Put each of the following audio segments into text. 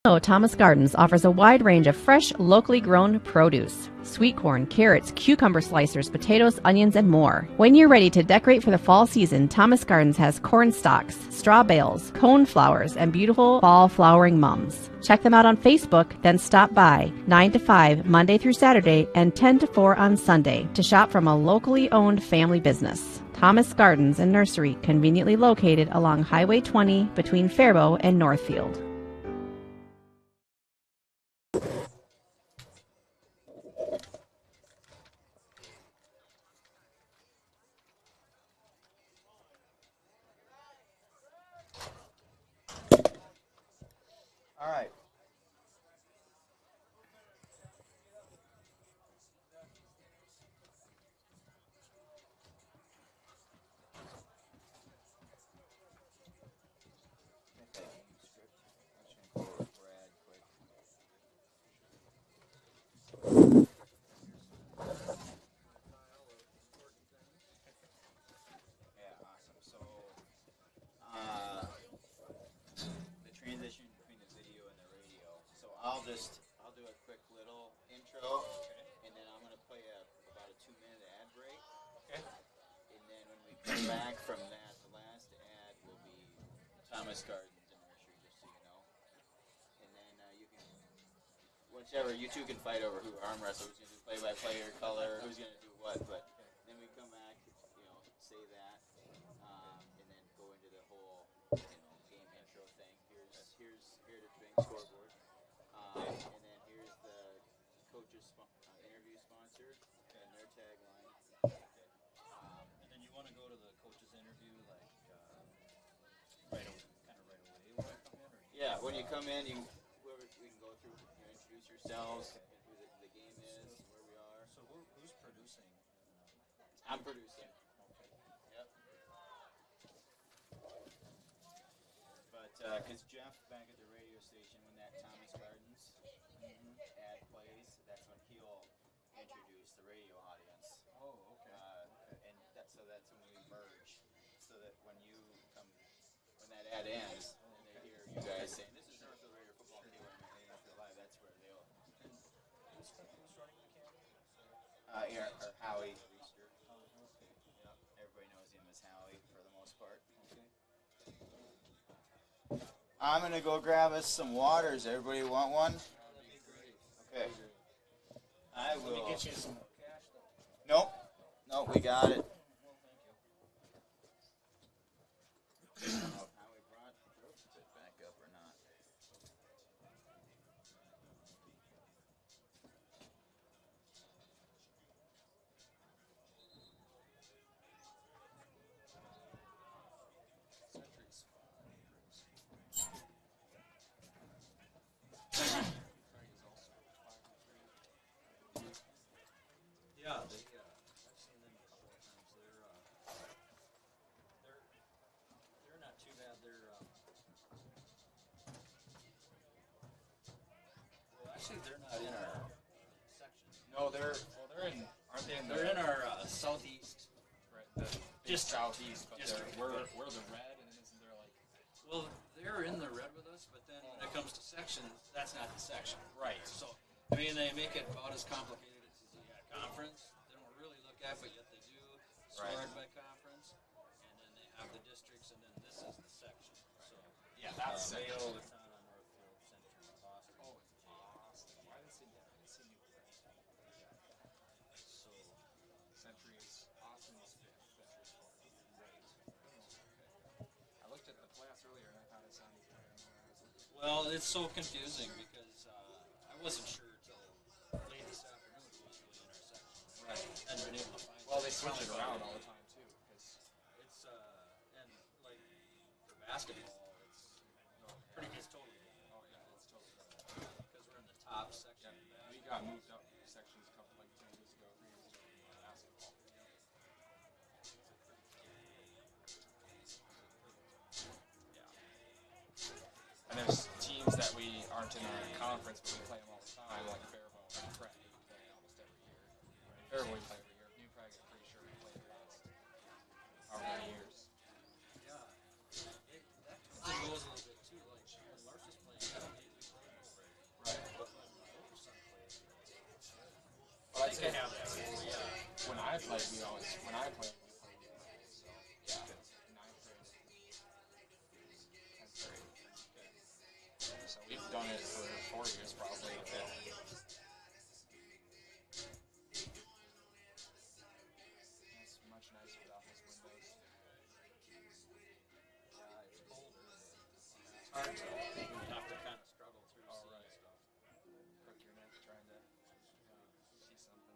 Thomas Gardens offers a wide range of fresh, locally grown produce. Sweet corn, carrots, cucumber slicers, potatoes, onions, and more. When you're ready to decorate for the fall season, Thomas Gardens has corn stalks, straw bales, cone flowers, and beautiful fall flowering mums. Check them out on Facebook, then stop by 9 to 5 Monday through Saturday and 10 to 4 on Sunday to shop from a locally owned family business. Thomas Gardens and Nursery, conveniently located along Highway 20 between Faribault and Northfield. All right. The transition between the video and the radio. So I'll do a quick little intro, and then I'm gonna play about a 2-minute ad break. Okay. And then when we come back from that, the last ad will be Thomas Gardens and Nursery, just so you know. And then you can, whichever, you two can fight over who arm wrestle, who's gonna do play-by-play or color, who's gonna do what. But then we come back, say that, and then go into the whole, game intro thing. Here's the big scoreboard, and then here's the coach's interview sponsor and their tagline. And then you want to go to the coach's interview right away when you come in, or Yeah, when you come in, we can go through, introduce yourselves, and who the game is, where we are. So who's producing? I'm producing. Yep. But because Jeff back at the radio station, when that Thomas Gardens ad plays, that's when he'll introduce the radio audience. Oh, okay. And that's when we merge, so that when that ad ends, and they hear you guys saying, "This is Northfield Radio Football Team," and Northfield Live, that's where they'll. Who's running the camera? Or Howie Reister. Yep, everybody knows him as Howie for the most part. Okay. I'm gonna go grab us some waters. Everybody want one? Okay. I will. Let me get you some cash, Nope, we got it. I don't know if Howie brought it back up or not. Yeah, I've seen them a couple of times. They're not too bad. They're not in our section. No, they're in. Aren't they in? They're in our southeast. Right, just southeast, but we're the red, and isn't there like? Well, they're in the red with us, but then when it comes to section, that's not the section. Right. So, I mean, they make it about as complicated as the conference. They don't really look at, but yet they do. Sorted by conference, and then they have the districts, and then this is the section. So, Yeah, that's Mayo, section. Latana, Northfield, Century, Boston. Oh, it's Boston. Why did I see that? I didn't see New York. So, Century is Austin's fifth. Century's fourth. Right. Oh, okay. I looked at the class earlier and I thought it sounded well, it's so confusing because I wasn't sure until late this afternoon who was really in our section. right. And been able to find. Well, they switch it around all the time too. Cause It's and like for basketball, it's totally different. oh yeah, it's totally different. Because we're in the top section. Yeah, we got moved up sections a couple 2 years ago, 3 years ago in basketball. Yeah. And there's teams that we aren't in our conference, but we play them all the time, like Faribault and Prague. We play almost every year. And Faribault we play every year. New Prague, I'm pretty sure we play the last however many years. Yeah. That goes a little bit too. Like when Marcia's playing, we play But I'd They say can have that. when I played, we played. So, yeah, ninth grade, 10th grade. So we've done it for 4 years probably. Okay. It's much nicer without those windows. It's colder. It's hard to, you have to kind of struggle through Oh, seeing right. stuff. Crook your neck trying to see something.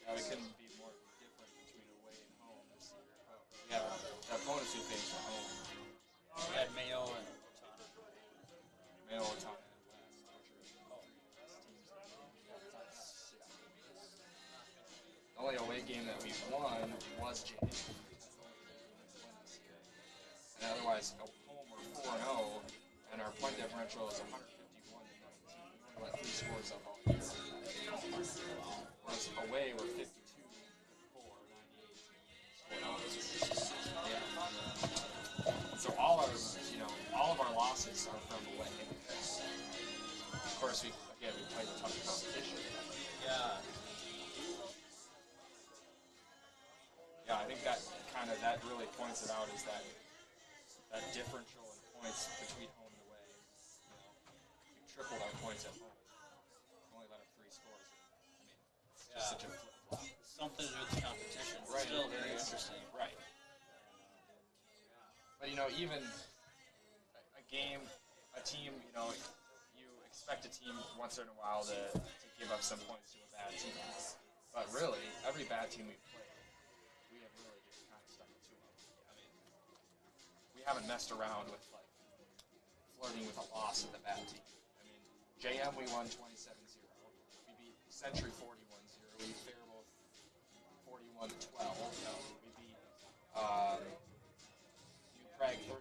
Yeah, we couldn't be more different between away and home this year. Yeah, the opponents we faced at home. We had Mayo and Otana. Mayo, Otana, and West, which are the three best teams in the league. The only away game that we won was JD. That's the only game we won this year. And otherwise, at home we're 4-0, and our point differential is 151 to 19. We only let 3 scores up all year. Whereas away we're 52 to 4, 98. Yeah. So all of our losses are from away. Of course, we played a tough competition. Yeah. Yeah, I think that really points it out is that differential in points between home and away. We tripled our points at home. We only let up 3 scores. I mean, it's just such a flip-flop. Something to do with the competition. It's Right. still very interesting. Right. But even a team, you expect a team once in a while to give up some points to a bad team. But really, every bad team we've played, we have really just kind of stuck it to them. I mean, we haven't messed around with flirting with a loss at the bad team. I mean, JM we won 27-0. We beat Century 41-0. We beat Faribault 41-12. We beat New Prague 35-0.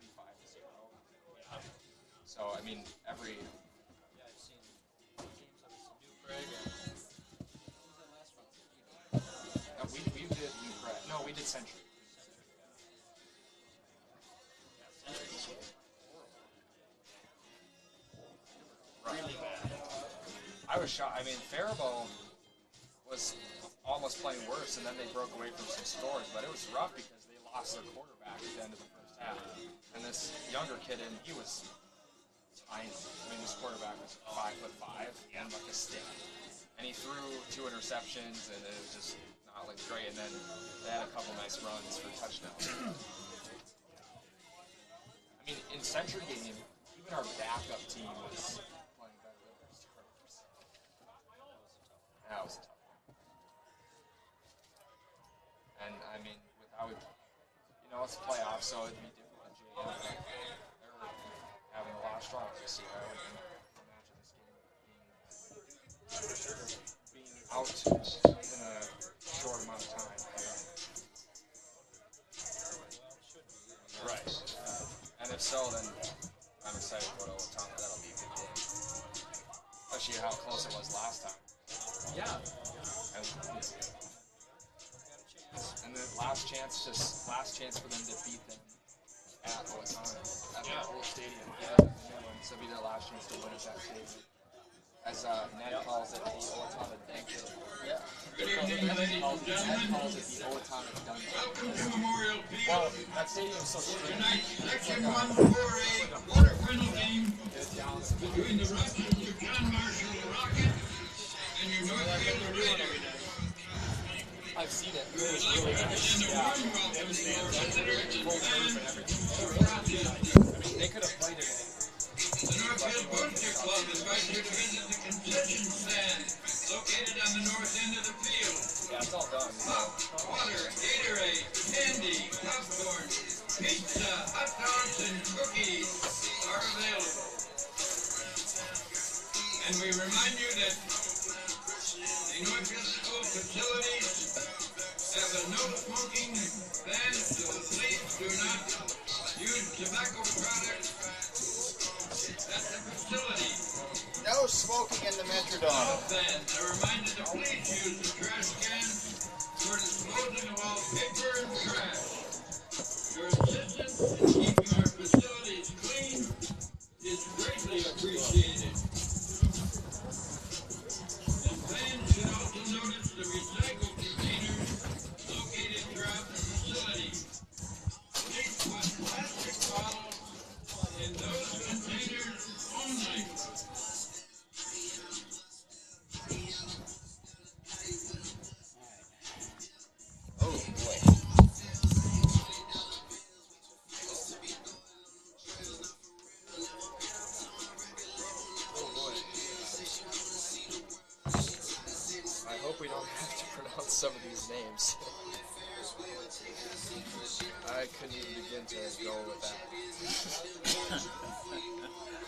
So I mean, every Yeah, I've seen teams of New Prague and what was that last one? we did New Prague. No, we did Century. Yeah, Century was Right. really bad. I was shocked. I mean, Faribault was almost playing worse, and then they broke away from some scores. But it was rough because they lost their quarterback at the end of the first half. And this younger kid, he was tiny. I mean, this quarterback was 5'5" and like a stick. and he threw 2 interceptions, and it was just not like great. And then they had a couple nice runs for touchdowns. I mean, in Century game, even our backup team was playing better than our starters. That was a tough one. And I mean, without, it's playoffs, so it'd be different with JM. They were having a lot of struggles this year. I wouldn't imagine this game being out in a short amount of time. Right. And if so, then I'm excited to go to Owatonna. That'll be a good game. Especially how close it was last time. Yeah. And the last chance for them to beat them at Owatonna, at the old stadium. Yeah, so it'll be their last chance to win at that stadium. As Ned calls it, the Owatonna Dunkin'. Yeah. Ned calls it the Owatonna Dunkin'. Well, that stadium's so strange. Tonight, section 148 quarterfinal game between the Rochester John Marshall Rockets and your Northfield Raiders. I've seen it. It was really nice. Yeah. It was full roof and everything. I mean, they could have played it. The Northfield Booster Club invites you to visit the concession stand located on the north end of the field. Yeah, it's all done. Pop, water, Gatorade, candy, popcorn, pizza, hot dogs, and cookies are available. And we remind you that the Northfield School facilities have a no smoking ban, so please do not use tobacco products at the facility. No smoking in the Metrodome. Then a reminder to please use the trash can for disposing of all paper and trash. Your assistance in keeping our facilities clean is greatly appreciated. And fans should also notice the recycle containers located throughout the facility. Please put plastic bottles in those containers only. Oh boy. I hope we don't have to pronounce some of these names. I couldn't even begin to go with that.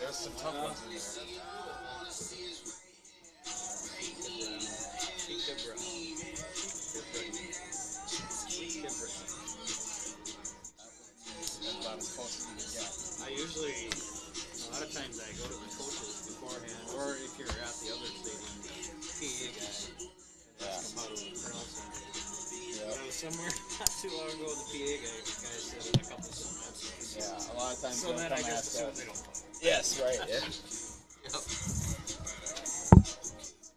There's some tough ones in there. That's about as close as you can get. I usually, a lot of times I go to the coaches beforehand, or if you're at the other stadium, PA guy, and ask him how to pronounce them. I was somewhere not too long ago with the PA guy said it a couple of times. Yeah, a lot of times So they'll then come I just ask assume us. they don't come. Yes, right. Yeah.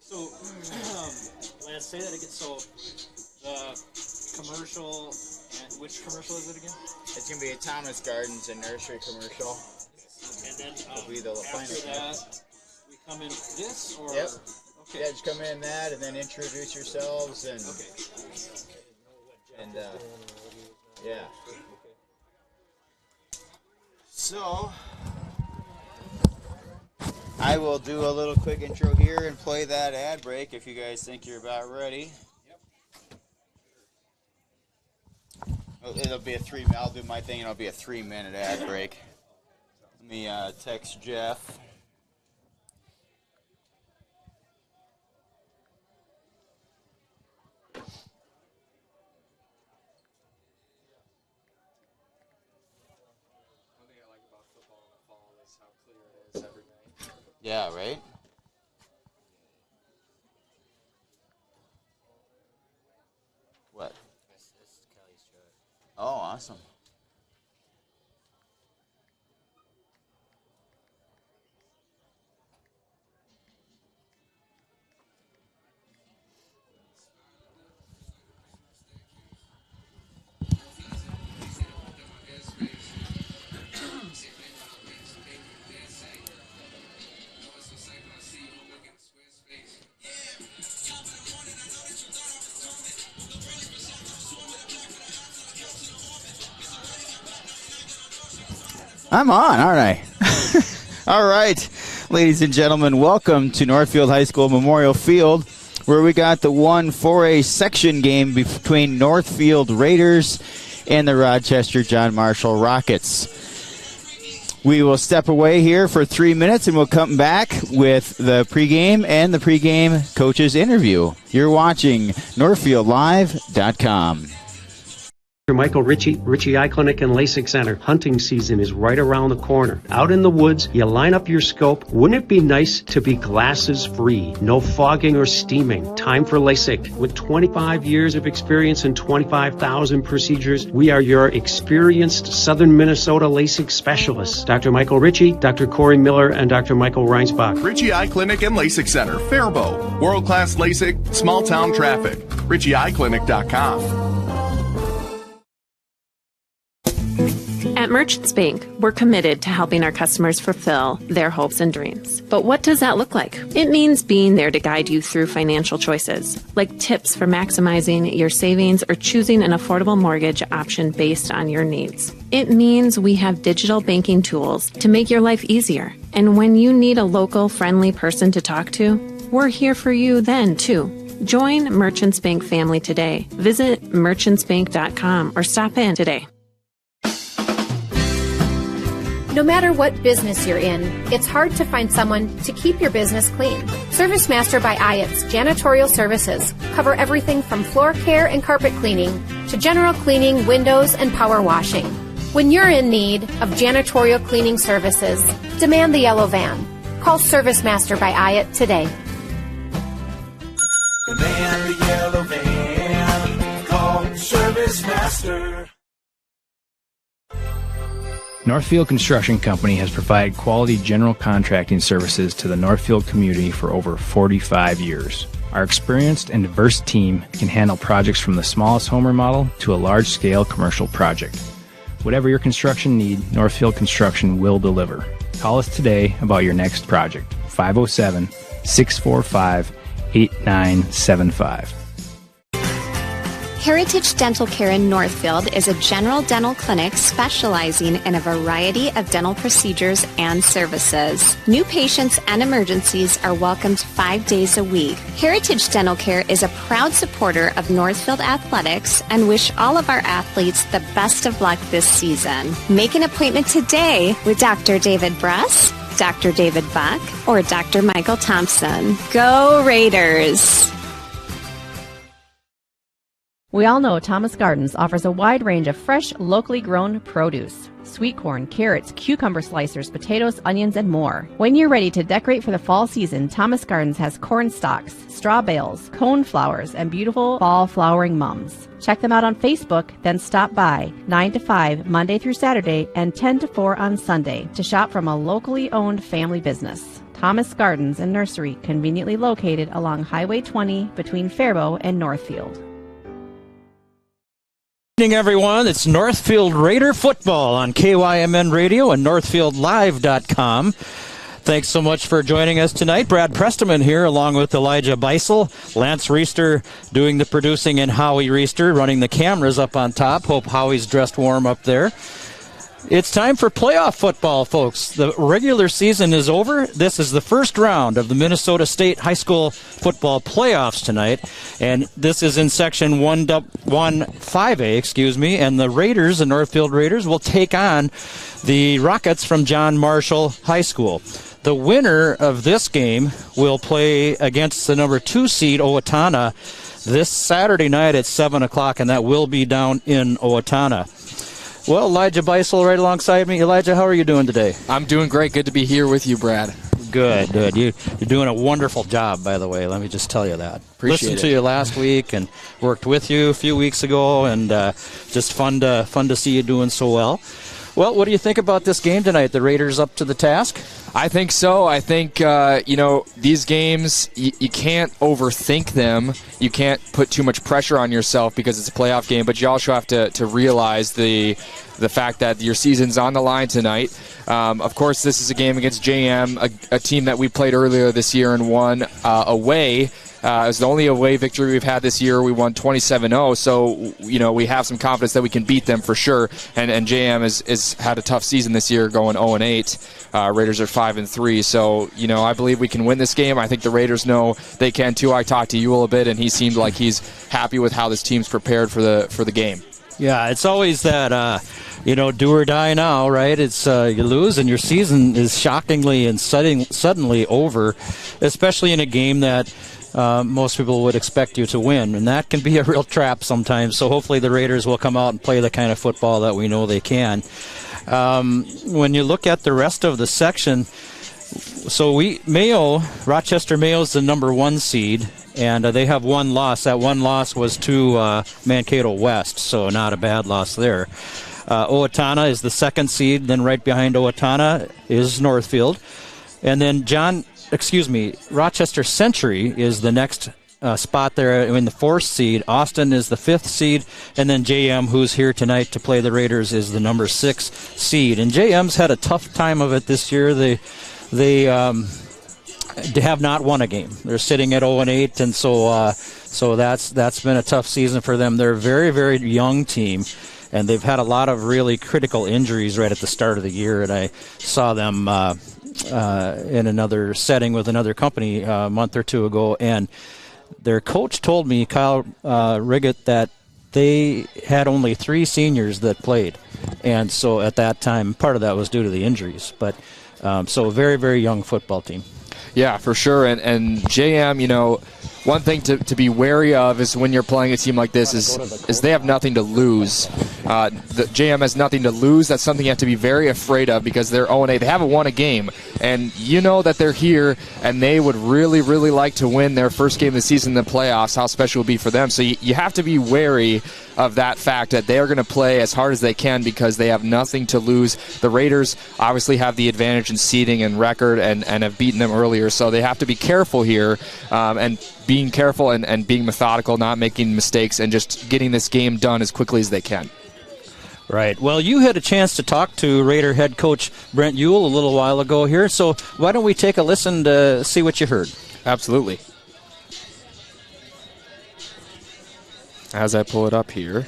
So, Lance, say that again. So, the commercial, which commercial is it again? It's gonna be a Thomas Gardens and Nursery commercial. And then It'll be the after final. that, we come in this, or? Yep. Okay. Yeah, just come in that and then introduce yourselves and yeah. So I will do a little quick intro here and play that ad break if you guys think you're about ready. It'll be a 3. I'll do my thing and it'll be a 3-minute ad break. Let me text Jeff. One thing I like about football in the fall is how clear it is every night. Yeah, right? What? This is Kelly's truck. Oh, awesome. I'm on, aren't I? All right, ladies and gentlemen, welcome to Northfield High School Memorial Field, where we got the 1-4A section game between Northfield Raiders and the Rochester John Marshall Rockets. We will step away here for 3 minutes, and we'll come back with the pregame and the pregame coaches interview. You're watching NorthfieldLive.com. Dr. Michael Ritchie Eye Clinic and LASIK Center. Hunting season is right around the corner. Out in the woods, you line up your scope. Wouldn't it be nice to be glasses free? No fogging or steaming. Time for LASIK. With 25 years of experience and 25,000 procedures, we are your experienced Southern Minnesota LASIK specialists. Dr. Michael Ritchie, Dr. Corey Miller, and Dr. Michael Reinsbach. Ritchie Eye Clinic and LASIK Center, Faribault. World-class LASIK, small-town traffic. RitchieEyeClinic.com. At Merchants Bank, we're committed to helping our customers fulfill their hopes and dreams. But what does that look like? It means being there to guide you through financial choices, like tips for maximizing your savings or choosing an affordable mortgage option based on your needs. It means we have digital banking tools to make your life easier. And when you need a local, friendly person to talk to, we're here for you then, too. Join Merchants Bank family today. Visit merchantsbank.com or stop in today. No matter what business you're in, it's hard to find someone to keep your business clean. ServiceMaster by Ayatt's janitorial services cover everything from floor care and carpet cleaning to general cleaning, windows, and power washing. When you're in need of janitorial cleaning services, demand the yellow van. Call ServiceMaster by Ayatt today. Demand the yellow van. Call ServiceMaster. Northfield Construction Company has provided quality general contracting services to the Northfield community for over 45 years. Our experienced and diverse team can handle projects from the smallest home remodel to a large-scale commercial project. Whatever your construction need, Northfield Construction will deliver. Call us today about your next project. 507-645-8975. Heritage Dental Care in Northfield is a general dental clinic specializing in a variety of dental procedures and services. New patients and emergencies are welcomed 5 days a week. Heritage Dental Care is a proud supporter of Northfield Athletics and wish all of our athletes the best of luck this season. Make an appointment today with Dr. David Bruss, Dr. David Buck, or Dr. Michael Thompson. Go Raiders! We all know Thomas Gardens offers a wide range of fresh, locally grown produce. Sweet corn, carrots, cucumber slicers, potatoes, onions, and more. When you're ready to decorate for the fall season, Thomas Gardens has corn stalks, straw bales, cone flowers, and beautiful fall flowering mums. Check them out on Facebook, then stop by 9 to 5 Monday through Saturday and 10 to 4 on Sunday to shop from a locally owned family business. Thomas Gardens and Nursery, conveniently located along Highway 20 between Faribault and Northfield. Good evening, everyone. It's Northfield Raider football on KYMN Radio and NorthfieldLive.com. Thanks so much for joining us tonight. Brad Presteman here along with Elijah Beisel, Lance Reister doing the producing, and Howie Reister running the cameras up on top. Hope Howie's dressed warm up there. It's time for playoff football, folks. The regular season is over. This is the first round of the Minnesota State High School football playoffs tonight, and this is in Section 1-5A, and the Raiders, the Northfield Raiders, will take on the Rockets from John Marshall High School. The winner of this game will play against the number 2 seed, Owatonna, this Saturday night at 7 o'clock, and that will be down in Owatonna. Well, Elijah Beisel right alongside me. Elijah, how are you doing today? I'm doing great. Good to be here with you, Brad. Good. You're doing a wonderful job, by the way. Let me just tell you that. Listened to you last week and worked with you a few weeks ago, and just fun to see you doing so well. Well, what do you think about this game tonight? The Raiders up to the task? I think so. I think, these games, you can't overthink them. You can't put too much pressure on yourself because it's a playoff game, but you also have to realize the fact that your season's on the line tonight. Of course, this is a game against JM, a team that we played earlier this year and won away. It was the only away victory we've had this year. We won 27-0, so we have some confidence that we can beat them for sure. And JM has had a tough season this year, going 0-8. Raiders are 5-3, so I believe we can win this game. I think the Raiders know they can too. I talked to Ewell a bit, and he seemed like he's happy with how this team's prepared for the game. Yeah, it's always that do or die now, right? It's you lose and your season is shockingly and suddenly over, especially in a game that most people would expect you to win, and that can be a real trap sometimes. So hopefully the Raiders will come out and play the kind of football that we know they can. When you look at the rest of the section, so Rochester Mayo is the number 1 seed, and they have one loss. That one loss was to Mankato West, so not a bad loss there. Owatonna is the 2nd seed. Then right behind Owatonna is Northfield. And then Rochester Century is the next spot there in the 4th seed. Austin is the 5th seed. And then JM, who's here tonight to play the Raiders, is the number 6 seed. And JM's had a tough time of it this year. They have not won a game. They're sitting at 0-8, and so that's been a tough season for them. They're a very, very young team, and they've had a lot of really critical injuries right at the start of the year. And I saw them in another setting with another company a month or two ago, and their coach told me, Kyle Riggett, that they had only 3 seniors that played, and so at that time, part of that was due to the injuries. But so a very, very young football team. Yeah, for sure. And JM, one thing to be wary of is when you're playing a team like this is they have nothing to lose. The JM has nothing to lose. That's something you have to be very afraid of because they're 0-8. They haven't won a game. And that they're here and they would really, really like to win their first game of the season in the playoffs, how special it would be for them. So you have to be wary of that fact that they are going to play as hard as they can because they have nothing to lose. The Raiders obviously have the advantage in seeding and record and have beaten them earlier. So they have to be careful here and being careful and being methodical, not making mistakes, and just getting this game done as quickly as they can. Right. Well, you had a chance to talk to Raider head coach Brent Ewell a little while ago here, so why don't we take a listen to see what you heard? Absolutely. As I pull it up here.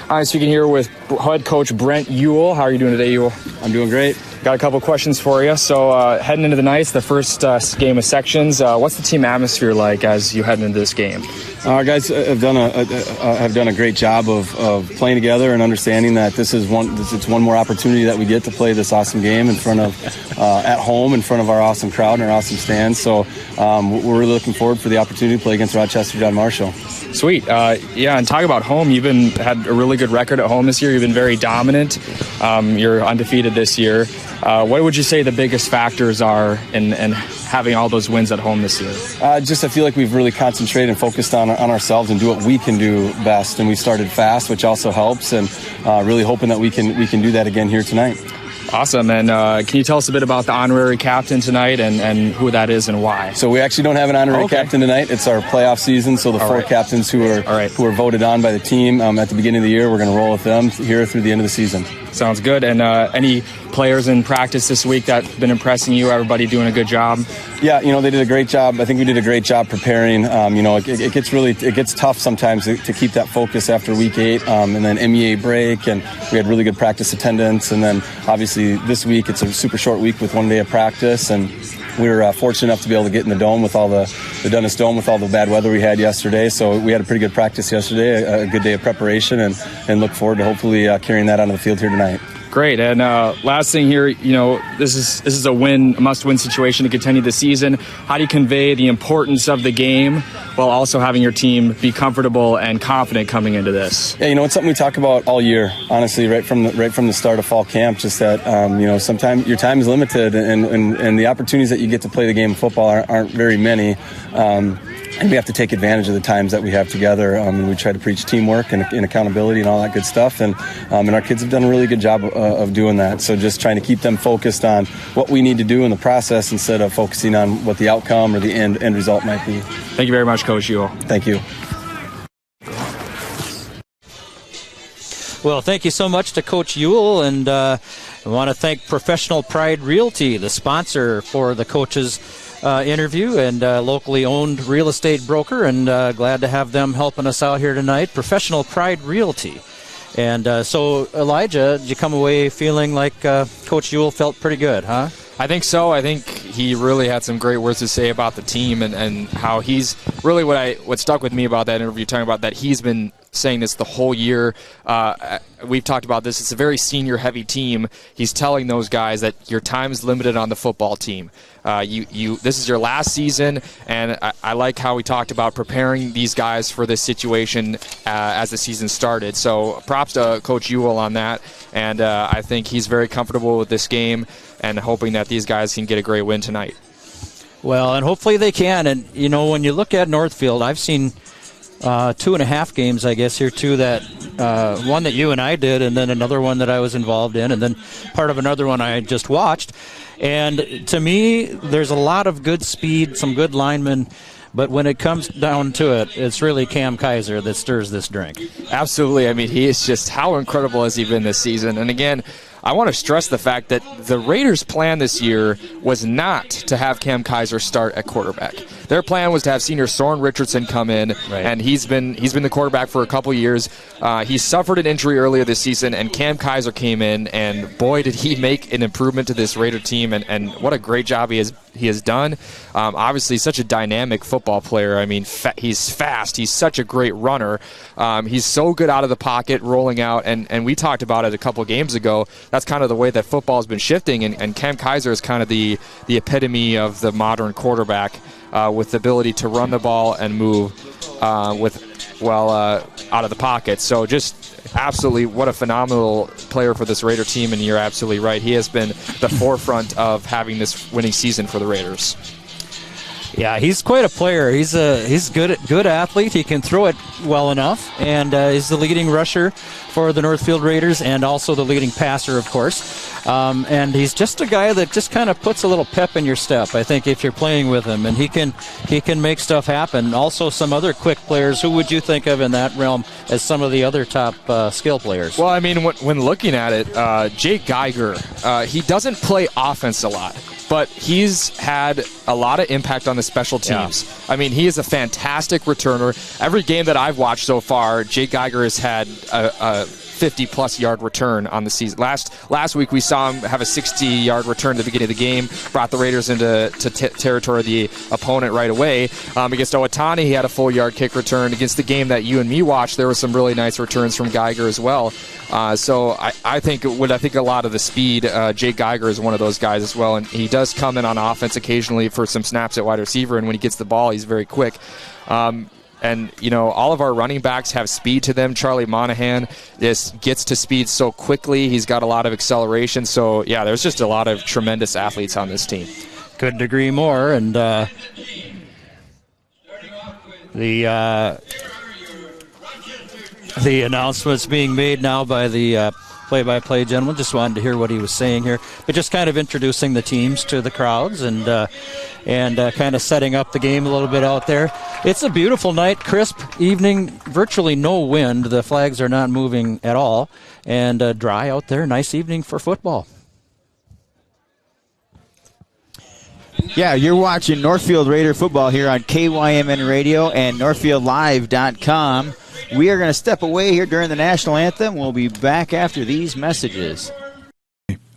I'm speaking here with head coach Brent Ewell. How are you doing today, Ewell? I'm doing great. Got a couple questions for you. So heading into the night, the first game of sections, what's the team atmosphere like as you head into this game? Our guys have done a great job of playing together and understanding that it's one more opportunity that we get to play this awesome game in front of at home in front of our awesome crowd and our awesome stands. So we're really looking forward for the opportunity to play against Rochester John Marshall. Sweet. And talk about home. You've had a really good record at home this year. You've been very dominant. You're undefeated this year. What would you say the biggest factors are in having all those wins at home this year? I feel like we've really concentrated and focused on ourselves and do what we can do best. And we started fast, which also helps, and really hoping that we can do that again here tonight. Awesome. And can you tell us a bit about the honorary captain tonight and who that is and why? So we actually don't have an honorary captain tonight. It's our playoff season, so the four captains who are voted on by the team at the beginning of the year, we're going to roll with them here through the end of the season. Sounds good. And any players in practice this week that have been impressing you? Everybody doing a good job? Yeah, they did a great job. I think we did a great job preparing. It gets tough sometimes to keep that focus after week 8 and then MEA break, and we had really good practice attendance. And then obviously this week it's a super short week with 1 day of practice, and we were fortunate enough to be able to get in the dome with all the Dennis Dome with all the bad weather we had yesterday. So we had a pretty good practice yesterday, a good day of preparation, and look forward to hopefully carrying that onto the field here tonight. Great. And last thing here, this is a must-win situation to continue the season. How do you convey the importance of the game while also having your team be comfortable and confident coming into this? Yeah, it's something we talk about all year, honestly, right from the start of fall camp. Just that sometimes your time is limited, and the opportunities that you get to play the game of football aren't very many. And we have to take advantage of the times that we have together. And we try to preach teamwork and accountability and all that good stuff. And our kids have done a really good job of doing that. So just trying to keep them focused on what we need to do in the process instead of focusing on what the outcome or the end result might be. Thank you very much, Coach Ewell. Thank you. Well, thank you so much to Coach Ewell, and I want to thank Professional Pride Realty, the sponsor for the coaches' interview, and locally owned real estate broker, and glad to have them helping us out here tonight. Professional Pride Realty. And so, Elijah, did you come away feeling like Coach Ewell felt pretty good, huh? I think so. I think he really had some great words to say about the team and how he's really what stuck with me about that interview, talking about that he's been saying this the whole year. We've talked about this. It's a very senior-heavy team. He's telling those guys that your time is limited on the football team. This is your last season, and I like how we talked about preparing these guys for this situation as the season started. So props to Coach Ewell on that, and I think he's very comfortable with this game and hoping that these guys can get a great win tonight. Well, and hopefully they can. And, you know, when you look at Northfield, I've seen 2.5 games, I guess, here too, that one that you and I did, and then another one that I was involved in, and then part of another one I just watched. And to me, there's a lot of good speed, some good linemen, but when it comes down to it, it's really Cam Kaiser that stirs this drink. Absolutely. I mean, he is just, how incredible has he been this season? And again, I want to stress the fact that the Raiders' plan this year was not to have Cam Kaiser start at quarterback. Their plan was to have senior Soren Richardson come in, and he's been the quarterback for a couple years. He suffered an injury earlier this season, and Cam Kaiser came in, and boy, did he make an improvement to this Raider team, and what a great job he has done. Obviously, such a dynamic football player. I mean, he's fast. He's such a great runner. He's so good out of the pocket, rolling out, and we talked about it a couple games ago. That's kind of the way that football has been shifting, and Cam Kaiser is kind of the epitome of the modern quarterback, with the ability to run the ball and move out of the pocket. So just absolutely what a phenomenal player for this Raider team, and you're absolutely right. He has been the forefront of having this winning season for the Raiders. Yeah, he's quite a player. He's good athlete. He can throw it well enough, and he's the leading rusher for the Northfield Raiders, and also the leading passer, of course. And he's just a guy that just kind of puts a little pep in your step, I think, if you're playing with him, and he can make stuff happen. Also, some other quick players. Who would you think of in that realm as some of the other top skill players? Well, I mean, when looking at it, Jake Geiger, he doesn't play offense a lot, but he's had a lot of impact on the special teams. Yeah. I mean, he is a fantastic returner. Every game that I've watched so far, Jake Geiger has had a 50-plus yard return on the season. Last week we saw him have a 60-yard return at the beginning of the game, brought the Raiders into territory of the opponent right away. Against Owatani, he had a full yard kick return. Against the game that you and me watched, there were some really nice returns from Geiger as well. So I think a lot of the speed, Jake Geiger is one of those guys as well, and he does come in on offense occasionally for some snaps at wide receiver, and when he gets the ball, he's very quick. And, you know, all of our running backs have speed to them. Charlie Monahan just gets to speed so quickly. He's got a lot of acceleration. So, yeah, there's just a lot of tremendous athletes on this team. Couldn't agree more. And the announcements being made now by the play-by-play gentleman. Just wanted to hear what he was saying here. But just kind of introducing the teams to the crowds and kind of setting up the game a little bit out there. It's a beautiful night, crisp evening, virtually no wind. The flags are not moving at all, and dry out there. Nice evening for football. Yeah, you're watching Northfield Raider football here on KYMN Radio and NorthfieldLive.com. We are going to step away here during the national anthem. We'll be back after these messages.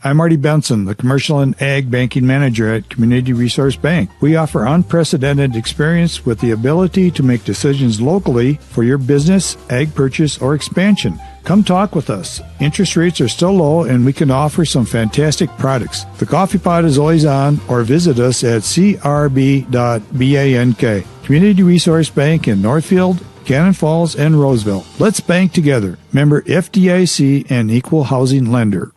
I'm Marty Benson, the Commercial and Ag Banking Manager at Community Resource Bank. We offer unprecedented experience with the ability to make decisions locally for your business, ag purchase, or expansion. Come talk with us. Interest rates are still low, and we can offer some fantastic products. The coffee pot is always on, or visit us at crb.bank. Community Resource Bank in Northfield, Cannon Falls, and Roseville. Let's bank together. Member FDIC and equal housing lender.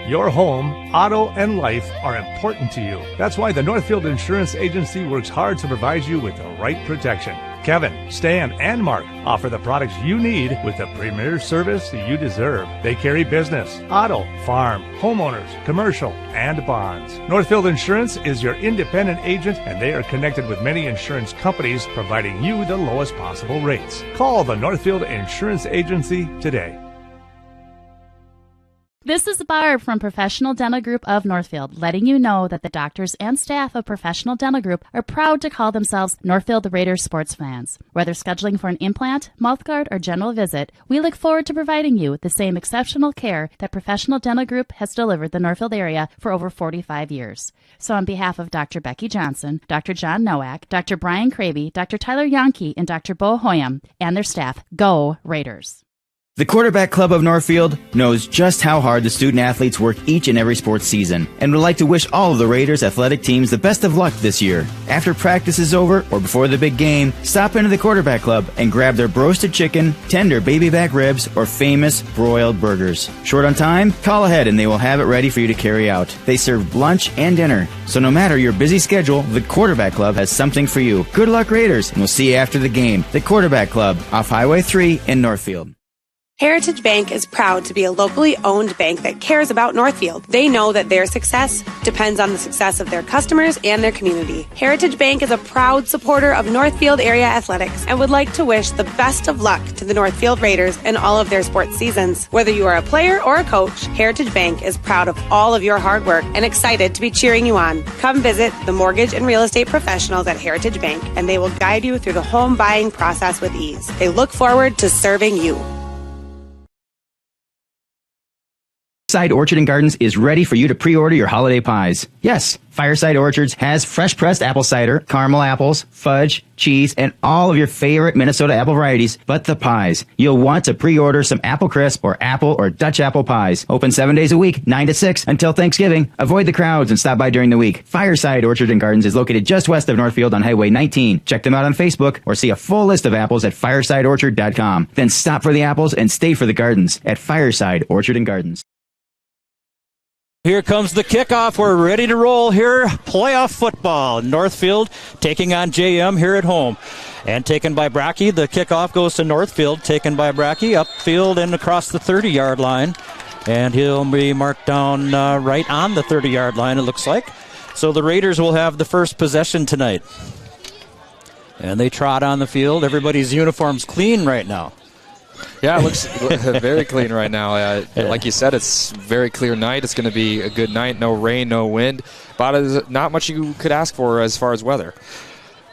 Your home, auto, and life are important to you. That's why the Northfield Insurance Agency works hard to provide you with the right protection. Kevin, Stan, and Mark offer the products you need with the premier service you deserve. They carry business, auto, farm, homeowners, commercial, and bonds. Northfield Insurance is your independent agent, and they are connected with many insurance companies, providing you the lowest possible rates. Call the Northfield Insurance Agency today. This is Barb from Professional Dental Group of Northfield, letting you know that the doctors and staff of Professional Dental Group are proud to call themselves Northfield Raiders sports fans. Whether scheduling for an implant, mouthguard, or general visit, we look forward to providing you the same exceptional care that Professional Dental Group has delivered the Northfield area for over 45 years. So on behalf of Dr. Becky Johnson, Dr. John Nowak, Dr. Brian Cravey, Dr. Tyler Yonke, and Dr. Bo Hoyam, and their staff, go Raiders. The Quarterback Club of Northfield knows just how hard the student-athletes work each and every sports season and would like to wish all of the Raiders athletic teams the best of luck this year. After practice is over or before the big game, stop into the Quarterback Club and grab their roasted chicken, tender baby back ribs, or famous broiled burgers. Short on time? Call ahead and they will have it ready for you to carry out. They serve lunch and dinner, so no matter your busy schedule, the Quarterback Club has something for you. Good luck, Raiders, and we'll see you after the game. The Quarterback Club, off Highway 3 in Northfield. Heritage Bank is proud to be a locally owned bank that cares about Northfield. They know that their success depends on the success of their customers and their community. Heritage Bank is a proud supporter of Northfield area athletics and would like to wish the best of luck to the Northfield Raiders in all of their sports seasons. Whether you are a player or a coach, Heritage Bank is proud of all of your hard work and excited to be cheering you on. Come visit the mortgage and real estate professionals at Heritage Bank, and they will guide you through the home buying process with ease. They look forward to serving you. Fireside Orchard and Gardens is ready for you to pre-order your holiday pies. Yes, Fireside Orchards has fresh pressed apple cider, caramel apples, fudge, cheese, and all of your favorite Minnesota apple varieties, but the pies. You'll want to pre-order some apple crisp or apple or Dutch apple pies. Open 7 days a week, 9 to 6 until Thanksgiving. Avoid the crowds and stop by during the week. Fireside Orchard and Gardens is located just west of Northfield on Highway 19. Check them out on Facebook or see a full list of apples at firesideorchard.com. Then stop for the apples and stay for the gardens at Fireside Orchard and Gardens. Here comes the kickoff. We're ready to roll here. Playoff football. Northfield taking on JM here at home. And taken by Brackey. The kickoff goes to Northfield. Taken by Brackey. Upfield and across the 30-yard line. And he'll be marked down right on the 30-yard line, it looks like. So the Raiders will have the first possession tonight. And they trot on the field. Everybody's uniform's clean right now. Yeah, it looks very clean right now. Like you said, it's a very clear night. It's going to be a good night. No rain, no wind. About not much you could ask for as far as weather.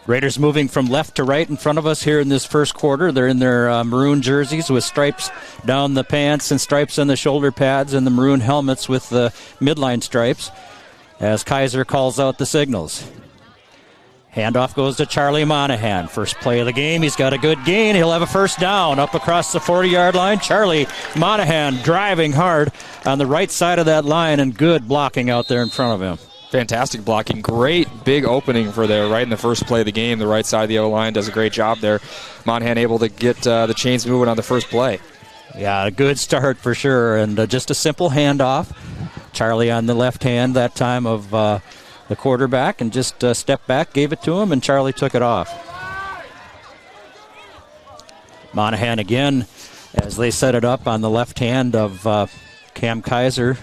Raiders moving from left to right in front of us here in this first quarter. They're in their maroon jerseys with stripes down the pants and stripes on the shoulder pads and the maroon helmets with the midline stripes as Kaiser calls out the signals. Handoff goes to Charlie Monahan. First play of the game. He's got a good gain. He'll have a first down up across the 40-yard line. Charlie Monahan driving hard on the right side of that line and good blocking out there in front of him. Fantastic blocking. Great big opening for there right in the first play of the game. The right side of the O-line does a great job there. Monahan able to get the chains moving on the first play. Yeah, a good start for sure. And just a simple handoff. Charlie on the left hand that time of the quarterback and just stepped back, gave it to him, and Charlie took it off. Monahan again as they set it up on the left hand of Cam Kaiser.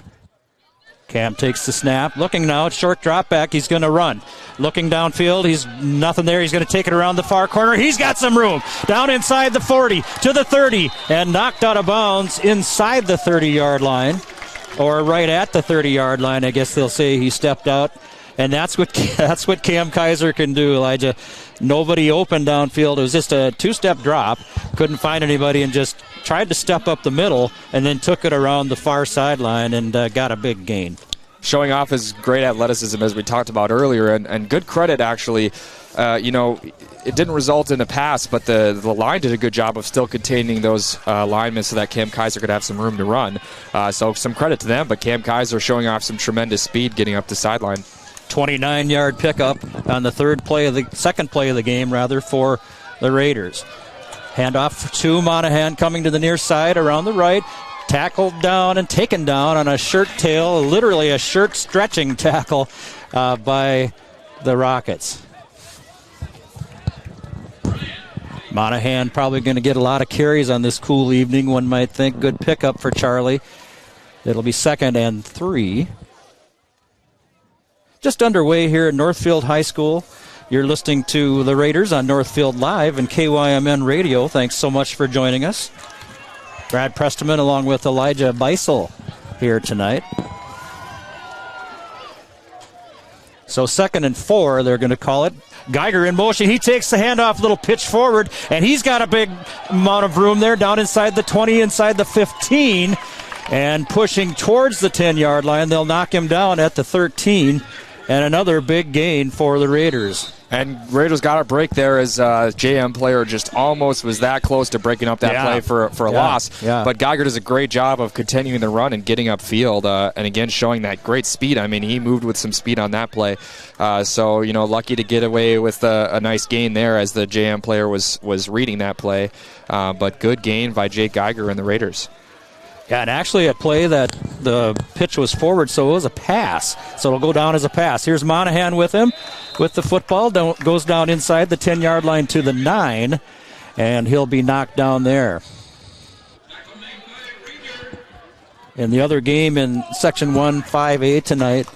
Cam takes the snap. Looking now, short drop back. He's going to run. Looking downfield. He's nothing there. He's going to take it around the far corner. He's got some room. Down inside the 40 to the 30 and knocked out of bounds inside the 30-yard line. Or right at the 30-yard line, I guess they'll say he stepped out. And that's what Cam Kaiser can do, Elijah. Nobody open downfield. It was just a two-step drop. Couldn't find anybody and just tried to step up the middle and then took it around the far sideline and got a big gain. Showing off his great athleticism as we talked about earlier, and good credit actually. It didn't result in a pass, but the line did a good job of still containing those linemen so that Cam Kaiser could have some room to run. So some credit to them, but Cam Kaiser showing off some tremendous speed getting up the sideline. 29-yard pickup on the second play of the game, for the Raiders. Handoff to Monahan coming to the near side around the right. Tackled down and taken down on a shirt tail, literally a shirt stretching tackle by the Rockets. Monahan probably going to get a lot of carries on this cool evening, one might think. Good pickup for Charlie. It'll be 2nd and 3. Just underway here at Northfield High School. You're listening to the Raiders on Northfield Live and KYMN Radio. Thanks so much for joining us. Brad Presteman along with Elijah Beisel here tonight. So 2nd and 4, they're going to call it. Geiger in motion. He takes the handoff, little pitch forward, and he's got a big amount of room there down inside the 20, inside the 15, and pushing towards the 10-yard line. They'll knock him down at the 13, and another big gain for the Raiders. And Raiders got a break there as JM player just almost was that close to breaking up that play for a loss. Yeah. But Geiger does a great job of continuing the run and getting upfield, and again showing that great speed. I mean, he moved with some speed on that play. So, lucky to get away with a nice gain there as the JM player was reading that play. But good gain by Jake Geiger and the Raiders. Yeah, and actually a play that the pitch was forward, so it was a pass. So it'll go down as a pass. Here's Monahan with him, with the football. Goes down inside the 10-yard line to the 9, and he'll be knocked down there. In the other game in Section 1-5A tonight,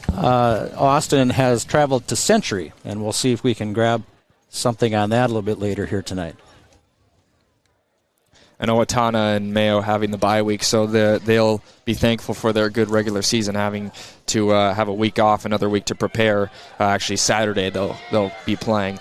Austin has traveled to Century, and we'll see if we can grab something on that a little bit later here tonight. And Owatonna and Mayo having the bye week, so they'll be thankful for their good regular season, having to have a week off, another week to prepare. Actually, Saturday they'll be playing.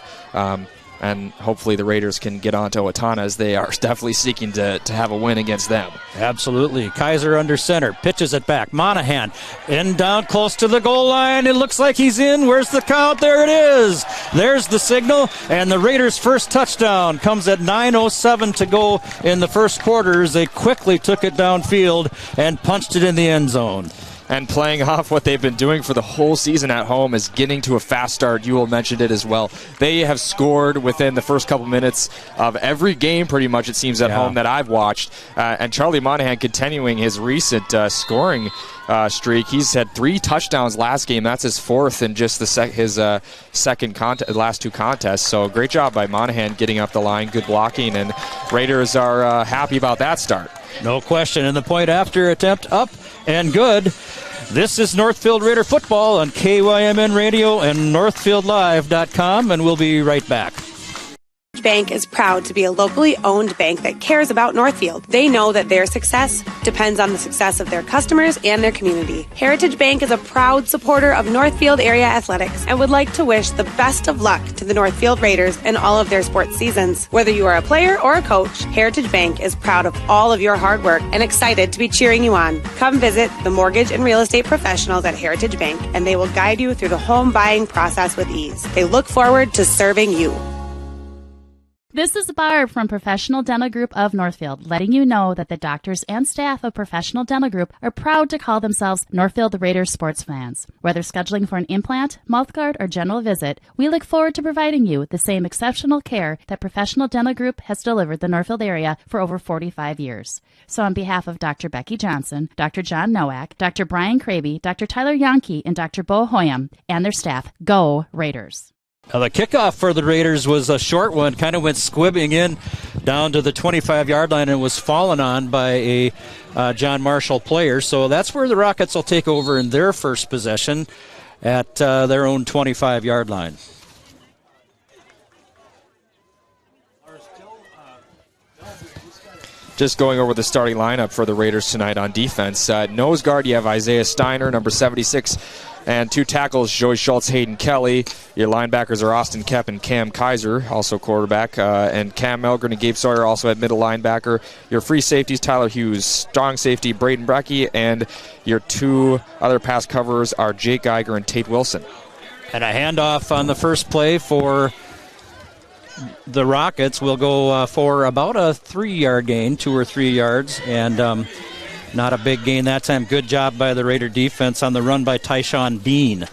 And hopefully the Raiders can get on to Owatonna, as they are definitely seeking to have a win against them. Absolutely. Kaiser under center, pitches it back. Monahan in down close to the goal line. It looks like he's in. Where's the count? There it is. There's the signal, and the Raiders' first touchdown comes at 9:07 to go in the first quarter as they quickly took it downfield and punched it in the end zone. And playing off what they've been doing for the whole season at home is getting to a fast start. Ewell mentioned it as well. They have scored within the first couple minutes of every game, pretty much, it seems, at home that I've watched. And Charlie Monahan continuing his recent scoring streak. He's had 3 touchdowns last game. That's his 4th in just his second last 2 contests. So great job by Monahan getting up the line. Good blocking, and Raiders are happy about that start. No question. And the point after attempt up and good. This is Northfield Raider football on KYMN Radio and NorthfieldLive.com, and we'll be right back. Bank is proud to be a locally owned bank that cares about Northfield. They know that their success depends on the success of their customers and their community. Heritage Bank is a proud supporter of Northfield area athletics and would like to wish the best of luck to the Northfield Raiders in all of their sports seasons. Whether you are a player or a coach, Heritage Bank is proud of all of your hard work and excited to be cheering you on. Come visit the mortgage and real estate professionals at Heritage Bank, and they will guide you through the home buying process with ease. They look forward to serving you. This is Barb from Professional Dental Group of Northfield, letting you know that the doctors and staff of Professional Dental Group are proud to call themselves Northfield Raiders sports fans. Whether scheduling for an implant, mouthguard, or general visit, we look forward to providing you the same exceptional care that Professional Dental Group has delivered the Northfield area for over 45 years. So on behalf of Dr. Becky Johnson, Dr. John Nowak, Dr. Brian Kraby, Dr. Tyler Yonke, and Dr. Bo Hoyam, and their staff, go Raiders. Now, the kickoff for the Raiders was a short one, kind of went squibbing in down to the 25-yard line and was fallen on by a John Marshall player. So that's where the Rockets will take over in their first possession at their own 25-yard line. Just going over the starting lineup for the Raiders tonight on defense. Nose guard, you have Isaiah Steiner, number 76, and 2 tackles, Joey Schultz, Hayden Kelly. Your linebackers are Austin Kep and Cam Kaiser, also quarterback, and Cam Melgren and Gabe Sawyer also at middle linebacker. Your free safeties, Tyler Hughes, strong safety, Braden Brecky, and your 2 other pass coverers are Jake Geiger and Tate Wilson. And a handoff on the first play for the Rockets will go for about a 3-yard gain, 2 or 3 yards, and not a big gain that time. Good job by the Raider defense on the run by Tyshawn Bean.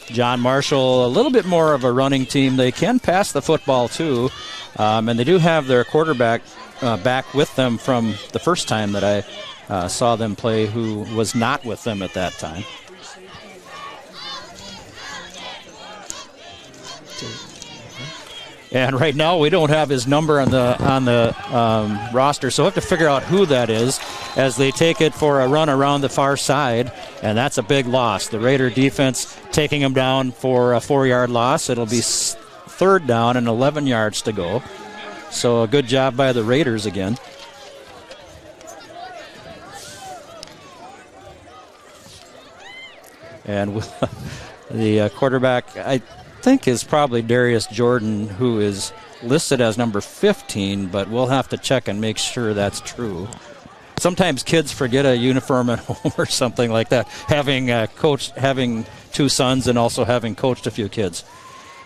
John Marshall, a little bit more of a running team. They can pass the football too, and they do have their quarterback back with them from the first time that I saw them play, who was not with them at that time. And right now we don't have his number on the roster, so we'll have to figure out who that is as they take it for a run around the far side, and that's a big loss. The Raider defense taking him down for a 4-yard loss. It'll be third down and 11 yards to go. So a good job by the Raiders again. And the quarterback, I think, is probably Darius Jordan, who is listed as number 15, but we'll have to check and make sure that's true. Sometimes kids forget a uniform at home or something like that, having having 2 sons and also having coached a few kids.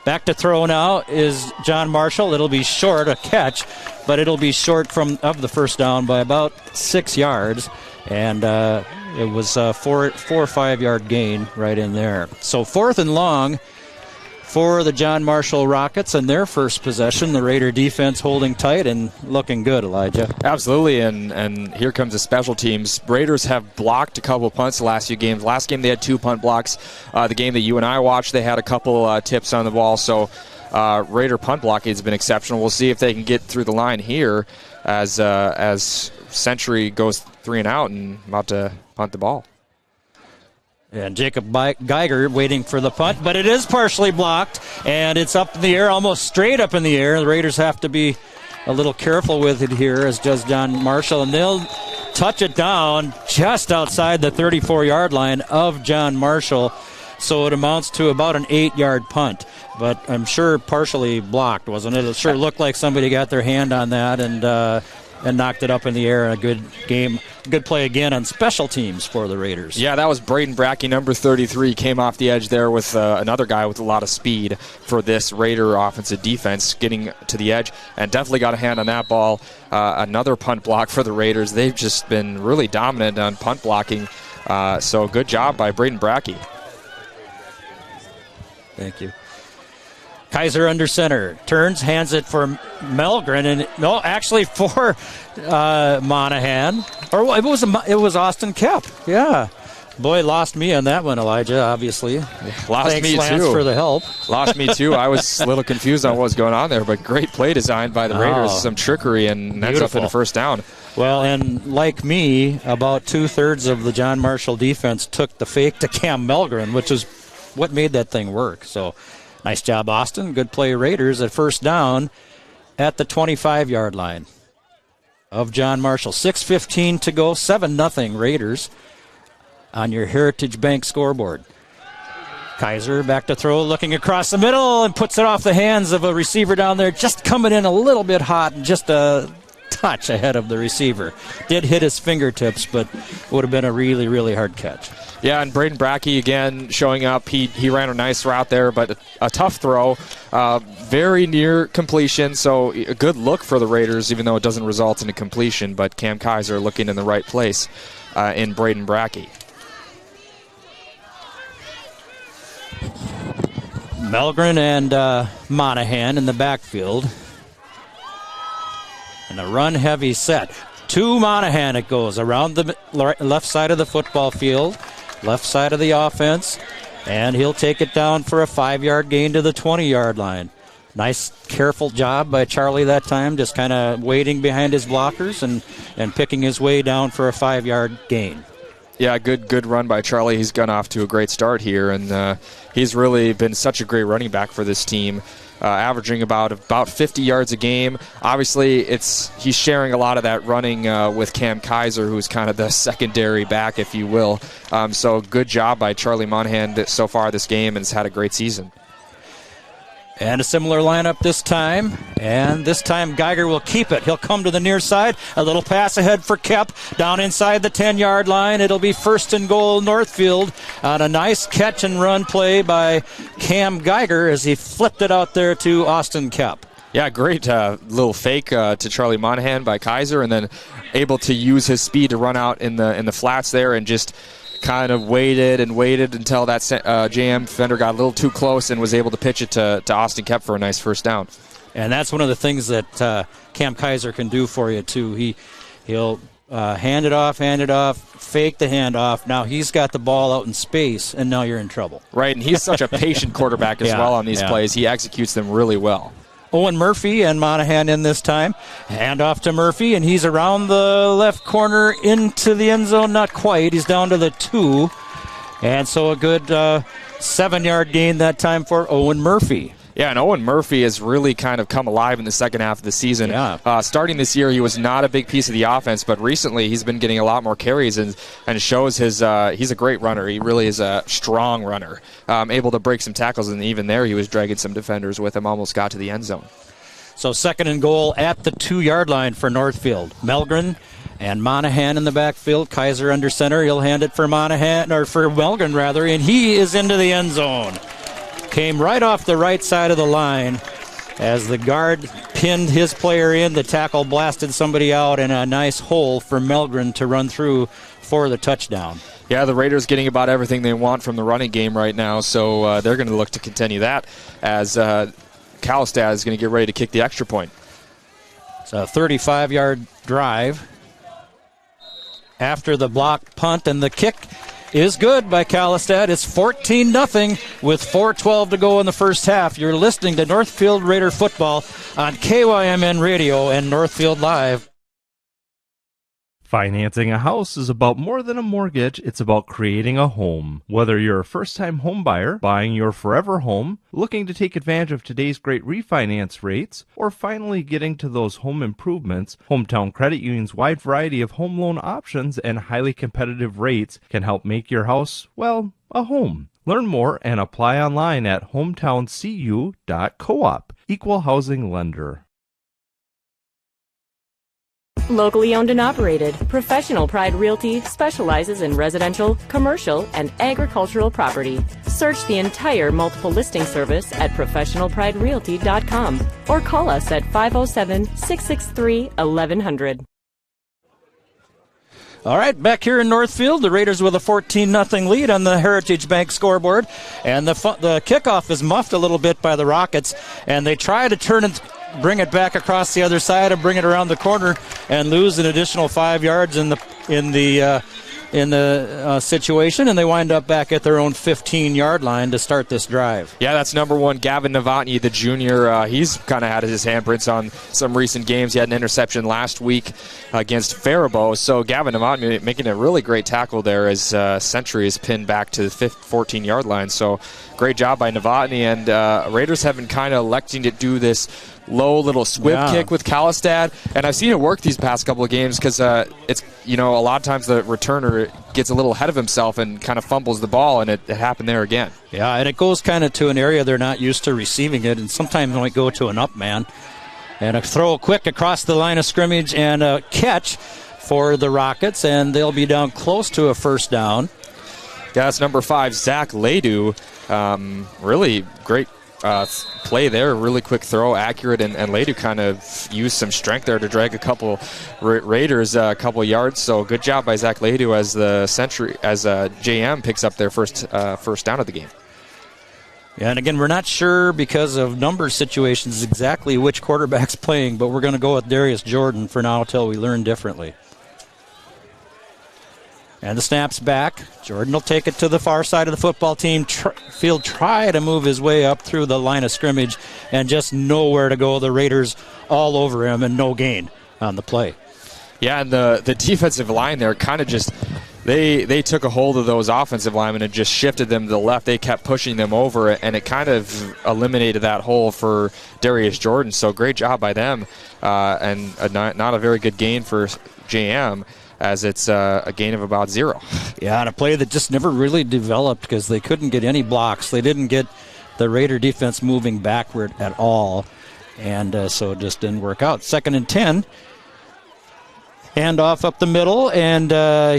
Back to throw now is John Marshall. It'll be short, a catch, but it'll be short of the first down by about 6 yards, and it was a 4 or 5 yard gain right in there. So 4th and long for the John Marshall Rockets and their first possession. The Raider defense holding tight and looking good, Elijah. Absolutely, and here comes the special teams. Raiders have blocked a couple of punts the last few games. Last game they had 2 punt blocks. The game that you and I watched, they had a couple tips on the ball. So Raider punt blocking has been exceptional. We'll see if they can get through the line here as Century goes 3 and out and about to punt the ball. And Jacob Geiger waiting for the punt, but it is partially blocked, and it's up in the air, almost straight up in the air. The Raiders have to be a little careful with it here, as does John Marshall, and they'll touch it down just outside the 34-yard line of John Marshall, so it amounts to about an 8-yard punt. But I'm sure partially blocked, wasn't it? It sure looked like somebody got their hand on that and knocked it up in the air. A good game, good play again on special teams for the Raiders. Yeah, that was Braden Brackey, number 33, came off the edge there with another guy with a lot of speed for this Raider offensive defense, getting to the edge, and definitely got a hand on that ball. Another punt block for the Raiders. They've just been really dominant on punt blocking, so good job by Braden Brackey. Thank you. Kaiser under center, turns, hands it for Melgren, and no, actually for Monahan, or it was Austin Kep. Yeah, boy, lost me on that one, Elijah. Obviously, lost Thanks, me Lance, too. for the help. Lost me too. I was a little confused on what was going on there, but great play designed by the Raiders. Some trickery and ends up in a first down. Well, and like me, about 2/3 of the John Marshall defense took the fake to Cam Melgren, which is what made that thing work. So. Nice job, Austin. Good play, Raiders, at first down at the 25-yard line of John Marshall. 6:15 to go, 7-0 Raiders on your Heritage Bank scoreboard. Kaiser back to throw, looking across the middle, and puts it off the hands of a receiver down there, just coming in a little bit hot and just a touch ahead of the receiver. Did hit his fingertips, but would have been a really, really hard catch. Yeah, and Braden Brackey again showing up. He ran a nice route there, but a tough throw. Very near completion, so a good look for the Raiders, even though it doesn't result in a completion. But Cam Kaiser looking in the right place in Braden Brackey. Melgren and Monahan in the backfield. And a run-heavy set. To Monahan it goes around the left side of the football field. Left side of the offense, and he'll take it down for a 5-yard gain to the 20-yard line. Nice, careful job by Charlie that time, just kind of waiting behind his blockers and picking his way down for a 5-yard gain. Yeah, good run by Charlie. He's gone off to a great start here, and he's really been such a great running back for this team. Averaging about 50 yards a game. Obviously, he's sharing a lot of that running with Cam Kaiser, who's kind of the secondary back, if you will. So good job by Charlie Monahan so far this game, and has had a great season. And a similar lineup this time. And this time Geiger will keep it. He'll come to the near side. A little pass ahead for Kep. Down inside the 10-yard line. It'll be 1st and goal Northfield on a nice catch and run play by Cam Geiger as he flipped it out there to Austin Kep. Yeah, great little fake to Charlie Monahan by Kaiser, and then able to use his speed to run out in the flats there and just kind of waited until that JM defender got a little too close and was able to pitch it to Austin Kep for a nice first down. And that's one of the things that Cam Kaiser can do for you, too. He'll hand it off, fake the handoff. Now he's got the ball out in space, and now you're in trouble. Right, and he's such a patient quarterback as well on these plays. He executes them really well. Owen Murphy and Monahan in this time. Hand off to Murphy, and he's around the left corner into the end zone. Not quite. He's down to the 2. And so a good 7-yard gain that time for Owen Murphy. Yeah, and Owen Murphy has really kind of come alive in the second half of the season. Yeah. Starting this year, he was not a big piece of the offense, but recently he's been getting a lot more carries and shows he's a great runner. He really is a strong runner, able to break some tackles, and even there he was dragging some defenders with him, almost got to the end zone. So 2nd and goal at the 2-yard line for Northfield. Melgren and Monahan in the backfield. Kaiser under center. He'll hand it for Monahan, or for Melgren rather, and he is into the end zone. Came right off the right side of the line as the guard pinned his player in. The tackle blasted somebody out, and a nice hole for Melgren to run through for the touchdown. Yeah, the Raiders getting about everything they want from the running game right now, so they're going to look to continue that as Kalistad is going to get ready to kick the extra point. It's a 35-yard drive after the block punt, and the kick is good by Kalistad. It's 14-0 with 4:12 to go in the first half. You're listening to Northfield Raider football on KYMN Radio and Northfield Live. Financing a house is about more than a mortgage. It's about creating a home. Whether you're a first-time home buyer, buying your forever home, looking to take advantage of today's great refinance rates, or finally getting to those home improvements, Hometown Credit Union's wide variety of home loan options and highly competitive rates can help make your house, well, a home. Learn more and apply online at hometowncu.coop. Equal housing lender. Locally owned and operated, Professional Pride Realty specializes in residential, commercial, and agricultural property. Search the entire multiple listing service at professionalpriderealty.com or call us at 507-663-1100. All right, back here in Northfield, the Raiders with a 14-0 lead on the Heritage Bank scoreboard. And the kickoff is muffed a little bit by the Rockets, and they try to turn it, bring it back across the other side and bring it around the corner and lose an additional 5 yards in the situation, and they wind up back at their own 15-yard line to start this drive. Yeah, that's number 1, Gavin Novotny, the junior. He's kind of had his handprints on some recent games. He had an interception last week against Faribault. So Gavin Novotny making a really great tackle there as Century is pinned back to the 14-yard line. So great job by Novotny, and Raiders have been kind of electing to do this low little squib kick with Kalistad, and I've seen it work these past couple of games because it's, a lot of times the returner gets a little ahead of himself and kind of fumbles the ball, and it happened there again. Yeah, and it goes kind of to an area they're not used to receiving it, and sometimes it might go to an up man. And a throw quick across the line of scrimmage and a catch for the Rockets, and they'll be down close to a first down. Yeah, that's number 5, Zach Ledoux. Really great play there, really quick throw, accurate, and Ledoux kind of used some strength there to drag a couple Raiders a couple yards. So good job by Zach Ledoux as JM picks up their first down of the game. Yeah, and again, we're not sure because of number situations exactly which quarterback's playing, but we're going to go with Darius Jordan for now until we learn differently. And the snap's back. Jordan will take it to the far side of the football team. Field try to move his way up through the line of scrimmage and just nowhere to go. The Raiders all over him and no gain on the play. Yeah, and the defensive line there kind of just they took a hold of those offensive linemen and just shifted them to the left. They kept pushing them over, and it kind of eliminated that hole for Darius Jordan. So great job by them, and not a very good gain for JM, as it's a gain of about 0. Yeah, and a play that just never really developed because they couldn't get any blocks. They didn't get the Raider defense moving backward at all, and so it just didn't work out. 2nd and 10. Hand off up the middle, and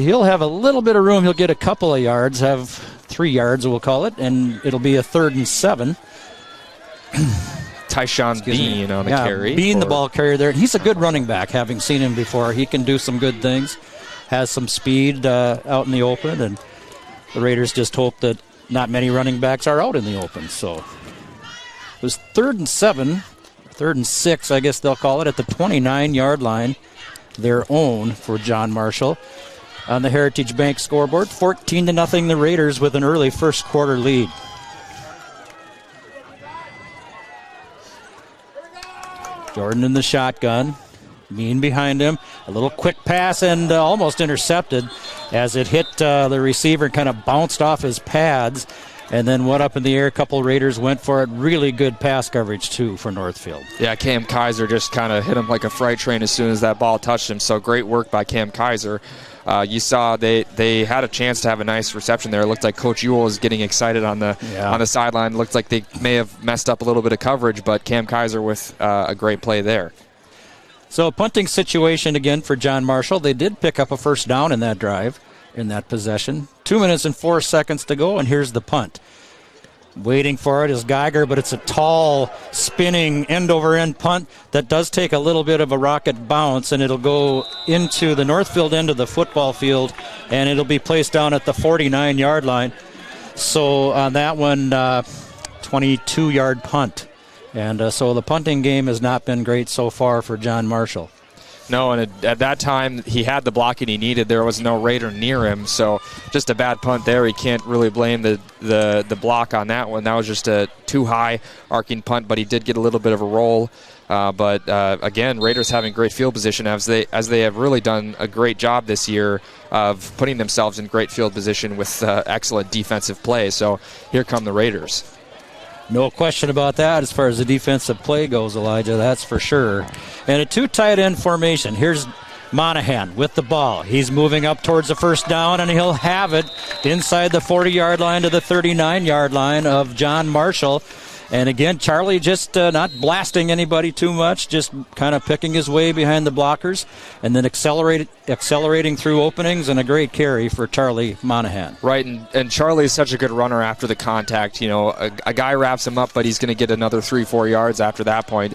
he'll have a little bit of room. He'll get a couple of yards, have 3 yards, we'll call it, and it'll be a 3rd and 7. Tyshawn Bean on the carry. Bean, the ball carrier there. He's a good running back, having seen him before. He can do some good things, has some speed out in the open, and the Raiders just hope that not many running backs are out in the open. So it was 3rd and 7, 3rd and 6, I guess they'll call it, at the 29-yard line, their own for John Marshall. On the Heritage Bank scoreboard, 14-0 the Raiders with an early first quarter lead. Jordan in the shotgun. Mean behind him. A little quick pass and almost intercepted as it hit the receiver and kind of bounced off his pads and then went up in the air. A couple Raiders went for it. Really good pass coverage, too, for Northfield. Yeah, Cam Kaiser just kind of hit him like a freight train as soon as that ball touched him. So great work by Cam Kaiser. You saw they had a chance to have a nice reception there. It looked like Coach Ewell was getting excited on the sideline. It looked like they may have messed up a little bit of coverage, but Cam Kaiser with a great play there. So a punting situation again for John Marshall. They did pick up a first down in that drive, in that possession. 2 minutes and 4 seconds to go, and here's the punt. Waiting for it is Geiger, but it's a tall, spinning, end-over-end punt that does take a little bit of a rocket bounce, and it'll go into the Northfield end of the football field, and it'll be placed down at the 49-yard line. So on that one, 22-yard punt. And so the punting game has not been great so far for John Marshall. No, and at that time, he had the blocking he needed. There was no Raider near him, so just a bad punt there. He can't really blame the block on that one. That was just a too high arcing punt, but he did get a little bit of a roll. But again, Raiders having great field position as they have really done a great job this year of putting themselves in great field position with excellent defensive play. So here come the Raiders. No question about that as far as the defensive play goes, Elijah, that's for sure. And a two tight end formation. Here's Monahan with the ball. He's moving up towards the first down, and he'll have it inside the 40-yard line to the 39-yard line of John Marshall. And again, Charlie just not blasting anybody too much, just kind of picking his way behind the blockers and then accelerating through openings, and a great carry for Charlie Monahan. Right, and Charlie is such a good runner after the contact. You know, a guy wraps him up, but he's going to get another 3-4 yards after that point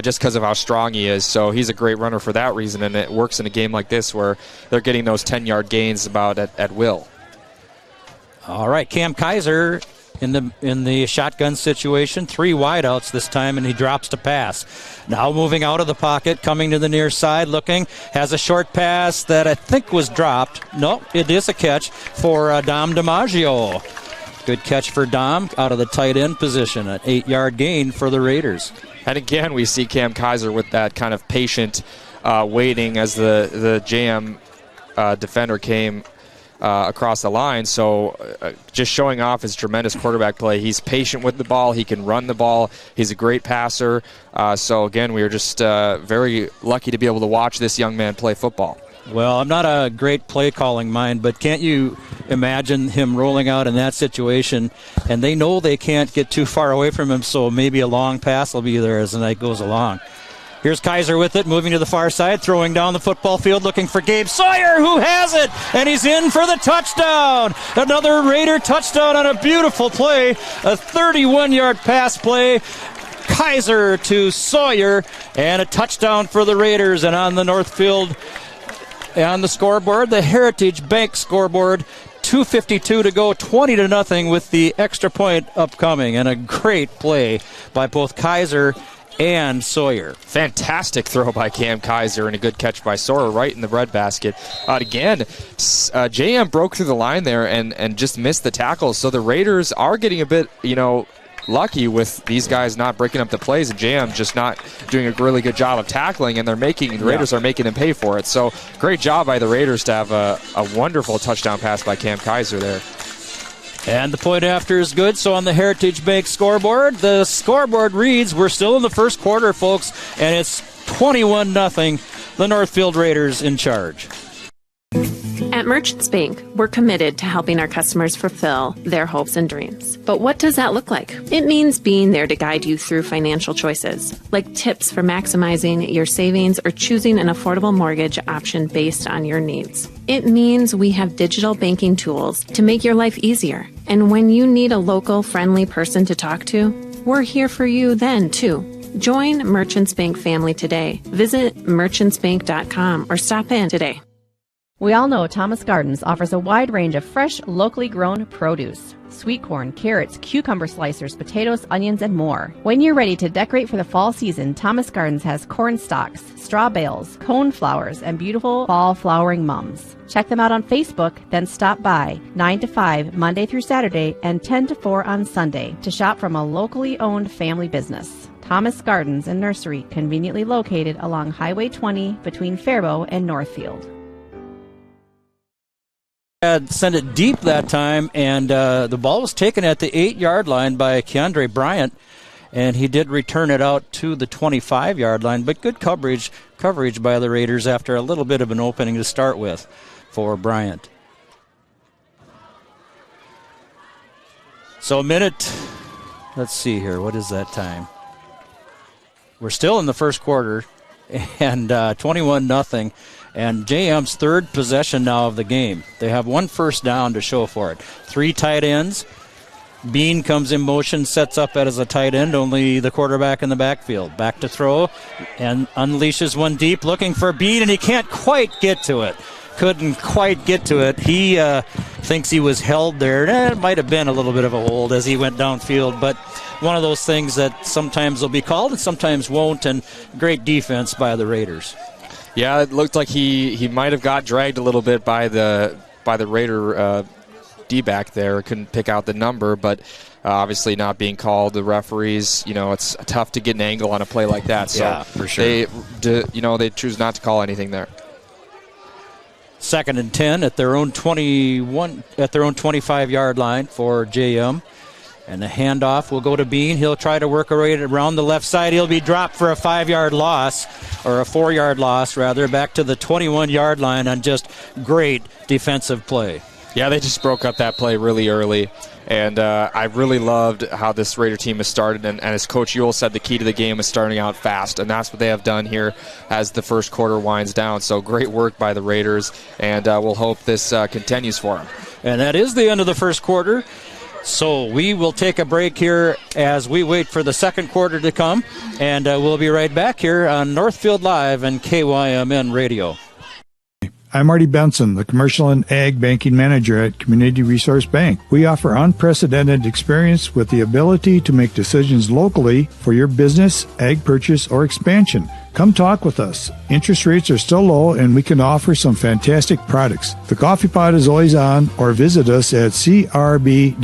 just because of how strong he is. So he's a great runner for that reason, and it works in a game like this where they're getting those 10-yard gains about at will. All right, Cam Kaiser in the shotgun situation, 3 wideouts this time, and he drops to pass. Now moving out of the pocket, coming to the near side, looking, has a short pass that I think was dropped. No, it is a catch for Dom DiMaggio. Good catch for Dom out of the tight end position, an 8-yard gain for the Raiders. And again, we see Cam Kaiser with that kind of patient waiting as the JM defender came across the line. So just showing off his tremendous quarterback play. He's patient with the ball. He can run the ball. He's a great passer. So again, we are just very lucky to be able to watch this young man play football. Well, I'm not a great play calling mind, but can't you imagine him rolling out in that situation? And they know they can't get too far away from him, so maybe a long pass will be there as the night goes along. Here's Kaiser with it, moving to the far side, throwing down the football field, looking for Gabe Sawyer, who has it, and he's in for the touchdown. Another Raider touchdown on a beautiful play, a 31-yard pass play. Kaiser to Sawyer, and a touchdown for the Raiders. And on the Northfield, on the scoreboard, the Heritage Bank scoreboard, 2:52 to go, 20-0 with the extra point upcoming, and a great play by both Kaiser and Sawyer. Fantastic throw by Cam Kaiser and a good catch by Sawyer right in the breadbasket. Again, JM broke through the line there and just missed the tackle. So the Raiders are getting a bit, lucky with these guys not breaking up the plays, and JM just not doing a really good job of tackling, and the Raiders are making them pay for it. So great job by the Raiders to have a wonderful touchdown pass by Cam Kaiser there. And the point after is good. So on the Heritage Bank scoreboard, the scoreboard reads, we're still in the first quarter, folks, and it's 21-0, the Northfield Raiders in charge. At Merchants Bank, we're committed to helping our customers fulfill their hopes and dreams. But what does that look like? It means being there to guide you through financial choices, like tips for maximizing your savings or choosing an affordable mortgage option based on your needs. It means we have digital banking tools to make your life easier. And when you need a local, friendly person to talk to, we're here for you then, too. Join Merchants Bank family today. Visit merchantsbank.com or stop in today. We all know Thomas Gardens offers a wide range of fresh, locally grown produce. Sweet corn, carrots, cucumber slicers, potatoes, onions, and more. When you're ready to decorate for the fall season, Thomas Gardens has corn stalks, straw bales, cone flowers, and beautiful fall flowering mums. Check them out on Facebook, then stop by 9 to 5 Monday through Saturday and 10 to 4 on Sunday to shop from a locally owned family business. Thomas Gardens and Nursery, conveniently located along Highway 20 between Faribault and Northfield. Sent it deep that time, and the ball was taken at the 8-yard line by Keandre Bryant, and he did return it out to the 25-yard line, but good coverage by the Raiders after a little bit of an opening to start with for Bryant. So a minute, let's see here, what is that time? We're still in the first quarter, and 21-0. And JM's third possession now of the game. They have one first down to show for it. 3 tight ends. Bean comes in motion, sets up as a tight end, only the quarterback in the backfield. Back to throw, and unleashes one deep, looking for Bean, and he can't quite get to it. Couldn't quite get to it. He thinks he was held there. It might have been a little bit of a hold as he went downfield, but one of those things that sometimes will be called and sometimes won't, and great defense by the Raiders. Yeah, it looked like he might have got dragged a little bit by the Raider D-back there. Couldn't pick out the number, but obviously not being called. The referees, it's tough to get an angle on a play like that. So yeah, for sure. They choose not to call anything there. 2nd and 10 at their own 25-yard line for JM. And the handoff will go to Bean. He'll try to work around the left side. He'll be dropped for a 5-yard loss, or a 4-yard loss, rather, back to the 21-yard line on just great defensive play. Yeah, they just broke up that play really early. And I really loved how this Raider team has started. And as Coach Ewell said, the key to the game is starting out fast. And that's what they have done here as the first quarter winds down. So great work by the Raiders. And we'll hope this continues for them. And that is the end of the first quarter. So we will take a break here as we wait for the second quarter to come. And we'll be right back here on Northfield Live and KYMN Radio. I'm Marty Benson, the Commercial and Ag Banking Manager at Community Resource Bank. We offer unprecedented experience with the ability to make decisions locally for your business, ag purchase, or expansion. Come talk with us. Interest rates are still low, and we can offer some fantastic products. The coffee pot is always on, or visit us at crb.bank.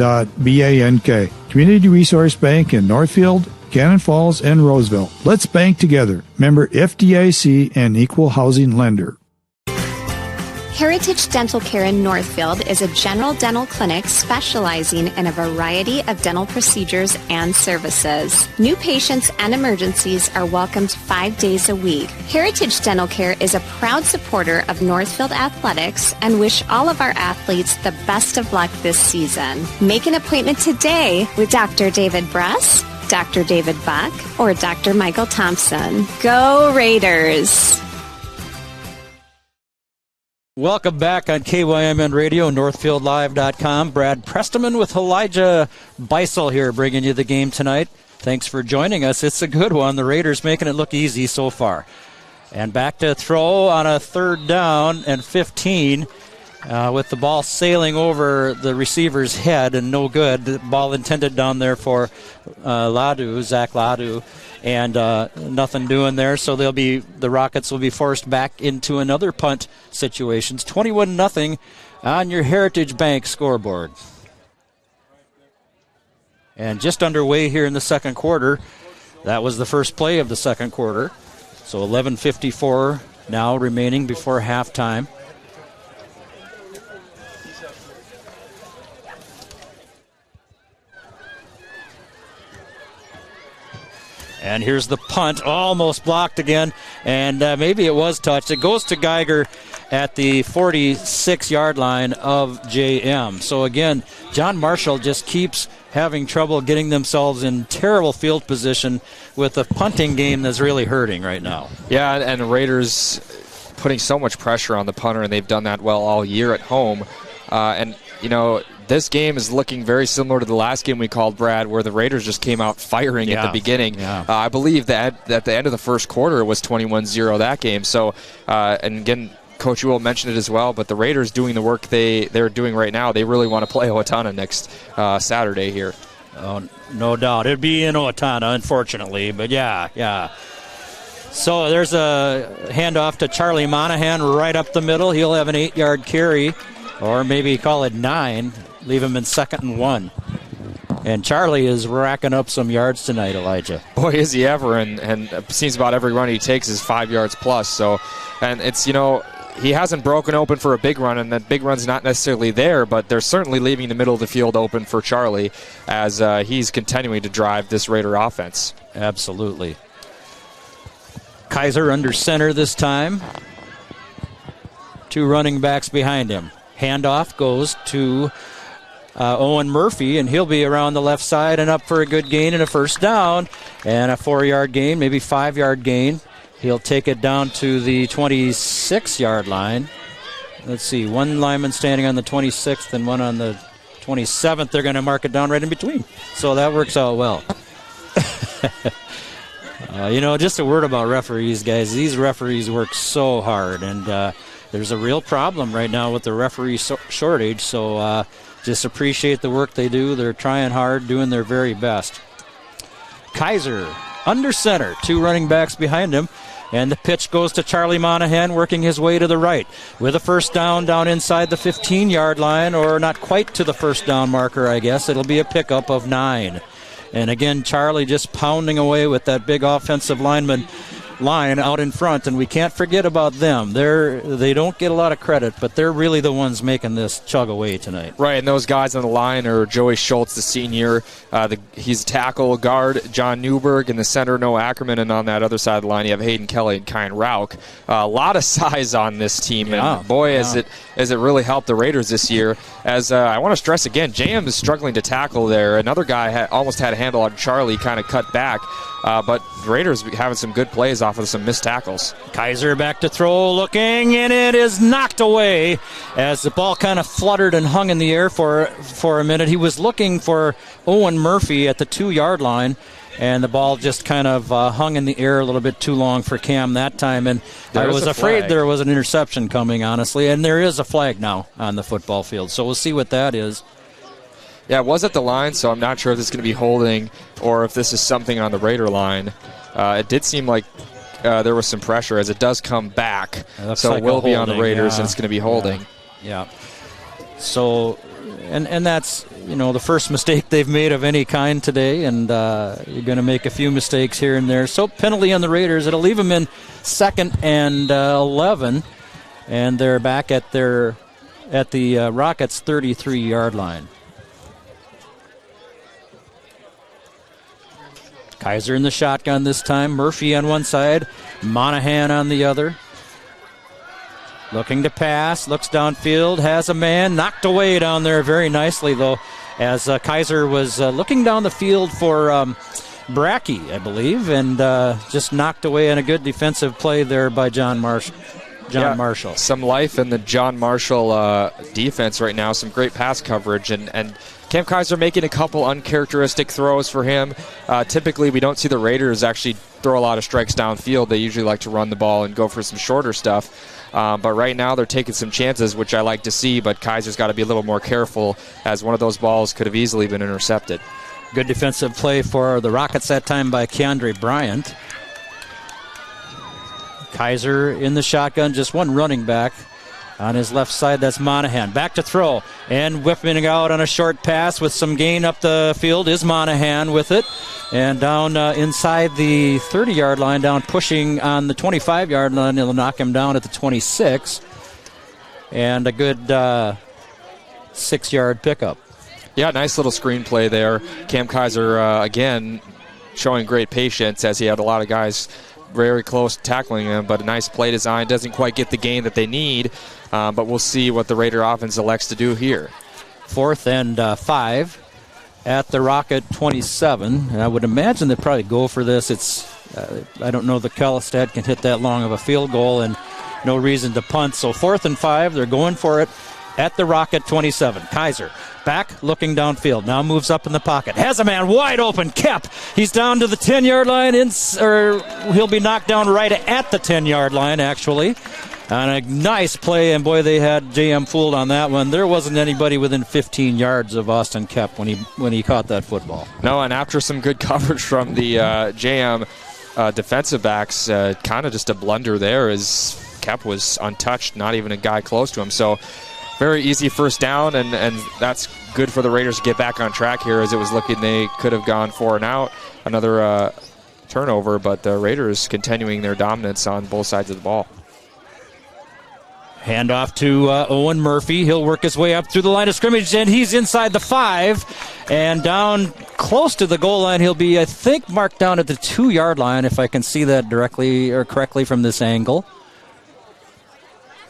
Community Resource Bank in Northfield, Cannon Falls, and Roseville. Let's bank together. Member FDIC and equal housing lender. Heritage Dental Care in Northfield is a general dental clinic specializing in a variety of dental procedures and services. New patients and emergencies are welcomed 5 days a week. Heritage Dental Care is a proud supporter of Northfield Athletics and wish all of our athletes the best of luck this season. Make an appointment today with Dr. David Bress, Dr. David Buck, or Dr. Michael Thompson. Go Raiders! Welcome back on KYMN Radio, NorthfieldLive.com. Brad Prestaman with Elijah Beisel here, bringing you the game tonight. Thanks for joining us. It's a good one. The Raiders making it look easy so far. And back to throw on a 3rd down and 15 with the ball sailing over the receiver's head and no good. The ball intended down there for Zach Ladu. And nothing doing there, so the Rockets will be forced back into another punt situations. 21-0 on your Heritage Bank scoreboard. And just underway here in the second quarter. That was the first play of the second quarter. So 11:54 now remaining before halftime. And here's the punt, almost blocked again, and maybe it was touched. It goes to Geiger at the 46-yard line of JM. So again, John Marshall just keeps having trouble getting themselves in terrible field position with a punting game that's really hurting right now. Yeah, and the Raiders putting so much pressure on the punter, and they've done that well all year at home. This game is looking very similar to the last game we called, Brad, where the Raiders just came out firing at the beginning. Yeah. I believe that at the end of the first quarter it was 21-0 that game. So, and again, Coach Ewell mentioned it as well, but the Raiders doing the work they're doing right now, they really want to play Owatonna next Saturday here. Oh, no doubt. It'd be in Owatonna, unfortunately, but yeah. So there's a handoff to Charlie Monahan right up the middle. He'll have an 8-yard carry, or maybe call it 9. Leave him in 2nd and 1. And Charlie is racking up some yards tonight, Elijah. Boy, is he ever, and it seems about every run he takes is 5 yards plus. So, and it's, he hasn't broken open for a big run, and that big run's not necessarily there, but they're certainly leaving the middle of the field open for Charlie as he's continuing to drive this Raider offense. Absolutely. Kaiser under center this time. 2 running backs behind him. Handoff goes to Owen Murphy, and he'll be around the left side and up for a good gain and a first down and a 4-yard gain, maybe 5-yard gain. He'll take it down to the 26-yard line. Let's see, one lineman standing on the 26th and one on the 27th. They're going to mark it down right in between. So that works out well. Just a word about referees, guys. These referees work so hard, and there's a real problem right now with the referee shortage, so just appreciate the work they do. They're trying hard, doing their very best. Kaiser under center, 2 running backs behind him, and the pitch goes to Charlie Monahan, working his way to the right with a first down inside the 15-yard line, or not quite to the first down marker, I guess. It'll be a pickup of 9. And again, Charlie just pounding away with that big offensive line out in front, and we can't forget about them. They don't get a lot of credit, but they're really the ones making this chug away tonight. Right, and those guys on the line are Joey Schultz, the senior. He's tackle guard John Newberg, in the center Noah Ackerman, and on that other side of the line you have Hayden Kelly and Kyan Rauch. A lot of size on this team, and boy, has it really helped the Raiders this year. As I want to stress again, JM is struggling to tackle there. Another guy almost had a handle on Charlie, kind of cut back. But the Raiders having some good plays off of some missed tackles. Kaiser back to throw, looking, and it is knocked away as the ball kind of fluttered and hung in the air for a minute. He was looking for Owen Murphy at the 2-yard line, and the ball just kind of hung in the air a little bit too long for Cam that time. And I was afraid there was an interception coming, honestly. And there is a flag now on the football field, so we'll see what that is. Yeah, it was at the line, so I'm not sure if this is going to be holding or if this is something on the Raider line. It did seem like there was some pressure as it does come back. So it will be on the Raiders, and it's going to be holding. Yeah. So, and that's, the first mistake they've made of any kind today, and you're going to make a few mistakes here and there. So penalty on the Raiders. It'll leave them in 2nd and 11, and they're back at the Rockets' 33-yard line. Kaiser in the shotgun this time. Murphy on one side, Monahan on the other. Looking to pass, looks downfield, has a man, knocked away down there very nicely, though, as Kaiser was looking down the field for Brackey, I believe, and just knocked away in a good defensive play there by John Marshall. Some life in the John Marshall defense right now, some great pass coverage, and Cam Kaiser making a couple uncharacteristic throws for him. Typically, we don't see the Raiders actually throw a lot of strikes downfield. They usually like to run the ball and go for some shorter stuff. But right now, they're taking some chances, which I like to see, but Kaiser's got to be a little more careful, as one of those balls could have easily been intercepted. Good defensive play for the Rockets that time by Keandre Bryant. Kaiser in the shotgun, just one running back. On his left side, that's Monahan. Back to throw, and whipping out on a short pass with some gain up the field is Monahan with it. And down inside the 30-yard line, down pushing on the 25-yard line, it'll knock him down at the 26. And a good 6-yard pickup. Yeah, nice little screenplay there. Cam Kaiser, again, showing great patience as he had a lot of guys very close to tackling him, but a nice play design. Doesn't quite get the gain that they need, but we'll see what the Raider offense elects to do here. 4th and 5 at the Rocket 27. And I would imagine they'd probably go for this. It's I don't know that Kalistad can hit that long of a field goal, and no reason to punt. So 4th and 5, they're going for it at the Rocket 27. Kaiser back, looking downfield. Now moves up in the pocket. Has a man wide open. Kep. He's down to the 10-yard line, or he'll be knocked down right at the 10-yard line, actually. And a nice play, and boy, they had JM fooled on that one. There wasn't anybody within 15 yards of Austin Kep when he caught that football. No, and after some good coverage from the JM defensive backs, kind of just a blunder there as Kep was untouched, not even a guy close to him. So very easy first down, and that's good for the Raiders to get back on track here, as it was looking they could have gone 4 and out. Another turnover, but the Raiders continuing their dominance on both sides of the ball. Handoff to Owen Murphy. He'll work his way up through the line of scrimmage, and he's inside the 5 and down close to the goal line. He'll be, I think, marked down at the 2-yard line, if I can see that directly or correctly from this angle.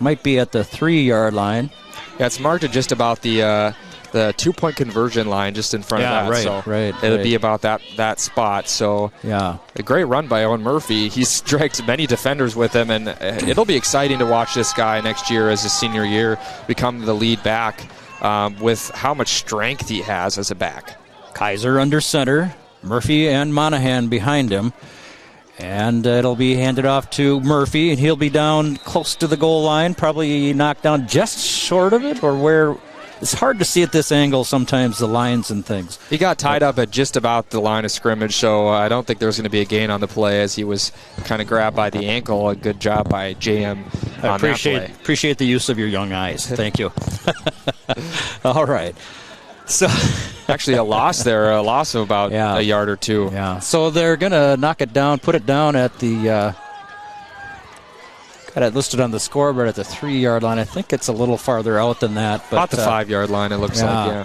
Might be at the 3-yard line. Yeah, it's marked at just about the 2-point conversion line, just in front of that. Right, so right. It'll be about that spot. So yeah, a great run by Owen Murphy. He's dragged many defenders with him, and it'll be exciting to watch this guy next year as his senior year become the lead back with how much strength he has as a back. Kaiser under center, Murphy and Monahan behind him. And it'll be handed off to Murphy, and he'll be down close to the goal line, probably knocked down just short of it, or where it's hard to see at this angle sometimes, the lines and things. He got tied up at just about the line of scrimmage, so I don't think there's going to be a gain on the play, as he was kind of grabbed by the ankle. A good job by JM on that play. Appreciate the use of your young eyes. Thank you. All right. So actually a loss there, a loss of about a yard or two. Yeah. So they're going to knock it down, put it down at the, got it listed on the scoreboard at the 3-yard line. I think it's a little farther out than that. But, about the 5-yard line, it looks like, yeah.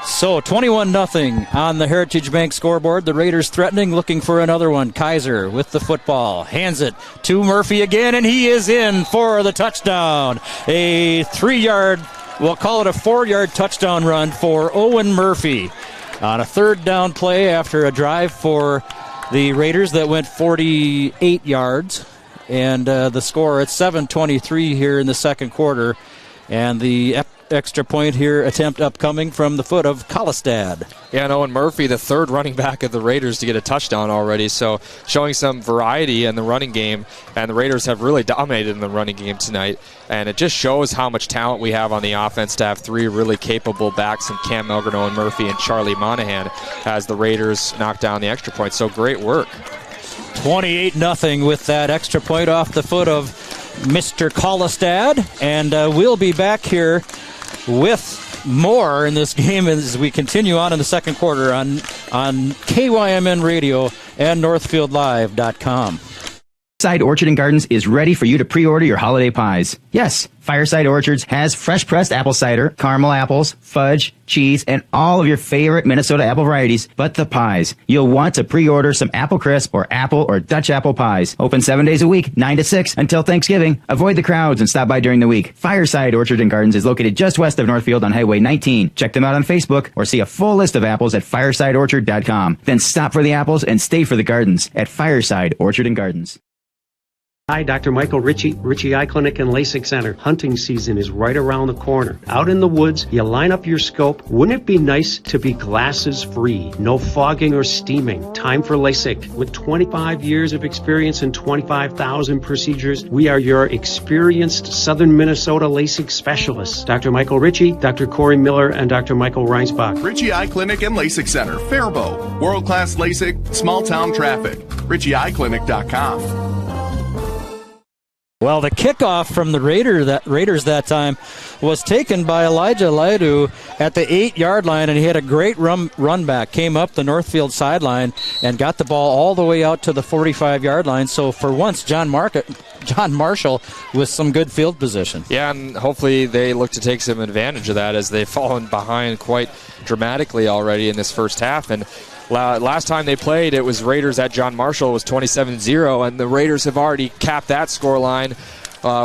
So 21-0 on the Heritage Bank scoreboard. The Raiders threatening, looking for another one. Kaiser with the football. Hands it to Murphy again, and he is in for the touchdown. A 3-yard, we'll call it a 4-yard touchdown run for Owen Murphy on a 3rd down play after a drive for the Raiders that went 48 yards. And the score at 7:23 here in the second quarter. And the extra point here attempt upcoming from the foot of Kolstad. Yeah, and Owen Murphy, the 3rd running back of the Raiders to get a touchdown already, so showing some variety in the running game, and the Raiders have really dominated in the running game tonight, and it just shows how much talent we have on the offense to have 3 really capable backs in Cam Milgren, Owen Murphy, and Charlie Monahan as the Raiders knock down the extra point, so great work. 28-0 with that extra point off the foot of Mr. Kolstad, and we'll be back here with more in this game as we continue on in the second quarter on KYMN Radio and NorthfieldLive.com. Fireside Orchard and Gardens is ready for you to pre-order your holiday pies. Yes, Fireside Orchards has fresh-pressed apple cider, caramel apples, fudge, cheese, and all of your favorite Minnesota apple varieties, but the pies. You'll want to pre-order some Apple Crisp or apple or Dutch apple pies. Open 7 days a week, 9 to 6 until Thanksgiving. Avoid the crowds and stop by during the week. Fireside Orchard and Gardens is located just west of Northfield on Highway 19. Check them out on Facebook or see a full list of apples at firesideorchard.com. Then stop for the apples and stay for the gardens at Fireside Orchard and Gardens. Hi, Dr. Michael Ritchie Eye Clinic and LASIK Center. Hunting season is right around the corner. Out in the woods, you line up your scope. Wouldn't it be nice to be glasses free? No fogging or steaming. Time for LASIK. With 25 years of experience and 25,000 procedures, we are your experienced Southern Minnesota LASIK specialists. Dr. Michael Ritchie, Dr. Corey Miller, and Dr. Michael Reinsbach. Ritchie Eye Clinic and LASIK Center, Faribault. World-class LASIK, small-town traffic. RitchieEyeClinic.com. Well, the kickoff from the Raiders that time was taken by Elijah Laidu at the 8-yard line, and he had a great run back. Came up the Northfield sideline and got the ball all the way out to the 45-yard line. So for once, John Marshall with some good field position. Yeah, and hopefully they look to take some advantage of that, as they've fallen behind quite dramatically already in this first half. And last time they played, it was Raiders at John Marshall. It was 27-0, and the Raiders have already capped that scoreline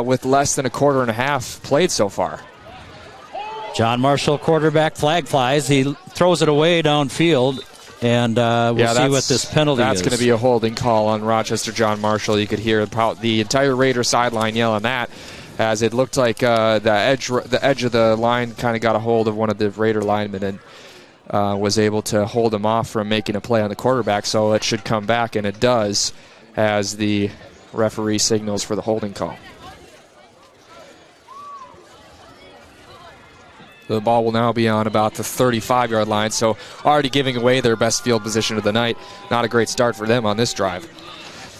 with less than a quarter and a half played so far. John Marshall, quarterback, flag flies. He throws it away downfield, and we'll see what this penalty is. That's going to be a holding call on Rochester John Marshall. You could hear the entire Raider sideline yelling that, as it looked like the edge of the line kind of got a hold of one of the Raider linemen and was able to hold him off from making a play on the quarterback, so it should come back, and it does, as the referee signals for the holding call. The ball will now be on about the 35-yard line, so already giving away their best field position of the night. Not a great start for them on this drive.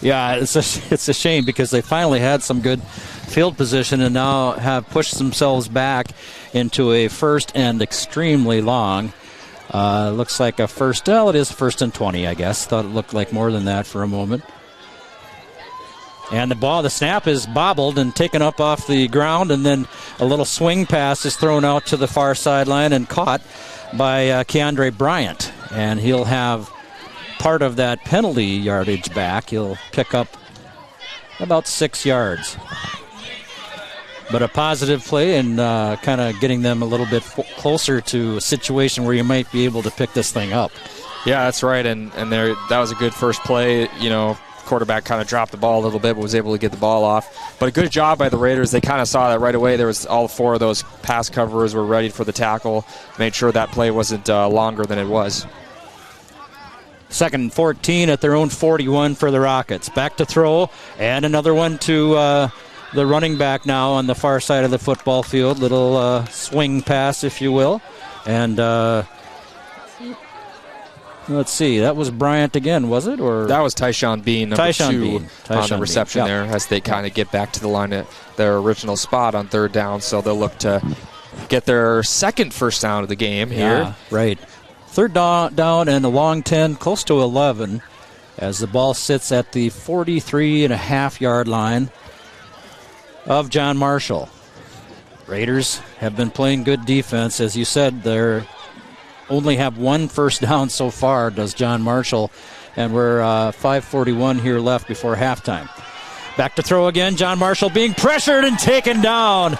Yeah, it's a shame, because they finally had some good field position and now have pushed themselves back into a first and extremely long. Looks like a first. Well, it is first and 20, I guess. Thought it looked like more than that for a moment. And the snap is bobbled and taken up off the ground, and then a little swing pass is thrown out to the far sideline and caught by Keandre Bryant. And he'll have part of that penalty yardage back. He'll pick up about 6 yards. But a positive play and kind of getting them a little bit closer to a situation where you might be able to pick this thing up. Yeah, that's right. And that was a good first play. Quarterback kind of dropped the ball a little bit, but was able to get the ball off. But a good job by the Raiders. They kind of saw that right away. There was all 4 of those pass coverers were ready for the tackle. Made sure that play wasn't longer than it was. 2nd and 14 at their own 41 for the Rockets. Back to throw, and another one to the running back now on the far side of the football field. Little swing pass, if you will. And let's see, that was Bryant again, was it? Or that was Tyshawn Bean, number 2 on the reception there, as they kind of get back to the line at their original spot on 3rd down. So they'll look to get their second first down of the game here. Right. 3rd down and a long 10, close to 11, as the ball sits at the 43.5-yard line of John Marshall. Raiders have been playing good defense. As you said, they're only have 1 first down so far, does John Marshall, and we're 5:41 here left before halftime. Back to throw again. John Marshall being pressured and taken down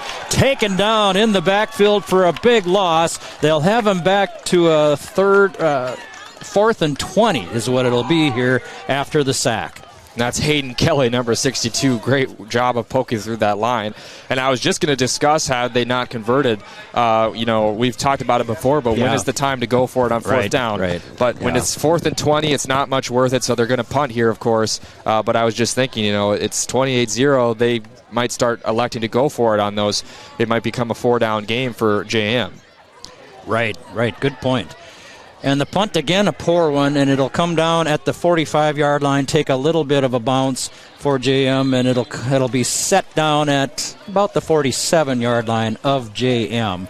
in the backfield for a big loss. They'll have him back to a 4th and 20 is what it'll be here after the sack. And that's Hayden Kelly, number 62. Great job of poking through that line. And I was just going to discuss, had they not converted, we've talked about it before, but when is the time to go for it on 4th down? Right. But when it's 4th and 20, it's not much worth it, so they're going to punt here, of course. But I was just thinking, it's 28-0. They might start electing to go for it on those. It might become a 4-down game for JM. Right. Good point. And the punt, again, a poor one, and it'll come down at the 45-yard line, take a little bit of a bounce for JM, and it'll be set down at about the 47-yard line of JM.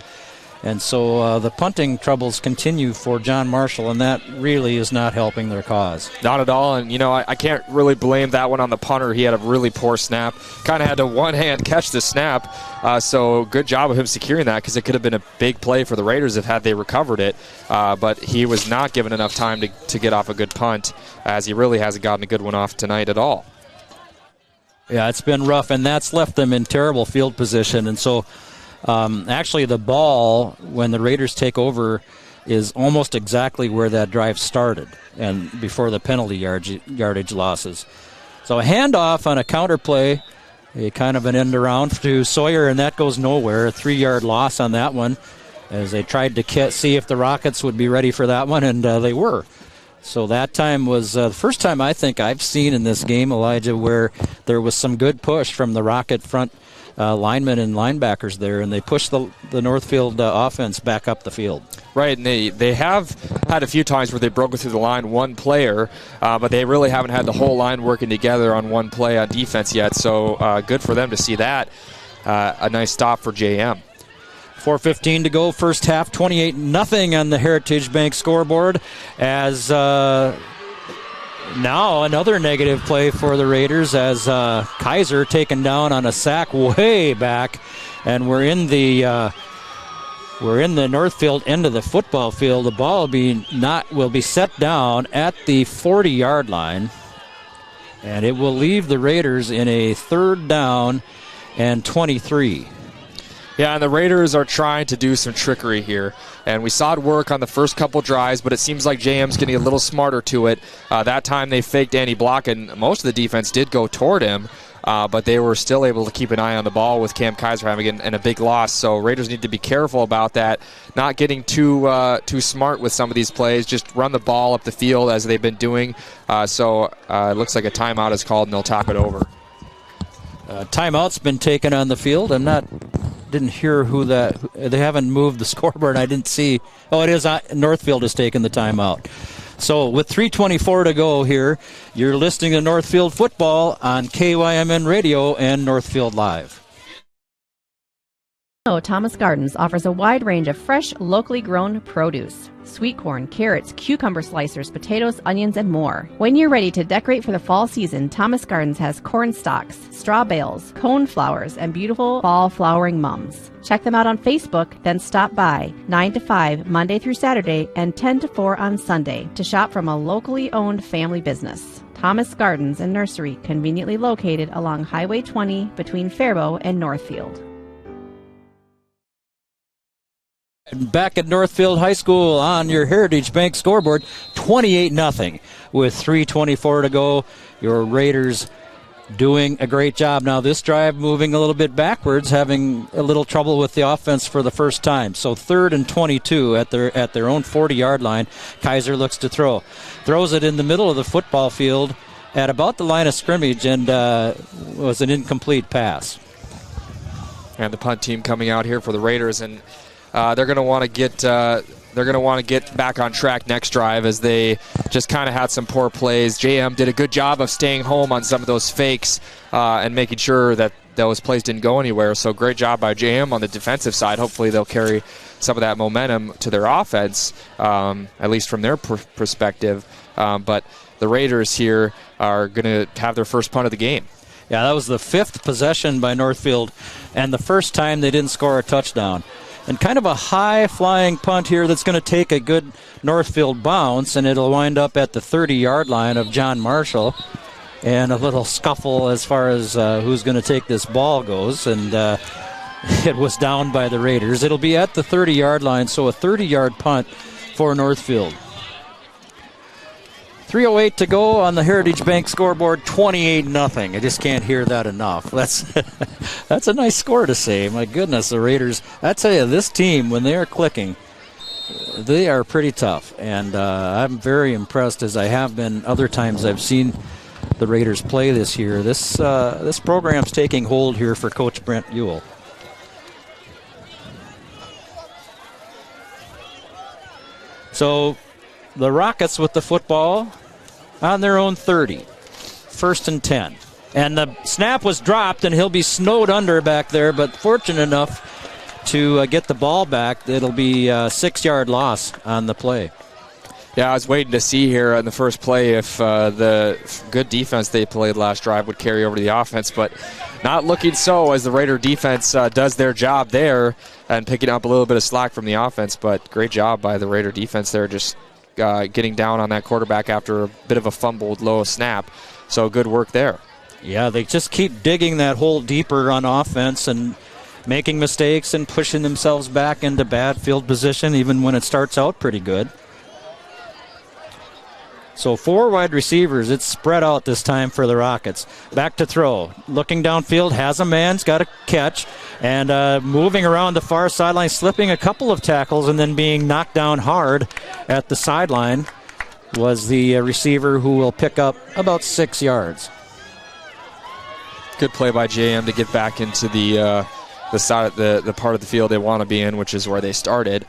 And so the punting troubles continue for John Marshall, and that really is not helping their cause. Not at all, and I can't really blame that one on the punter. He had a really poor snap. Kind of had to one-hand catch the snap, so good job of him securing that, because it could have been a big play for the Raiders if had they recovered it, but he was not given enough time to get off a good punt, as he really hasn't gotten a good one off tonight at all. Yeah, it's been rough, and that's left them in terrible field position, and so actually, the ball, when the Raiders take over, is almost exactly where that drive started, and before the penalty yardage losses. So a handoff on a counter play, a kind of an end around to Sawyer, and that goes nowhere. A 3-yard loss on that one, as they tried to see if the Rockets would be ready for that one, and they were. So that time was the first time I think I've seen in this game, Elijah, where there was some good push from the Rocket front linemen and linebackers there, and they pushed the Northfield offense back up the field. Right, and they have had a few times where they've broken through the line one player, but they really haven't had the whole line working together on one play on defense yet, so good for them to see that. A nice stop for JM. 4:15 to go, first half, 28-0 on the Heritage Bank scoreboard, as now another negative play for the Raiders, as Kaiser taken down on a sack way back, and we're in the Northfield end of the football field. The ball will be set down at the 40-yard line, and it will leave the Raiders in a 3rd down and 23. Yeah, and the Raiders are trying to do some trickery here. And we saw it work on the first couple drives, but it seems like JM's getting a little smarter to it. That time they faked Andy Block, and most of the defense did go toward him, but they were still able to keep an eye on the ball with Cam Kaiser having and a big loss. So Raiders need to be careful about that, not getting too smart with some of these plays. Just run the ball up the field as they've been doing. So it looks like a timeout is called, and they'll talk it over. Timeout's been taken on the field. Didn't hear who that. They haven't moved the scoreboard. I didn't see. Oh, it is. Northfield has taken the timeout. So with 3:24 to go here, you're listening to Northfield football on KYMN Radio and Northfield Live. Thomas Gardens offers a wide range of fresh, locally grown produce. Sweet corn, carrots, cucumber slicers, potatoes, onions, and more. When you're ready to decorate for the fall season, Thomas Gardens has corn stalks, straw bales, cone flowers, and beautiful fall flowering mums. Check them out on Facebook, then stop by 9 to 5 Monday through Saturday and 10 to 4 on Sunday to shop from a locally owned family business. Thomas Gardens and Nursery, conveniently located along Highway 20 between Faribault and Northfield. Back at Northfield High School on your Heritage Bank scoreboard, 28-0 with 3:24 to go. Your Raiders doing a great job. Now this drive moving a little bit backwards, having a little trouble with the offense for the first time. So 3rd and 22 at their own 40-yard line. Kaiser looks to throw. Throws it in the middle of the football field at about the line of scrimmage and was an incomplete pass. And the punt team coming out here for the Raiders, and they're going to want to get back on track next drive, as they just kind of had some poor plays. JM did a good job of staying home on some of those fakes and making sure that those plays didn't go anywhere. So great job by JM on the defensive side. Hopefully they'll carry some of that momentum to their offense, at least from their perspective. But the Raiders here are going to have their first punt of the game. Yeah, that was the 5th possession by Northfield and the first time they didn't score a touchdown. And kind of a high-flying punt here that's going to take a good Northfield bounce, and it'll wind up at the 30-yard line of John Marshall. And a little scuffle as far as who's going to take this ball goes, and it was down by the Raiders. It'll be at the 30-yard line, so a 30-yard punt for Northfield. 3:08 to go on the Heritage Bank scoreboard, 28-0. I just can't hear that enough. That's a nice score to say. My goodness, the Raiders. I tell you, this team, when they are clicking, they are pretty tough. And I'm very impressed, as I have been other times I've seen the Raiders play this year. This program's taking hold here for Coach Brent Ewell. So the Rockets with the football on their own 30. 1st and 10. And the snap was dropped, and he'll be snowed under back there, but fortunate enough to get the ball back. It'll be a 6-yard loss on the play. Yeah, I was waiting to see here on the first play if the good defense they played last drive would carry over to the offense, but not looking so, as the Raider defense does their job there and picking up a little bit of slack from the offense. But great job by the Raider defense there, just getting down on that quarterback after a bit of a fumbled low snap. So good work there. Yeah, they just keep digging that hole deeper on offense and making mistakes and pushing themselves back into bad field position, even when it starts out pretty good. So 4 wide receivers. It's spread out this time for the Rockets. Back to throw. Looking downfield, has a man, has got a catch, and moving around the far sideline, slipping a couple of tackles and then being knocked down hard at the sideline was the receiver, who will pick up about 6 yards. Good play by JM to get back into the side of the part of the field they want to be in, which is where they started.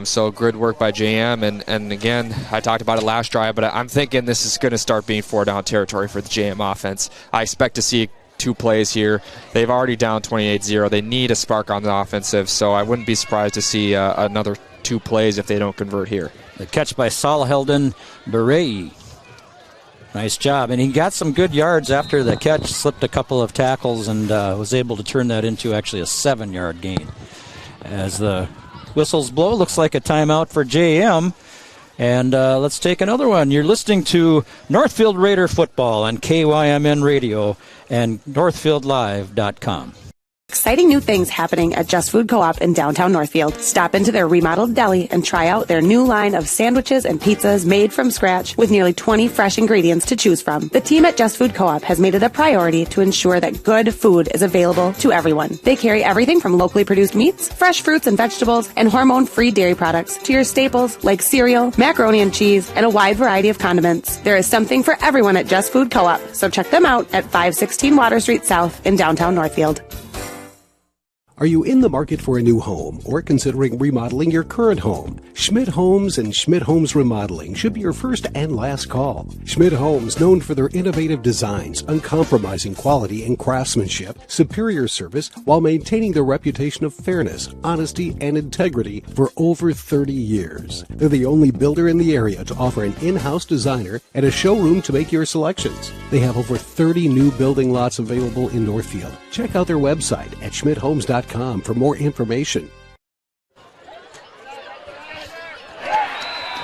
So good work by JM, and again, I talked about it last drive, but I'm thinking this is going to start being 4-down territory for the JM offense. I expect to see 2 plays here. They've already down 28-0. They need a spark on the offensive, so I wouldn't be surprised to see another 2 plays if they don't convert here. The catch by Salaheldin Berei. Nice job, and he got some good yards after the catch, slipped a couple of tackles, and was able to turn that into actually a 7-yard gain. As the whistles blow, looks like a timeout for JM. And let's take another one. You're listening to Northfield Raider Football on KYMN Radio and NorthfieldLive.com. Exciting new things happening at Just Food Co-op in downtown Northfield. Stop into their remodeled deli and try out their new line of sandwiches and pizzas made from scratch with nearly 20 fresh ingredients to choose from. The team at Just Food Co-op has made it a priority to ensure that good food is available to everyone. They carry everything from locally produced meats, fresh fruits and vegetables, and hormone-free dairy products to your staples like cereal, macaroni and cheese, and a wide variety of condiments. There is something for everyone at Just Food Co-op, so check them out at 516 Water Street South in downtown Northfield. Are you in the market for a new home or considering remodeling your current home? Schmidt Homes and Schmidt Homes Remodeling should be your first and last call. Schmidt Homes, known for their innovative designs, uncompromising quality and craftsmanship, superior service, while maintaining their reputation of fairness, honesty, and integrity for over 30 years. They're the only builder in the area to offer an in-house designer and a showroom to make your selections. They have over 30 new building lots available in Northfield. Check out their website at schmidthomes.com for more information.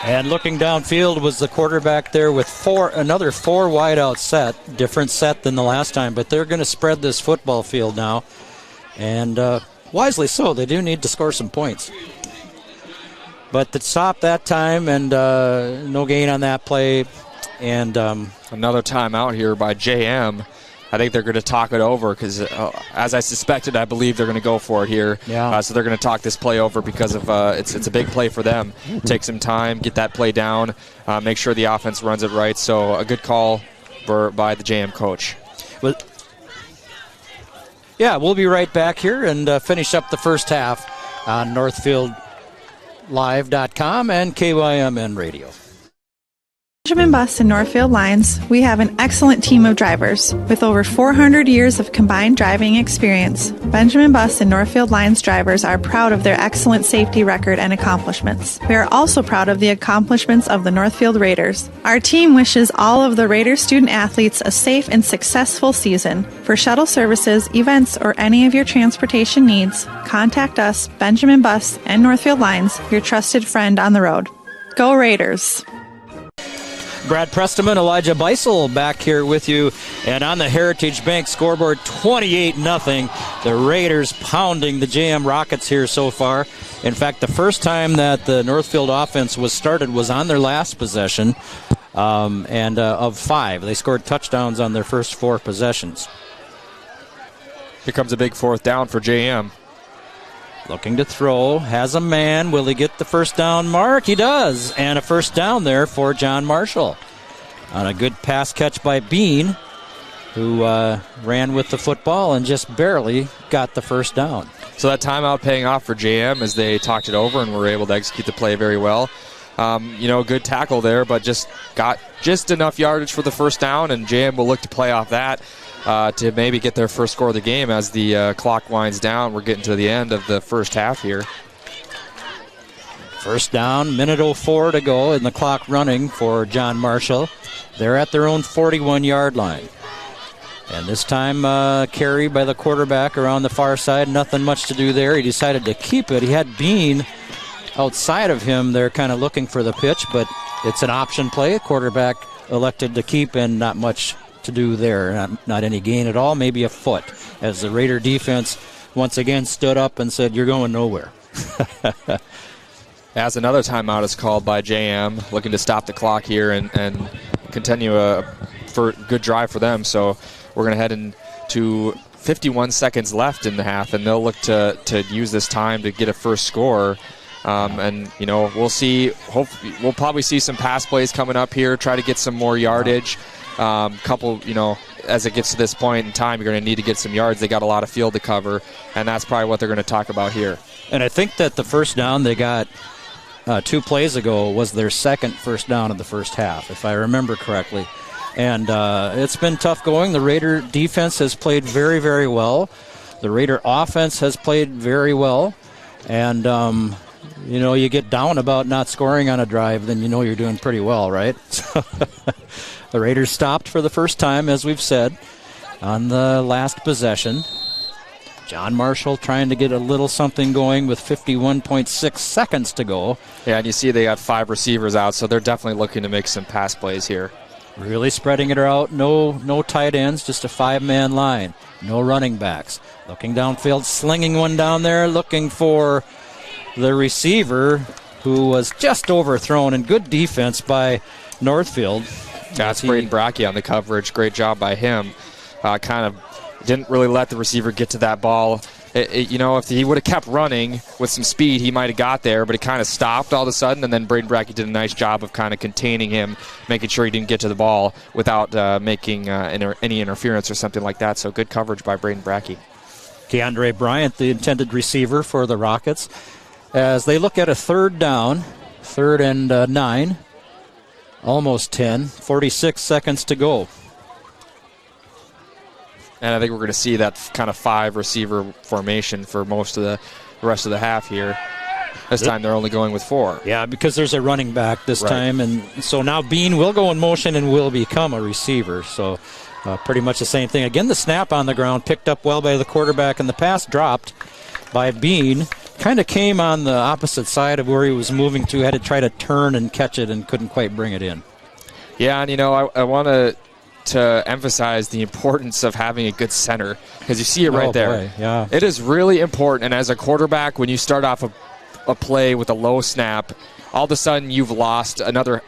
And looking downfield was the quarterback there with another four wide out set, different set than the last time, but they're going to spread this football field now, and wisely so. They do need to score some points. But to stop that time, and no gain on that play, and another timeout here by JM. I think they're going to talk it over because, as I suspected, I believe they're going to go for it here. Yeah. So they're going to talk this play over because of it's a big play for them. Take some time, get that play down, make sure the offense runs it right. So a good call by the JM coach. Yeah, we'll be right back here and finish up the first half on NorthfieldLive.com and KYMN Radio. Benjamin Bus and Northfield Lines, we have an excellent team of drivers. With over 400 years of combined driving experience, Benjamin Bus and Northfield Lines drivers are proud of their excellent safety record and accomplishments. We are also proud of the accomplishments of the Northfield Raiders. Our team wishes all of the Raiders student athletes a safe and successful season. For shuttle services, events, or any of your transportation needs, contact us, Benjamin Bus and Northfield Lines, your trusted friend on the road. Go Raiders! Brad Presteman, Elijah Beisel back here with you. And on the Heritage Bank scoreboard, 28-0. The Raiders pounding the JM Rockets here so far. In fact, the first time that the Northfield offense was started was on their last possession, and of 5. They scored touchdowns on their first 4 possessions. Here comes a big fourth down for JM. Looking to throw, has a man. Will he get the first down mark? He does. And a first down there for John Marshall. On a good pass catch by Bean, who ran with the football and just barely got the first down. So that timeout paying off for JM as they talked it over and were able to execute the play very well. Good tackle there, but just got just enough yardage for the first down, and JM will look to play off that. To maybe get their first score of the game as the clock winds down. We're getting to the end of the first half here. First down, minute 04 to go, and the clock running for John Marshall. They're at their own 41-yard line. And this time carry by the quarterback around the far side. Nothing much to do there. He decided to keep it. He had Bean outside of him. They're kind of looking for the pitch, but it's an option play. Quarterback elected to keep, and not much to do there. Not any gain at all, maybe a foot, as the Raider defense once again stood up and said, "You're going nowhere." As another timeout is called by JM, looking to stop the clock here and continue for a good drive for them. So we're going to head into 51 seconds left in the half, and they'll look to use this time to get a first score. We'll see. Hopefully, we'll probably see some pass plays coming up here, try to get some more yardage. As it gets to this point in time, you're going to need to get some yards. They got a lot of field to cover, and that's probably what they're going to talk about here. And I think that the first down they got 2 plays ago was their second first down of the first half, if I remember correctly. And it's been tough going. The Raider defense has played very, very well. The Raider offense has played very well. And, you get down about not scoring on a drive, then you're doing pretty well, right? The Raiders stopped for the first time, as we've said, on the last possession. John Marshall trying to get a little something going with 51.6 seconds to go. Yeah, and you see they got 5 receivers out, so they're definitely looking to make some pass plays here. Really spreading it out. No tight ends, just a 5-man line. No running backs. Looking downfield, slinging one down there, looking for the receiver, who was just overthrown, and good defense by Northfield. That's Braden Brackey on the coverage. Great job by him. Kind of didn't really let the receiver get to that ball. If he would have kept running with some speed, he might have got there, but it kind of stopped all of a sudden, and then Braden Brackey did a nice job of kind of containing him, making sure he didn't get to the ball without making any interference or something like that. So good coverage by Braden Brackey. Keandre Bryant, the intended receiver for the Rockets, as they look at a third down, 3rd and 9, almost 10, 46 seconds to go. And I think we're going to see that kind of 5 receiver formation for most of the rest of the half here. This time they're only going with 4. Yeah, because there's a running back this time, and so now Bean will go in motion and will become a receiver. So pretty much the same thing. Again, the snap on the ground picked up well by the quarterback, and the pass dropped by Bean. Kind of came on the opposite side of where he was moving to, had to try to turn and catch it and couldn't quite bring it in. Yeah, and I want to emphasize the importance of having a good center, because you see it right there. Boy, yeah. It is really important, and as a quarterback, when you start off a play with a low snap, all of a sudden you've lost another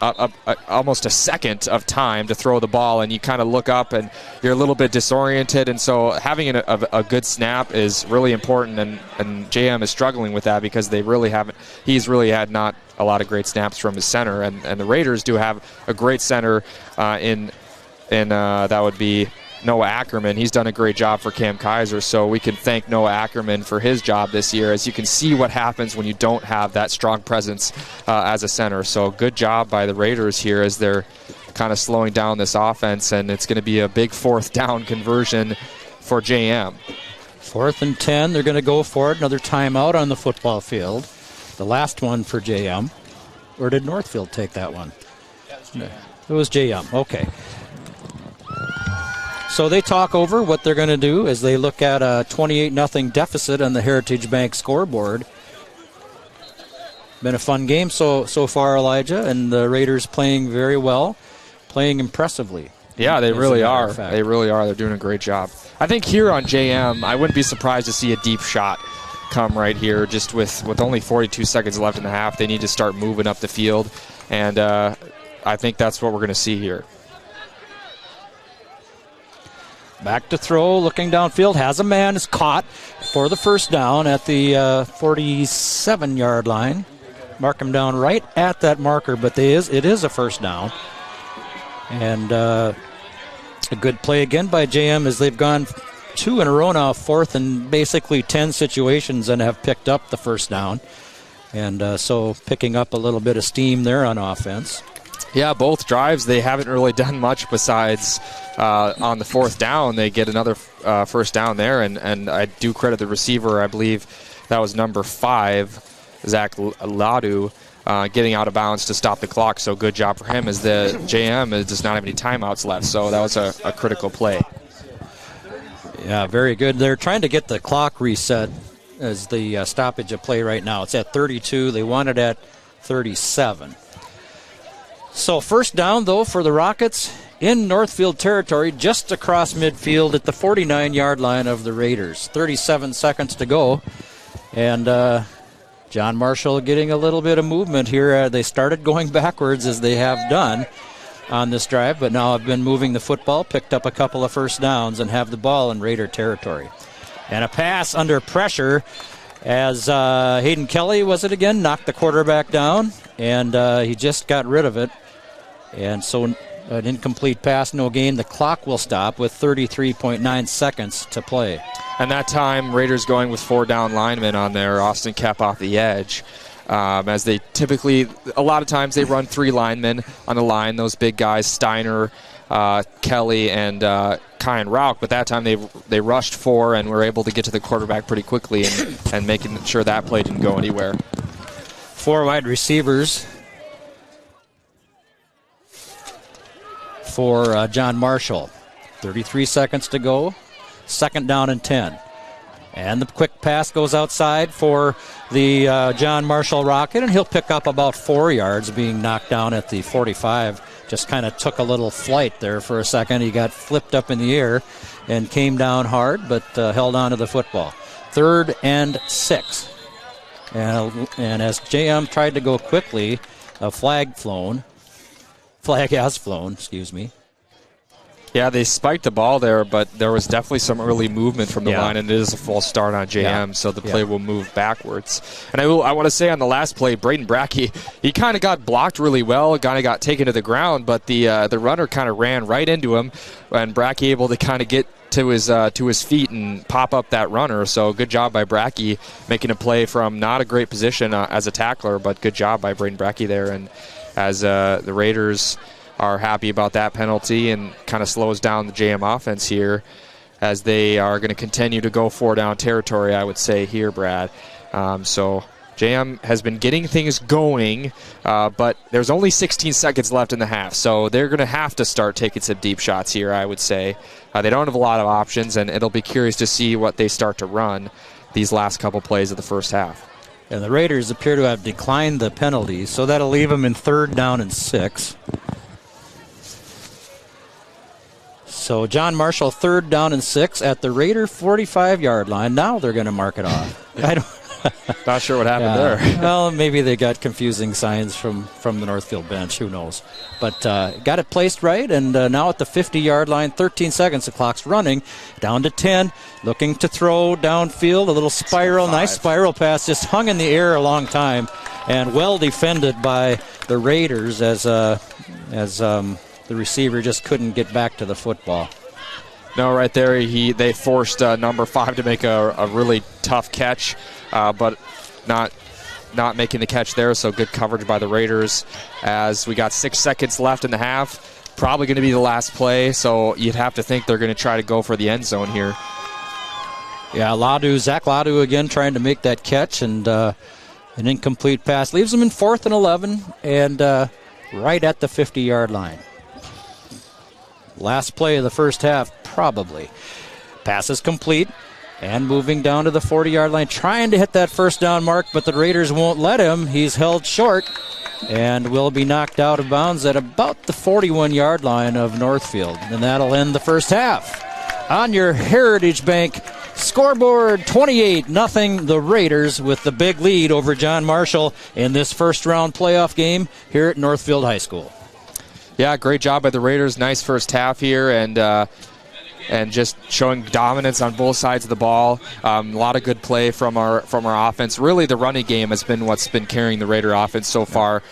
almost a second of time to throw the ball, and you kind of look up and you're a little bit disoriented, and so having a good snap is really important, and JM is struggling with that because he's really had not a lot of great snaps from his center, and the Raiders do have a great center in that would be Noah Ackerman. He's done a great job for Cam Kaiser, so we can thank Noah Ackerman for his job this year, as you can see what happens when you don't have that strong presence as a center. So good job by the Raiders here as they're kind of slowing down this offense, and it's going to be a big 4th down conversion for JM. 4th and 10, they're going to go for it. Another timeout on the football field. The last one for JM. Or did Northfield take that one? It was JM. Okay. So they talk over what they're going to do as they look at a 28-0 deficit on the Heritage Bank scoreboard. Been a fun game so far, Elijah, and the Raiders playing very well, playing impressively. Yeah, they really are. They really are. They're doing a great job. I think here on JM, I wouldn't be surprised to see a deep shot come right here, just with only 42 seconds left in the half. They need to start moving up the field, and I think that's what we're going to see here. Back to throw, looking downfield, has a man, is caught for the first down at the 47-yard line. Mark him down right at that marker, but it is a first down. And a good play again by JM as they've gone 2 in a row now, 4th and basically 10 situations, and have picked up the first down. And so picking up a little bit of steam there on offense. Yeah, both drives, they haven't really done much besides on the 4th down. They get another first down there, and I do credit the receiver. I believe that was number 5, Zach Ladu, getting out of bounds to stop the clock. So good job for him, as the JM does not have any timeouts left. So that was a critical play. Yeah, very good. They're trying to get the clock reset as the stoppage of play right now. It's at 32. They want it at 37. So first down, though, for the Rockets in Northfield territory, just across midfield at the 49-yard line of the Raiders. 37 seconds to go. And John Marshall getting a little bit of movement here. They started going backwards, as they have done on this drive, but now have been moving the football, picked up a couple of first downs, and have the ball in Raider territory. And a pass under pressure as Hayden Kelly, was it again, knocked the quarterback down, and he just got rid of it. And so an incomplete pass, no gain. The clock will stop with 33.9 seconds to play. And that time, Raiders going with 4 down linemen on there. Austin Kepp off the edge. As they typically, a lot of times they run 3 linemen on the line, those big guys, Steiner, Kelly, and Kyan Rauch. But that time they rushed 4 and were able to get to the quarterback pretty quickly and making sure that play didn't go anywhere. 4 wide receivers for John Marshall. 33 seconds to go. 2nd down and 10. And the quick pass goes outside for the John Marshall Rocket, and he'll pick up about 4 yards, being knocked down at the 45. Just kind of took a little flight there for a second. He got flipped up in the air and came down hard, but held on to the football. 3rd and 6. And as JM tried to go quickly, a flag has flown, excuse me. Yeah, they spiked the ball there, but there was definitely some early movement from the line, and it is a full start on JM, so the play will move backwards. And I want to say on the last play, Braden Brackey, he kind of got blocked really well, kind of got taken to the ground, but the runner kind of ran right into him, and Brackey able to kind of get to his feet and pop up that runner. So good job by Brackey making a play from not a great position as a tackler, but good job by Braden Brackey there. And as the Raiders are happy about that penalty and kind of slows down the JM offense here as they are going to continue to go 4-down territory, I would say here, Brad. So JM has been getting things going, but there's only 16 seconds left in the half, so they're going to have to start taking some deep shots here, I would say. They don't have a lot of options, and it'll be curious to see what they start to run these last couple plays of the first half. And the Raiders appear to have declined the penalties, so that'll leave them in 3rd down and 6. So John Marshall, 3rd down and 6 at the Raider 45-yard line. Now they're going to mark it off. Not sure what happened there. Well, maybe they got confusing signs from the Northfield bench. Who knows? But got it placed right, and now at the 50-yard line, 13 seconds. The clock's running. Down to 10. Looking to throw downfield. A little spiral. Nice spiral pass. Just hung in the air a long time. And well defended by the Raiders as the receiver just couldn't get back to the football. No, right there, they forced number 5 to make a really tough catch, but not making the catch there, so good coverage by the Raiders as we got 6 seconds left in the half. Probably going to be the last play, so you'd have to think they're going to try to go for the end zone here. Yeah, Zach Ladu again trying to make that catch, and an incomplete pass. Leaves them in 4th and 11, and right at the 50-yard line. Last play of the first half, probably. Pass is complete, and moving down to the 40-yard line, trying to hit that first down mark, but the Raiders won't let him. He's held short and will be knocked out of bounds at about the 41-yard line of Northfield. And that'll end the first half. On your Heritage Bank scoreboard, 28-0, the Raiders with the big lead over John Marshall in this first-round playoff game here at Northfield High School. Yeah, great job by the Raiders. Nice first half here, and just showing dominance on both sides of the ball. A lot of good play from our offense. Really, the running game has been what's been carrying the Raider offense so far.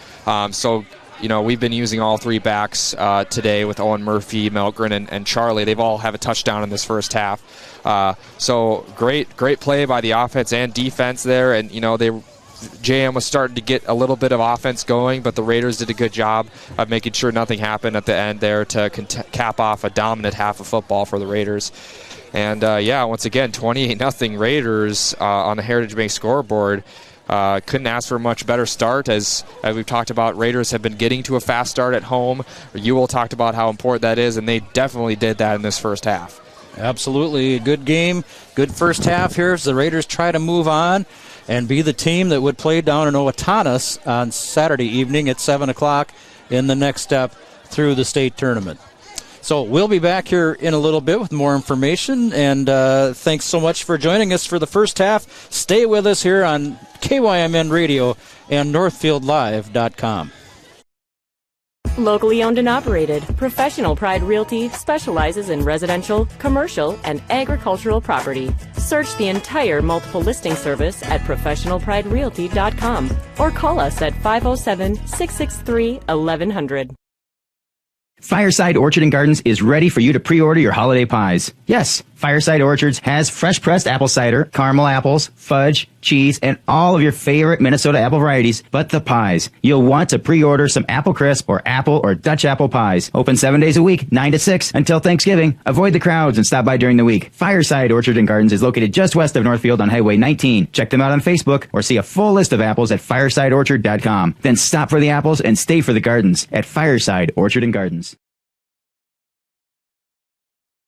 We've been using all 3 backs today with Owen Murphy, Melgren, and Charlie. They've all have a touchdown in this first half. So great play by the offense and defense there, and JM was starting to get a little bit of offense going, but the Raiders did a good job of making sure nothing happened at the end there to cap off a dominant half of football for the Raiders. And, once again, 28-0 Raiders on the Heritage Bank scoreboard. Couldn't ask for a much better start. As we've talked about, Raiders have been getting to a fast start at home. Ewell talked about how important that is, and they definitely did that in this first half. Absolutely. Good game. Good first half here as the Raiders try to move on and be the team that would play down in Owatonna on Saturday evening at 7 o'clock in the next step through the state tournament. So we'll be back here in a little bit with more information, and thanks so much for joining us for the first half. Stay with us here on KYMN Radio and NorthfieldLive.com. Locally owned and operated, Professional Pride Realty specializes in residential, commercial, and agricultural property. Search the entire multiple listing service at professionalpriderealty.com or call us at 507-663-1100. Fireside Orchard and Gardens is ready for you to pre-order your holiday pies. Yes, Fireside Orchards has fresh pressed apple cider, caramel apples, fudge, cheese, and all of your favorite Minnesota apple varieties, but the pies. You'll want to pre-order some apple crisp or apple or Dutch apple pies. Open 7 days a week, 9 to 6 until Thanksgiving. Avoid the crowds and stop by during the week. Fireside Orchard and Gardens is located just west of Northfield on Highway 19. Check them out on Facebook or see a full list of apples at firesideorchard.com. Then stop for the apples and stay for the gardens at Fireside Orchard and Gardens.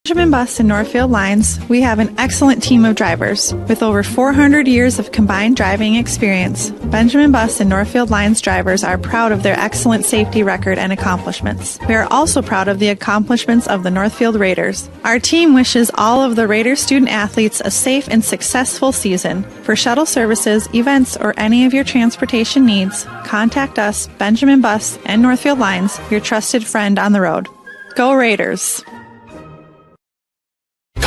Benjamin Bus and Northfield Lines, we have an excellent team of drivers. With over 400 years of combined driving experience, Benjamin Bus and Northfield Lines drivers are proud of their excellent safety record and accomplishments. We are also proud of the accomplishments of the Northfield Raiders. Our team wishes all of the Raider student athletes a safe and successful season. For shuttle services, events, or any of your transportation needs, contact us, Benjamin Bus and Northfield Lines, your trusted friend on the road. Go Raiders!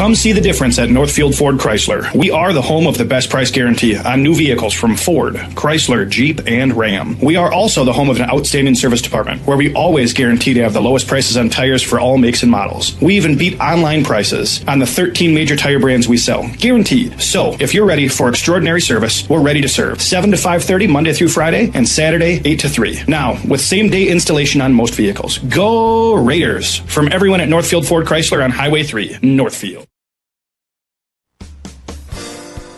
Come see the difference at Northfield Ford Chrysler. We are the home of the best price guarantee on new vehicles from Ford, Chrysler, Jeep, and Ram. We are also the home of an outstanding service department where we always guarantee to have the lowest prices on tires for all makes and models. We even beat online prices on the 13 major tire brands we sell. Guaranteed. So, if you're ready for extraordinary service, we're ready to serve. 7 to 5:30 Monday through Friday and Saturday 8 to 3. Now, with same-day installation on most vehicles. Go Raiders! From everyone at Northfield Ford Chrysler on Highway 3, Northfield.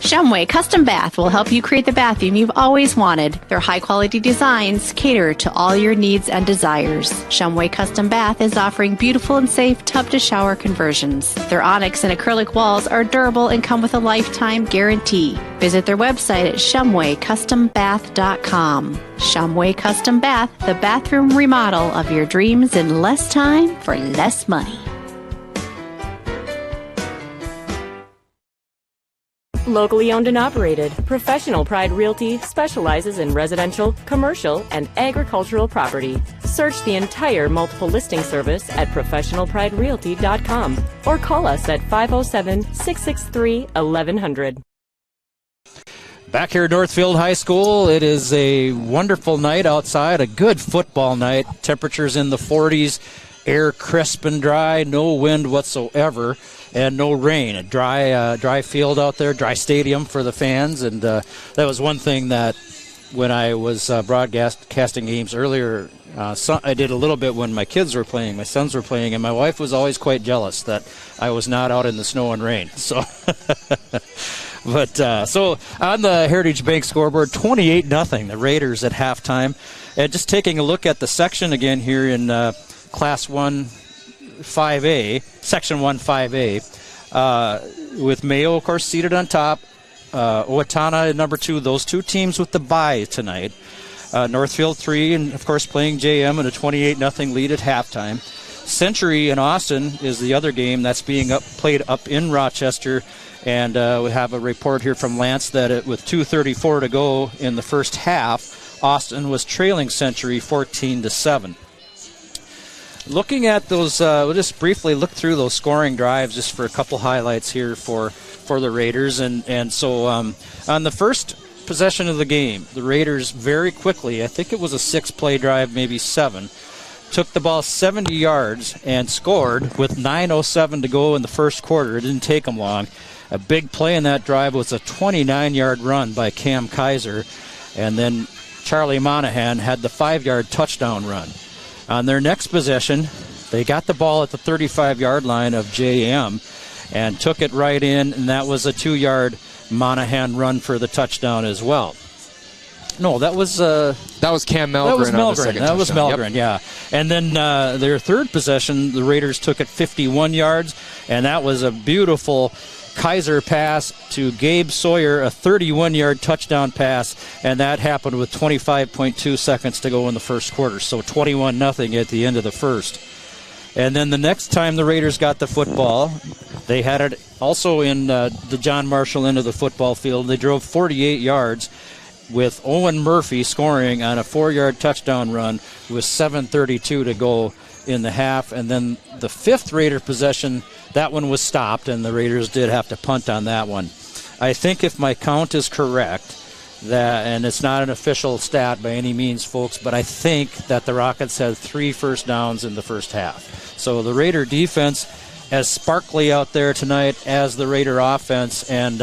Shumway Custom Bath will help you create the bathroom you've always wanted. Their high-quality designs cater to all your needs and desires. Shumway Custom Bath is offering beautiful and safe tub-to-shower conversions. Their onyx and acrylic walls are durable and come with a lifetime guarantee. Visit their website at shumwaycustombath.com. Shumway Custom Bath, the bathroom remodel of your dreams in less time for less money. Locally owned and operated, Professional Pride Realty specializes in residential, commercial, and agricultural property. Search the entire multiple listing service at professionalpriderealty.com or call us at 507-663-1100. Back here at Northfield High School, it is a wonderful night outside, a good football night. Temperatures in the 40s, air crisp and dry, no wind whatsoever, and no rain. A dry field out there, dry stadium for the fans, and that was one thing that when I was broadcasting games earlier, I did a little bit when my kids were playing, my sons were playing, and my wife was always quite jealous that I was not out in the snow and rain. So, but so on the Heritage Bank scoreboard, 28-0, the Raiders at halftime. And just taking a look at the section again here in Class 1 5A, Section 1 5A, with Mayo, of course, seated on top. Owatonna at number 2, those two teams with the bye tonight. Northfield 3, and of course playing JM in a 28-0 lead at halftime. Century in Austin is the other game that's being played up in Rochester, and we have a report here from Lance that with 2:34 to go in the first half, Austin was trailing Century 14-7. Looking at those, we'll just briefly look through those scoring drives just for a couple highlights here for the Raiders. And so on the first possession of the game, the Raiders very quickly, I think it was a 6-play drive, maybe 7, took the ball 70 yards and scored with 9:07 to go in the first quarter. It didn't take them long. A big play in that drive was a 29-yard run by Cam Kaiser, and then Charlie Monahan had the 5-yard touchdown run. On their next possession, they got the ball at the 35-yard line of JM and took it right in, and that was a 2-yard Monahan run for the touchdown as well. No, that was Cam Melgren. That was Melgren, yeah. And then their third possession, the Raiders took it 51 yards, and that was a beautiful Kaiser pass to Gabe Sawyer, a 31-yard touchdown pass, and that happened with 25.2 seconds to go in the first quarter, so 21-0 at the end of the first. And then the next time the Raiders got the football, they had it also in the John Marshall end of the football field. They drove 48 yards with Owen Murphy scoring on a 4-yard touchdown run with 7:32 to go in the half. And then the fifth Raider possession, that one was stopped, and the Raiders did have to punt on that one. I think if my count is correct, and it's not an official stat by any means, folks, but I think that the Rockets had 3 first downs in the first half. So the Raider defense as sparkly out there tonight as the Raider offense, and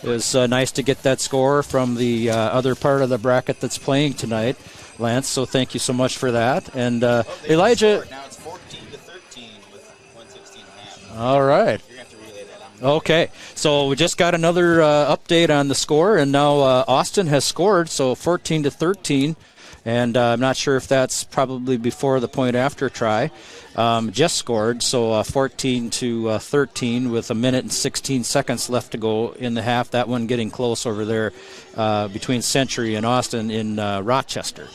it was nice to get that score from the other part of the bracket that's playing tonight, Lance, so thank you so much for that. And Elijah... Now it's 14-13 with 1:16.5. All right. You're going to have to relay that. Okay, so we just got another update on the score, and now Austin has scored, so 14-13, and I'm not sure if that's probably before the point after try. Just scored, so 14-13 with 1 minute and 16 seconds left to go in the half. That one getting close over there between Century and Austin in Rochester.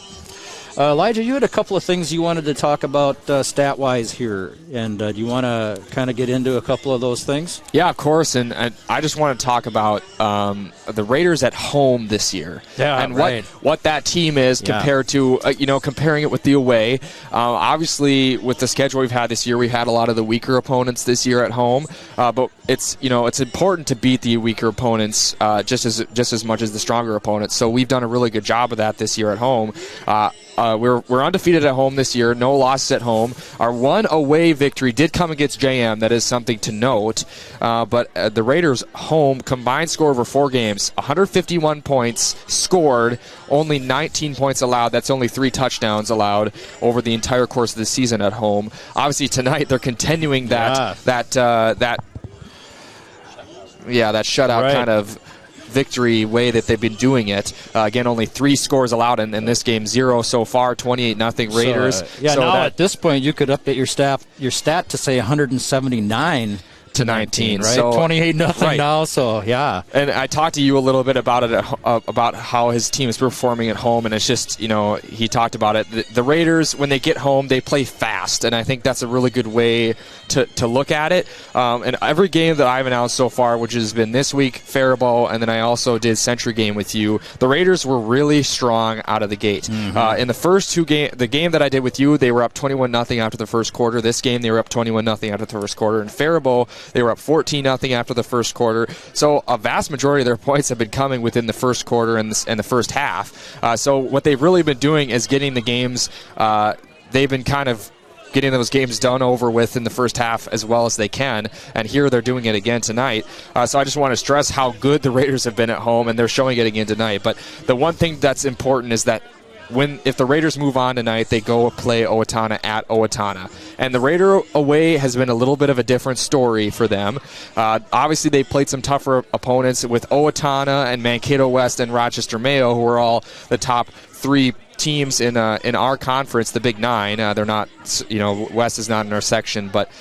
Elijah, you had a couple of things you wanted to talk about stat-wise here, and do you want to kind of get into a couple of those things? Yeah, of course, and I just want to talk about the Raiders at home this year, and what that team is compared to comparing it with the away. Obviously, with the schedule we've had this year, we've had a lot of the weaker opponents this year at home, but it's important to beat the weaker opponents just as much as the stronger opponents. So we've done a really good job of that this year at home. We're undefeated at home this year, no losses at home. Our one away victory did come against JM. That is something to note. But the Raiders' home combined score over 4 games, 151 points scored, only 19 points allowed. That's only 3 touchdowns allowed over the entire course of the season at home. Obviously, tonight they're continuing that shutout kind of victory way that they've been doing it. Again, only 3 scores allowed in this game, 0 so far, 28-0 Raiders. At this point you could update your stat to say 179 to 19, right? So 28-0 now. So and I talked to you a little bit about it, about how his team is performing at home, and it's just he talked about it. The Raiders, when they get home, they play fast, and I think that's a really good way to look at it. And every game that I've announced so far, which has been this week, Faribault, and then I also did Century game with you, the Raiders were really strong out of the gate. In the first 2 games, the game that I did with you, they were up 21-0 after the first quarter. This game, they were up 21-0 after the first quarter. And Faribault, they were up 14-0 after the first quarter. So a vast majority of their points have been coming within the first quarter and the first half. So what they've really been doing is getting the games, they've been kind of getting those games done over with in the first half as well as they can, and here they're doing it again tonight. So I just want to stress how good the Raiders have been at home, and they're showing it again tonight. But the one thing that's important is that if the Raiders move on tonight, they go play Owatonna at Owatonna. And the Raider away has been a little bit of a different story for them. Obviously, they played some tougher opponents with Owatonna and Mankato West and Rochester Mayo, who are all the top 3 teams in our conference, the Big 9. They're not, West is not in our section, but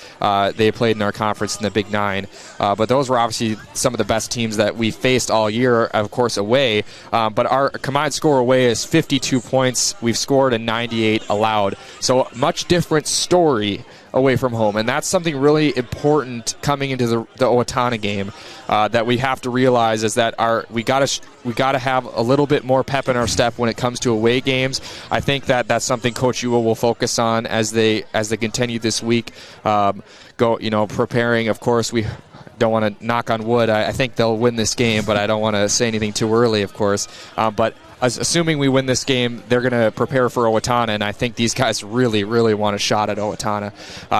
they played in our conference in the Big 9. But those were obviously some of the best teams that we faced all year, of course, away. But our combined score away is 52 points. We've scored and 98 allowed. So much different story away from home, and that's something really important coming into the Owatonna game that we have to realize is that we got to have a little bit more pep in our step when it comes to away games. I think that's something Coach Ewell will focus on as they continue this week. Preparing. Of course, we don't want to knock on wood. I think they'll win this game, but I don't want to say anything too early, of course. But assuming we win this game, they're going to prepare for Owatonna, and I think these guys really, really want a shot at Owatonna.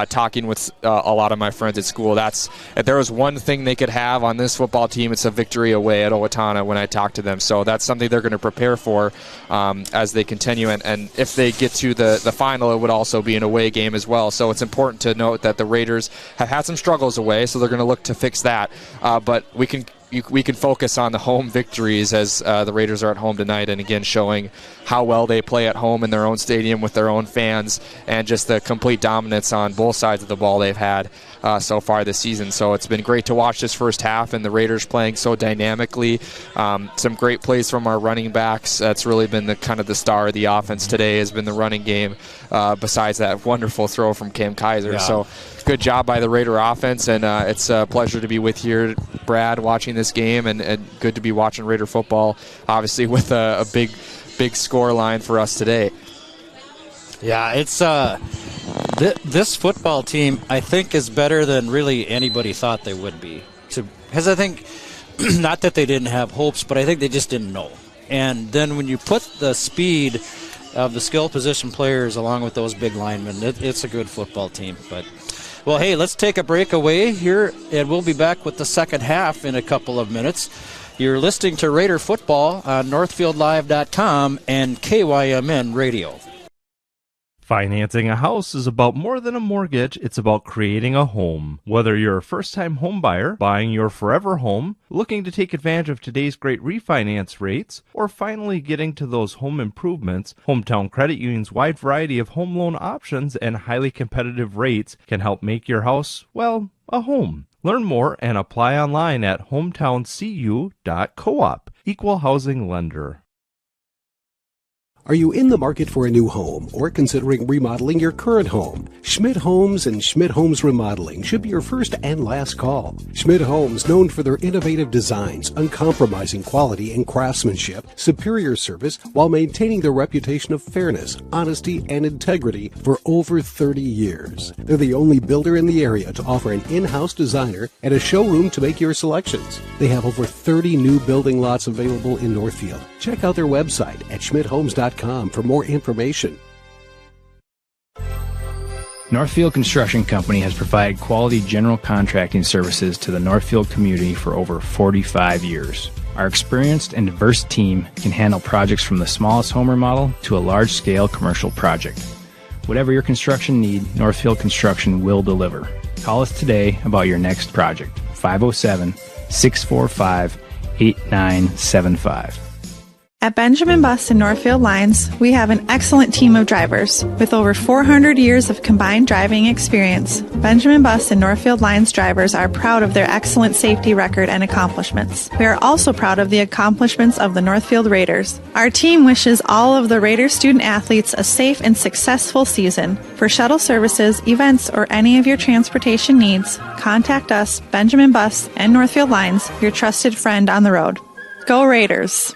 Talking with a lot of my friends at school, if there was one thing they could have on this football team, it's a victory away at Owatonna when I talk to them. So that's something they're going to prepare for as they continue, and if they get to the final, it would also be an away game as well. So it's important to note that the Raiders have had some struggles away, so they're going to look to fix that. But we can focus on the home victories as the Raiders are at home tonight, and again showing how well they play at home in their own stadium with their own fans, and just the complete dominance on both sides of the ball they've had so far this season. So it's been great to watch this first half, and the Raiders playing so dynamically. Some great plays from our running backs. That's really been the star of the offense today, has been the running game, besides that wonderful throw from Cam Kaiser. So good job by the Raider offense, and it's a pleasure to be with you, Brad, watching this game, and good to be watching Raider football, obviously with a big score line for us today. Yeah, it's this football team, I think, is better than really anybody thought they would be. Because I think, not that they didn't have hopes, but I think they just didn't know. And then when you put the speed of the skill position players along with those big linemen, it's a good football team. But well, hey, let's take a break away here, and we'll be back with the second half in a couple of minutes. You're listening to Raider Football on NorthfieldLive.com and KYMN Radio. Financing a house is about more than a mortgage. It's about creating a home. Whether you're a first-time home buyer, buying your forever home, looking to take advantage of today's great refinance rates, or finally getting to those home improvements, Hometown Credit Union's wide variety of home loan options and highly competitive rates can help make your house, well, a home. Learn more and apply online at hometowncu.coop. Equal housing lender. Are you in the market for a new home or considering remodeling your current home? Schmidt Homes and Schmidt Homes Remodeling should be your first and last call. Schmidt Homes, known for their innovative designs, uncompromising quality and craftsmanship, superior service, while maintaining their reputation of fairness, honesty, and integrity for over 30 years. They're the only builder in the area to offer an in-house designer and a showroom to make your selections. They have over 30 new building lots available in Northfield. Check out their website at schmidthomes.com for more information. Northfield Construction Company has provided quality general contracting services to the Northfield community for over 45 years. Our experienced and diverse team can handle projects from the smallest home remodel to a large-scale commercial project. Whatever your construction need, Northfield Construction will deliver. Call us today about your next project. 507-645-8975. At Benjamin Bus and Northfield Lines, we have an excellent team of drivers. With over 400 years of combined driving experience, Benjamin Bus and Northfield Lines drivers are proud of their excellent safety record and accomplishments. We are also proud of the accomplishments of the Northfield Raiders. Our team wishes all of the Raiders student athletes a safe and successful season. For shuttle services, events, or any of your transportation needs, contact us, Benjamin Bus and Northfield Lines, your trusted friend on the road. Go Raiders!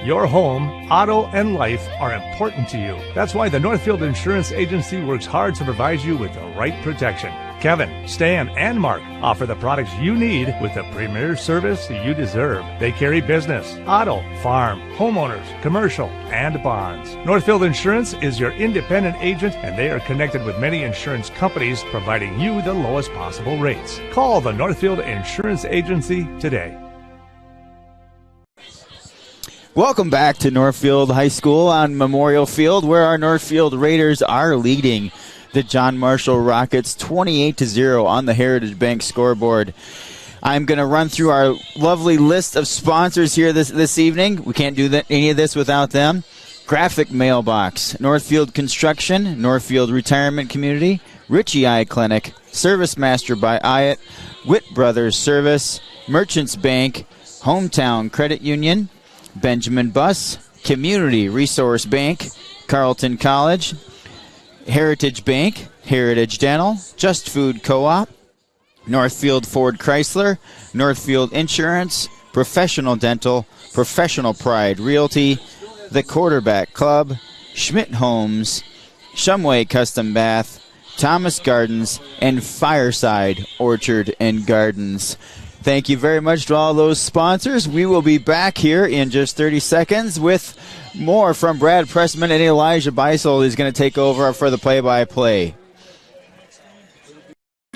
Your home, auto, and life are important to you. That's why the Northfield Insurance Agency works hard to provide you with the right protection. Kevin, Stan, and Mark offer the products you need with the premier service you deserve. They carry business, auto, farm, homeowners, commercial, and bonds. Northfield Insurance is your independent agent, and they are connected with many insurance companies, providing you the lowest possible rates. Call the Northfield Insurance Agency today. Welcome back to Northfield High School on Memorial Field, where our Northfield Raiders are leading the John Marshall Rockets 28-0 on the Heritage Bank scoreboard. I'm going to run through our lovely list of sponsors here this evening. We can't do any of this without them. Graphic Mailbox, Northfield Construction, Northfield Retirement Community, Ritchie Eye Clinic, Service Master by Hyatt, Witt Brothers Service, Merchants Bank, Hometown Credit Union, Benjamin Bus, Community Resource Bank, Carleton College, Heritage Bank, Heritage Dental, Just Food Co-op, Northfield Ford Chrysler, Northfield Insurance, Professional Dental, Professional Pride Realty, The Quarterback Club, Schmidt Homes, Shumway Custom Bath, Thomas Gardens, and Fireside Orchard and Gardens. Thank you very much to all those sponsors. We will be back here in just 30 seconds with more from Brad Pressman, and Elijah Beisel is going to take over for the play-by-play.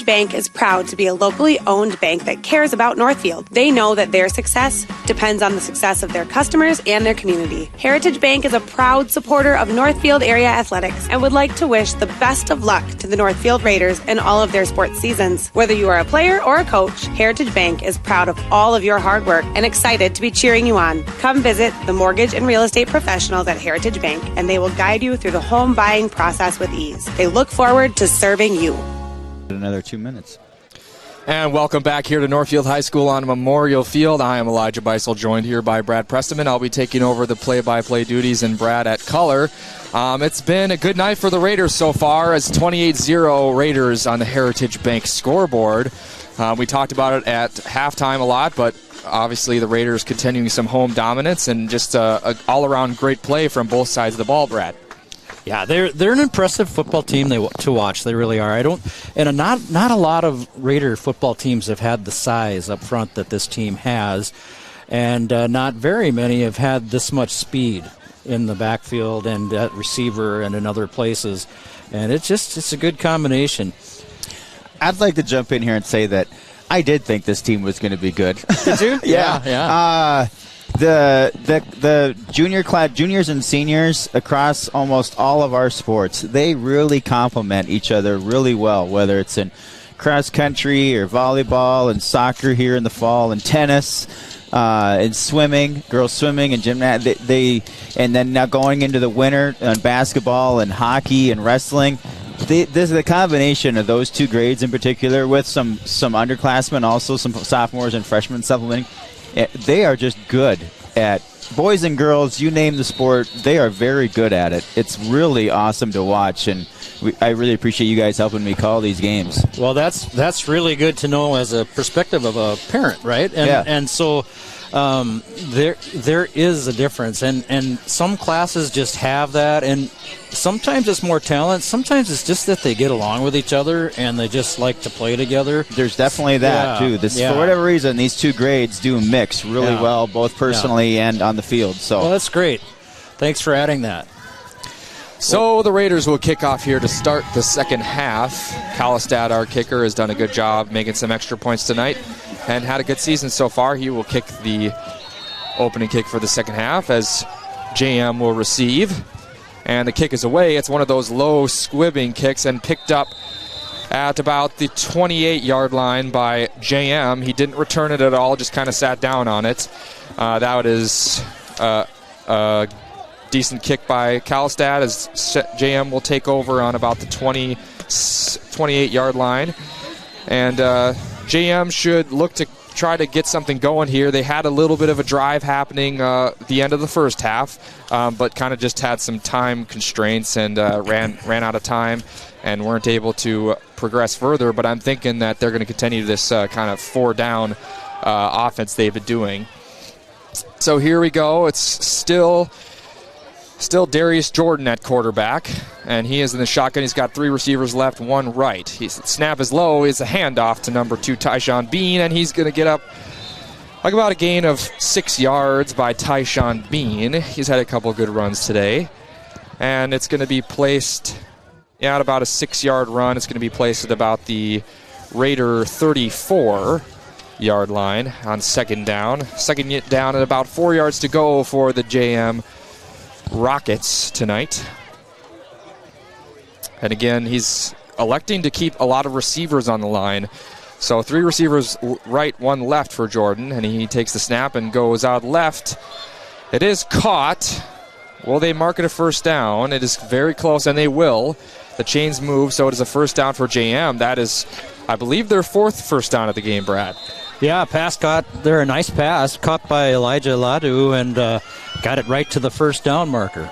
Bank is proud to be a locally owned bank that cares about Northfield. They know that their success depends on the success of their customers and their community. Heritage Bank is a proud supporter of Northfield area athletics and would like to wish the best of luck to the Northfield Raiders in all of their sports seasons. Whether you are a player or a coach, Heritage Bank is proud of all of your hard work and excited to be cheering you on. Come visit the mortgage and real estate professionals at Heritage Bank, and they will guide you through the home buying process with ease. They look forward to serving you. Another 2 minutes. And welcome back here to Northfield High School on Memorial Field. I am Elijah Beisel, joined here by Brad Prestman. I'll be taking over the play-by-play duties, and Brad at color. It's been a good night for the Raiders so far, as 28-0 Raiders on the Heritage Bank scoreboard. We talked about it at halftime a lot, but obviously the Raiders continuing some home dominance and just a all-around great play from both sides of the ball, Brad. Yeah, they're an impressive football team to watch. They really are. Not a lot of Raider football teams have had the size up front that this team has, and not very many have had this much speed in the backfield and at receiver and in other places. And it's a good combination. I'd like to jump in here and say that I did think this team was going to be good. Did you? Yeah. The juniors and seniors across almost all of our sports, they really complement each other really well, whether it's in cross country or volleyball and soccer here in the fall and tennis and swimming, girls swimming and gymnastics. And then now going into the winter on basketball and hockey and wrestling. This is the combination of those two grades in particular, with some underclassmen, also some sophomores and freshmen supplementing. They are just good at boys and girls, you name the sport, they are very good at it. It's really awesome to watch, and I really appreciate you guys helping me call these games. Well, that's really good to know as a perspective of a parent, right? And so there is a difference, and some classes just have that, and sometimes it's more talent. Sometimes it's just that they get along with each other and they just like to play together. There's definitely that too. For whatever reason, these two grades do mix really well, both personally and on the field. So well, that's great. Thanks for adding that. So the Raiders will kick off here to start the second half. Kalistad, our kicker, has done a good job making some extra points tonight and had a good season so far. He will kick the opening kick for the second half as JM will receive. And the kick is away. It's one of those low squibbing kicks and picked up at about the 28-yard line by JM. He didn't return it at all, just kind of sat down on it. That is a decent kick by Kalistad as JM will take over on about the 28-yard line. And JM should look to try to get something going here. They had a little bit of a drive happening the end of the first half, but kind of just had some time constraints and ran out of time and weren't able to progress further. But I'm thinking that they're going to continue this kind of 4-down offense they've been doing. So here we go. It's still Darius Jordan at quarterback, and he is in the shotgun. He's got 3 receivers left, 1 right. Snap is low, is a handoff to number 2, Tyshawn Bean, and he's going to get up like about a gain of 6 yards by Tyshawn Bean. He's had a couple good runs today, and it's going to be placed at about a 6-yard run. It's going to be placed at about the Raider 34-yard line on second down. Second down at about 4 yards to go for the JM Rockets tonight. And again, he's electing to keep a lot of receivers on the line. So 3 receivers right, 1 left for Jordan, and he takes the snap and goes out left. It is caught. Will they mark it a first down? It is very close, and they will. The chains move, so it is a first down for JM. That is, I believe, their 4th first down of the game, Brad. Yeah, pass caught there, a nice pass caught by Elijah Ladu, and got it right to the first down marker.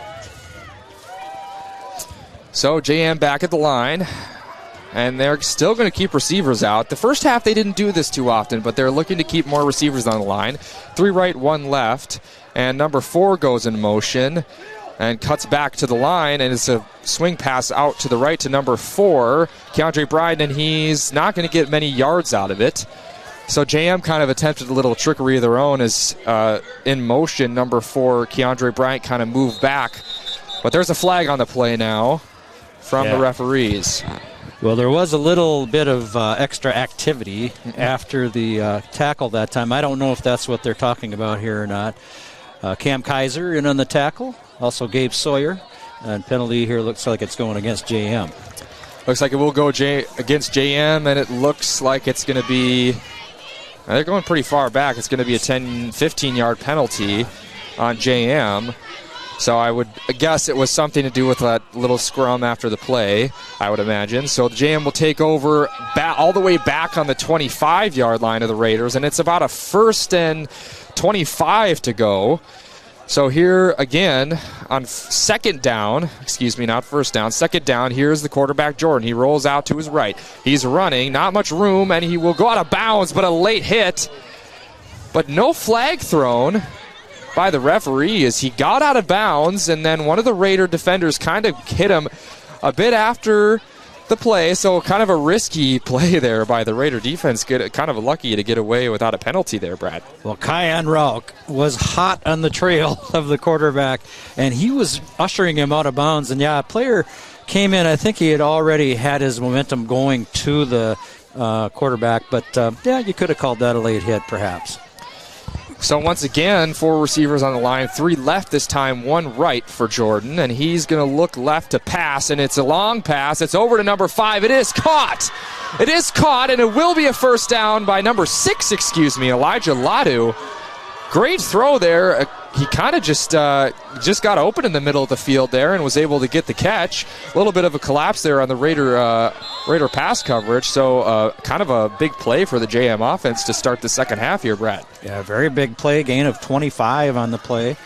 So JM back at the line, and they're still going to keep receivers out. The first half they didn't do this too often, but they're looking to keep more receivers on the line. 3 right, 1 left, and number 4 goes in motion and cuts back to the line, and it's a swing pass out to the right to number 4, Keandre Bryden, and he's not going to get many yards out of it. So JM kind of attempted a little trickery of their own as in motion, number 4, Keandre Bryant kind of moved back. But there's a flag on the play now from the referees. Well, there was a little bit of extra activity after the tackle that time. I don't know if that's what they're talking about here or not. Cam Kaiser in on the tackle, also Gabe Sawyer. And penalty here looks like it's going against JM. Looks like it will go against JM, and it looks like it's going to be... They're going pretty far back. It's going to be a 15-yard penalty on JM. So I would guess it was something to do with that little scrum after the play, I would imagine. So JM will take over all the way back on the 25-yard line of the Raiders, and it's about a 1st and 25 to go. So here again on second down, not first down, second down, here's the quarterback Jordan. He rolls out to his right. He's running, not much room, and he will go out of bounds, but a late hit. But no flag thrown by the referee as he got out of bounds, and then one of the Raider defenders kind of hit him a bit after the play, so kind of a risky play there by the Raider defense. Kind of lucky to get away without a penalty there, Brad. Well, Kyan Rauch was hot on the trail of the quarterback, and he was ushering him out of bounds. And, a player came in. I think he had already had his momentum going to the quarterback. But, you could have called that a late hit, perhaps. So once again, 4 receivers on the line, 3 left this time, 1 right for Jordan, and he's going to look left to pass, and it's a long pass. It's over to number 5. It is caught. It is caught, and it will be a first down by number 6, Elijah Ladu. Great throw there. he kind of just got open in the middle of the field there and was able to get the catch. A little bit of a collapse there on the Raider pass coverage, so kind of a big play for the JM offense to start the second half here, Brad. Yeah, very big play, gain of 25 on the play.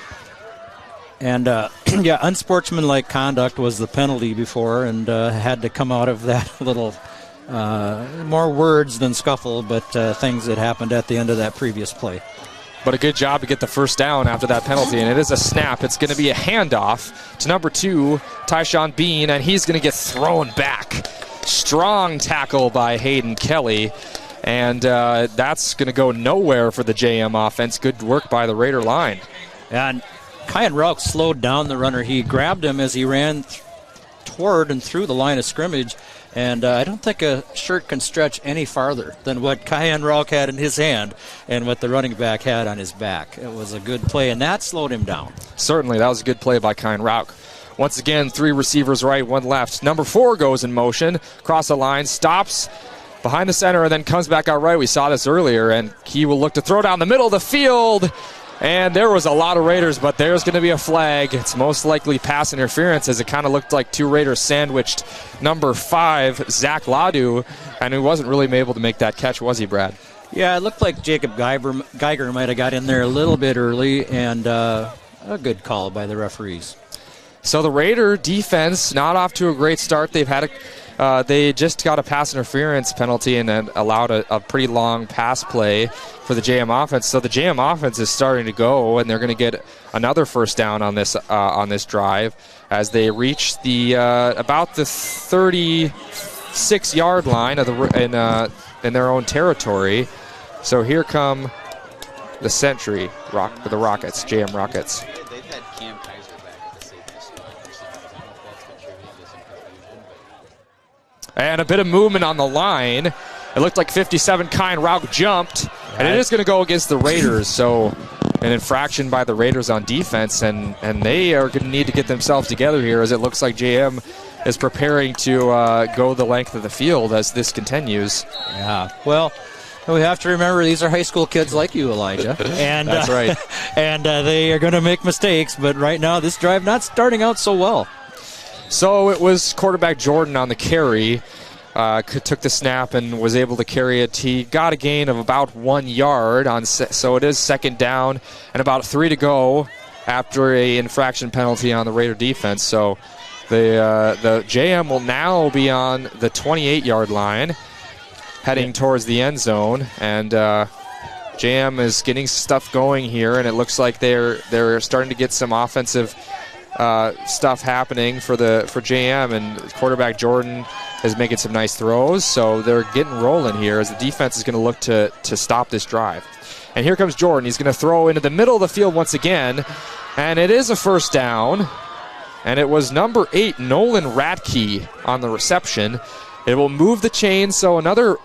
And, unsportsmanlike conduct was the penalty before, and had to come out of that little more words than scuffle, but things that happened at the end of that previous play. But a good job to get the first down after that penalty, and it is a snap. It's going to be a handoff to number 2, Tyshawn Bean, and he's going to get thrown back. Strong tackle by Hayden Kelly, and that's going to go nowhere for the JM offense. Good work by the Raider line. And Kyan Rauch slowed down the runner. He grabbed him as he ran toward and through the line of scrimmage, and I don't think a shirt can stretch any farther than what Kyan Rauch had in his hand and what the running back had on his back. It was a good play, and that slowed him down. Certainly, that was a good play by Kyan Rauch. Once again, 3 receivers right, 1 left. Number 4 goes in motion, across the line, stops behind the center, and then comes back out right. We saw this earlier, and he will look to throw down the middle of the field. And there was a lot of Raiders, but there's going to be a flag. It's most likely pass interference, as it kind of looked like 2 Raiders sandwiched number 5, Zach Ladu, and he wasn't really able to make that catch, was he, Brad? Yeah, it looked like Jacob Geiger might have got in there a little bit early, and a good call by the referees. So the Raider defense not off to a great start. They've had they just got a pass interference penalty and then allowed a pretty long pass play for the JM offense. So the JM offense is starting to go, and they're going to get another first down on this drive as they reach the about the 36-yard line of in their own territory. So here come the Century the Rockets, JM Rockets. They've had Cam Kaiser back at the safety spot. And a bit of movement on the line. It looked like 57 Kyan Rauch jumped, and it is going to go against the Raiders. So an infraction by the Raiders on defense, and they are going to need to get themselves together here, as it looks like JM is preparing to go the length of the field as this continues. Yeah, well, we have to remember these are high school kids like you, Elijah. And that's right. And they are going to make mistakes, but right now this drive not starting out so well. So it was quarterback Jordan on the carry. Took the snap and was able to carry it. He got a gain of about 1 yard, so it is second down and about 3 to go after a infraction penalty on the Raider defense. So the JM will now be on the 28-yard line, heading towards the end zone, and JM is getting stuff going here, and it looks like they're starting to get some offensive stuff happening for JM, and quarterback Jordan is making some nice throws, so they're getting rolling here as the defense is going to look to stop this drive. And here comes Jordan. He's going to throw into the middle of the field once again, and it is a first down, and it was number 8, Nolan Radke, on the reception. It will move the chain, so another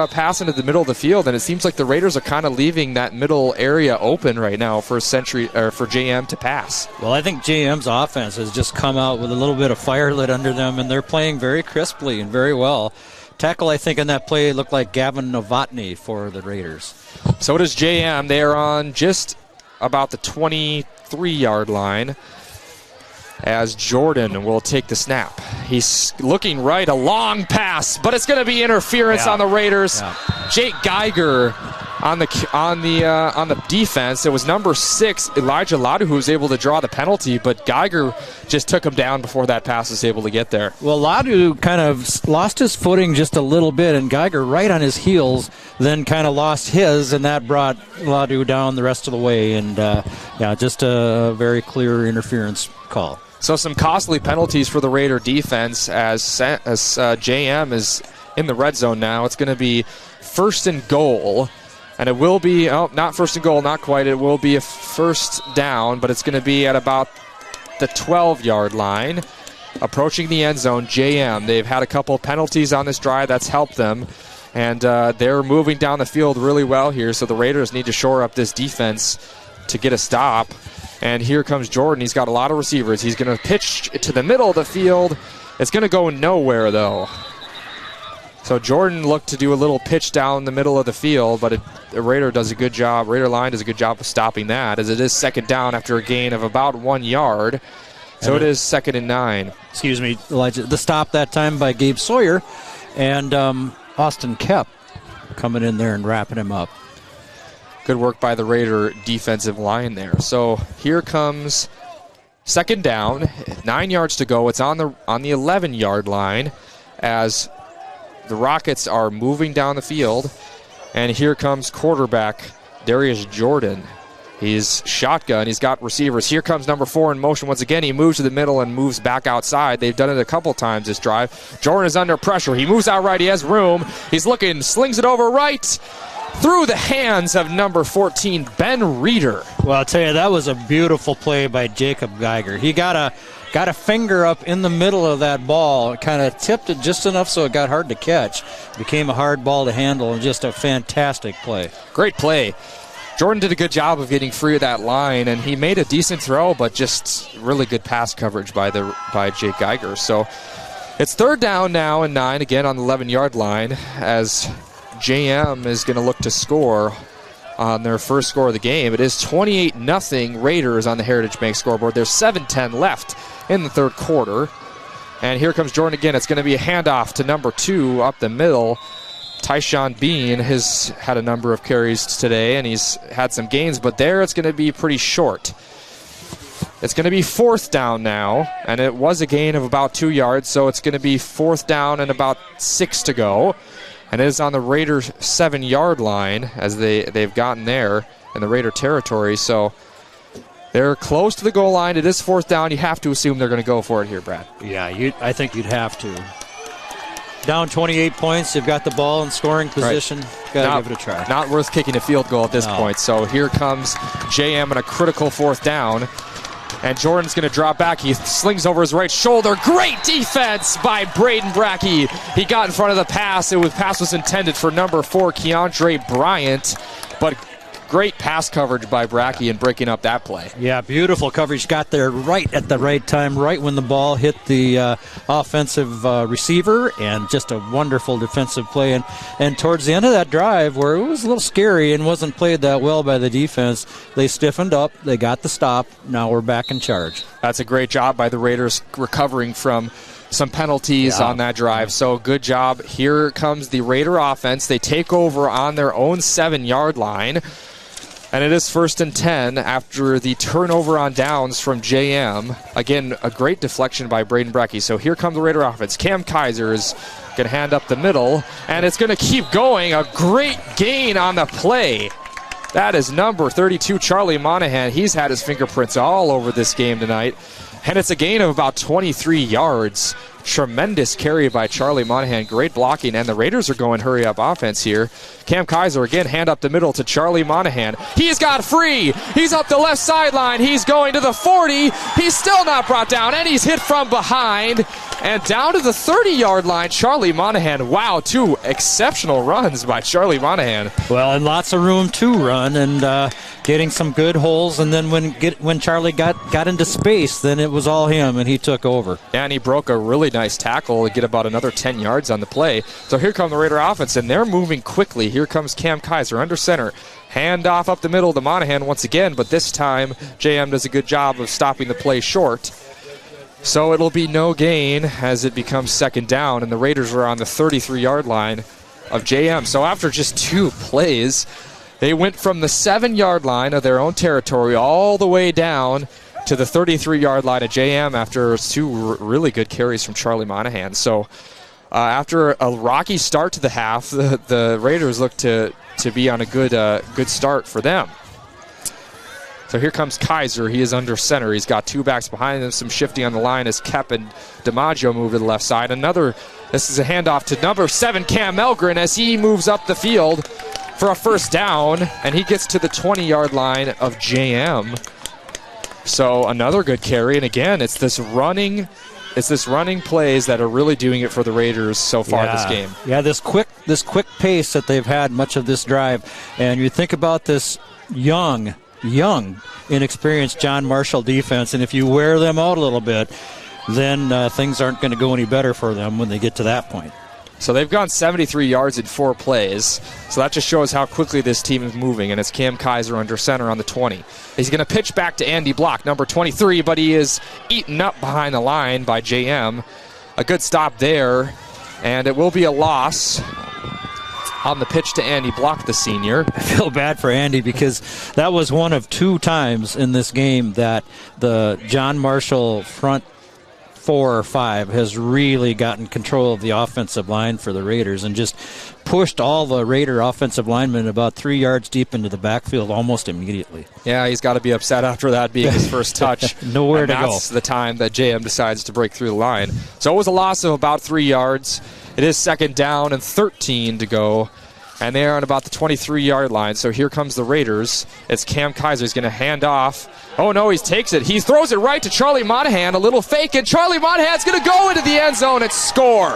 pass into the middle of the field, and it seems like the Raiders are kind of leaving that middle area open right now for JM to pass. Well, I think JM's offense has just come out with a little bit of fire lit under them, and they're playing very crisply and very well. Tackle, I think, in that play looked like Gavin Novotny for the Raiders. So does JM. They are on just about the 23-yard line, as Jordan will take the snap. He's looking right, a long pass, but it's going to be interference on the Raiders. Yeah. Jake Geiger on the defense. It was number 6, Elijah Ladu, who was able to draw the penalty, but Geiger just took him down before that pass was able to get there. Well, Ladu kind of lost his footing just a little bit, and Geiger right on his heels then kind of lost his, and that brought Ladu down the rest of the way, and just a very clear interference call. So some costly penalties for the Raider defense as JM is in the red zone now. It's going to be first and goal, and it will be, not first and goal, not quite. It will be a first down, but it's going to be at about the 12-yard line, approaching the end zone. JM, they've had a couple penalties on this drive. That's helped them, and they're moving down the field really well here, so the Raiders need to shore up this defense to get a stop. And here comes Jordan. He's got a lot of receivers. He's going to pitch to the middle of the field. It's going to go nowhere, though. So Jordan looked to do a little pitch down the middle of the field, but the Raider does a good job. Raider line does a good job of stopping that, as it is second down after a gain of about 1 yard. So it is 2nd and 9. Excuse me, Elijah. The stop that time by Gabe Sawyer and Austin Kep coming in there and wrapping him up. Good work by the Raider defensive line there. So here comes second down, 9 yards to go. It's on the 11-yard line as the Rockets are moving down the field. And here comes quarterback Darius Jordan. He's shotgun. He's got receivers. Here comes number 4 in motion once again. He moves to the middle and moves back outside. They've done it a couple times this drive. Jordan is under pressure. He moves out right. He has room. He's looking, slings it over right through the hands of number 14, Ben Reeder. Well, I'll tell you, that was a beautiful play by Jacob Geiger. He got a finger up in the middle of that ball. It kind of tipped it just enough so it got hard to catch. Became a hard ball to handle, and just a fantastic play. Great play. Jordan did a good job of getting free of that line, and he made a decent throw, but just really good pass coverage by Jake Geiger. So it's third down now and 9, again on the 11-yard line, as JM is going to look to score on their first score of the game. It is 28-0 Raiders on the Heritage Bank scoreboard. There's 7:10 left in the third quarter. And here comes Jordan again. It's going to be a handoff to number 2 up the middle. Tyshawn Bean has had a number of carries today, and he's had some gains, but there it's going to be pretty short. It's going to be fourth down now, and it was a gain of about 2 yards, so it's going to be fourth down and about 6 to go. And it is on the Raiders' 7-yard line as they've gotten there in the Raider territory. So they're close to the goal line. It is fourth down. You have to assume they're going to go for it here, Brad. Yeah, I think you'd have to. Down 28 points. They've got the ball in scoring position. Right. Got to give it a try. Not worth kicking a field goal at this point. So here comes JM on a critical fourth down. And Jordan's going to drop back. He slings over his right shoulder. Great defense by Braden Brackey. He got in front of the pass. Pass was intended for number 4, Keandre Bryant. But great pass coverage by Brackey in breaking up that play. Yeah, beautiful coverage. Got there right at the right time, right when the ball hit the offensive receiver, and just a wonderful defensive play. And towards the end of that drive, where it was a little scary and wasn't played that well by the defense, they stiffened up. They got the stop. Now we're back in charge. That's a great job by the Raiders recovering from some penalties on that drive. So good job. Here comes the Raider offense. They take over on their own 7-yard line. And it is 1st and 10 after the turnover on downs from JM. Again, a great deflection by Braden Brackey. So here comes the Raider offense. Cam Kaiser is going to hand up the middle, and it's going to keep going. A great gain on the play. That is number 32, Charlie Monahan. He's had his fingerprints all over this game tonight. And it's a gain of about 23 yards. Tremendous carry by Charlie Monahan. Great blocking, and the Raiders are going hurry-up offense here. Cam Kaiser again, hand up the middle to Charlie Monahan. He's got free. He's up the left sideline. He's going to the 40. He's still not brought down, and he's hit from behind. And down to the 30-yard line, Charlie Monahan. Wow, 2 exceptional runs by Charlie Monahan. Well, and lots of room to run, and getting some good holes. And then when Charlie got into space, then it was all him, and he took over. And he broke a really nice tackle to get about another 10 yards on the play. So here come the Raider offense, and they're moving quickly. Here comes Cam Kaiser under center. Hand off up the middle to Monahan once again, but this time JM does a good job of stopping the play short. So it'll be no gain as it becomes second down, and the Raiders are on the 33-yard line of JM. So after just 2 plays, they went from the 7-yard line of their own territory all the way down to the 33-yard line of JM after 2 really good carries from Charlie Monahan. So after a rocky start to the half, the Raiders look to be on a good start for them. So here comes Kaiser. He is under center. He's got 2 backs behind him. Some shifting on the line as Kep and DiMaggio move to the left side. This is a handoff to number 7, Cam Melgren, as he moves up the field for a first down, and he gets to the 20-yard line of JM. So another good carry, and again, it's this running plays that are really doing it for the Raiders so far this game. Yeah, this quick pace that they've had much of this drive, and you think about this young, inexperienced John Marshall defense, and if you wear them out a little bit, then things aren't going to go any better for them when they get to that point. So they've gone 73 yards in 4 plays. So that just shows how quickly this team is moving. And it's Cam Kaiser under center on the 20. He's going to pitch back to Andy Block, number 23, but he is eaten up behind the line by JM. A good stop there. And it will be a loss on the pitch to Andy Block, the senior. I feel bad for Andy because that was one of 2 times in this game that the John Marshall front 4 or 5 has really gotten control of the offensive line for the Raiders and just pushed all the Raider offensive linemen about 3 yards deep into the backfield almost immediately. Yeah, he's got to be upset after that being his first touch. Nowhere to go. That's the time that JM decides to break through the line. So it was a loss of about 3 yards. It is 2nd down and 13 to go. And they are on about the 23-yard line. So here comes the Raiders. It's Cam Kaiser. He's going to hand off. Oh, no, he takes it. He throws it right to Charlie Monahan. A little fake, and Charlie Monahan's going to go into the end zone and score.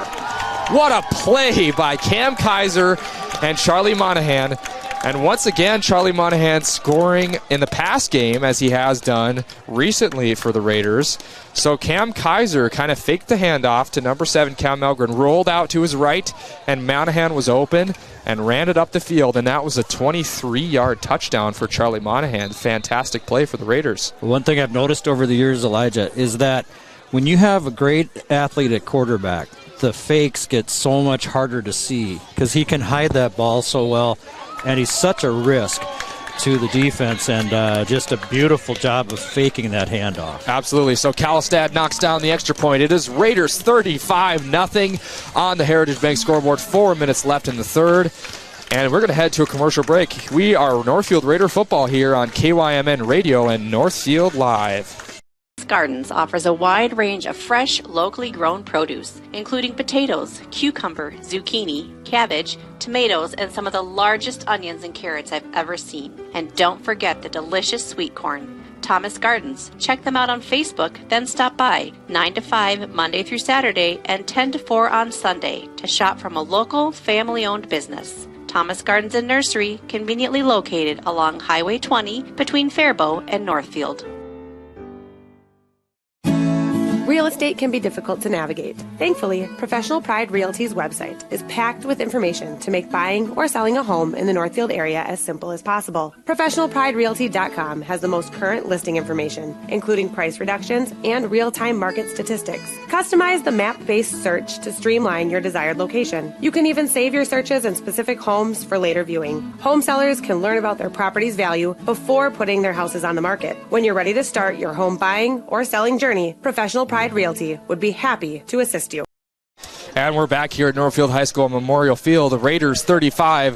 What a play by Cam Kaiser and Charlie Monahan. And once again, Charlie Monahan scoring in the pass game, as he has done recently for the Raiders. So Cam Kaiser kind of faked the handoff to number 7, Cal Melgren, rolled out to his right, and Monahan was open and ran it up the field, and that was a 23-yard touchdown for Charlie Monahan. Fantastic play for the Raiders. One thing I've noticed over the years, Elijah, is that when you have a great athlete at quarterback, the fakes get so much harder to see because he can hide that ball so well. And he's such a risk to the defense, and just a beautiful job of faking that handoff. Absolutely. So Kalistad knocks down the extra point. It is Raiders 35-0 on the Heritage Bank scoreboard. 4 minutes left in the third. And we're going to head to a commercial break. We are Northfield Raider football here on KYMN Radio and Northfield Live. Gardens offers a wide range of fresh, locally grown produce, including potatoes, cucumber, zucchini, cabbage, tomatoes, and some of the largest onions and carrots I've ever seen. And don't forget the delicious sweet corn. Thomas Gardens. Check them out on Facebook, then stop by 9 to 5 Monday through Saturday and 10 to 4 on Sunday to shop from a local, family-owned business. Thomas Gardens and Nursery, conveniently located along Highway 20 between Faribault and Northfield. Real estate can be difficult to navigate. Thankfully, Professional Pride Realty's website is packed with information to make buying or selling a home in the Northfield area as simple as possible. ProfessionalPrideRealty.com has the most current listing information, including price reductions and real-time market statistics. Customize the map-based search to streamline your desired location. You can even save your searches in specific homes for later viewing. Home sellers can learn about their property's value before putting their houses on the market. When you're ready to start your home buying or selling journey, Professional Pride Realty would be happy to assist you. And we're back here at Northfield High School Memorial Field. The Raiders 35,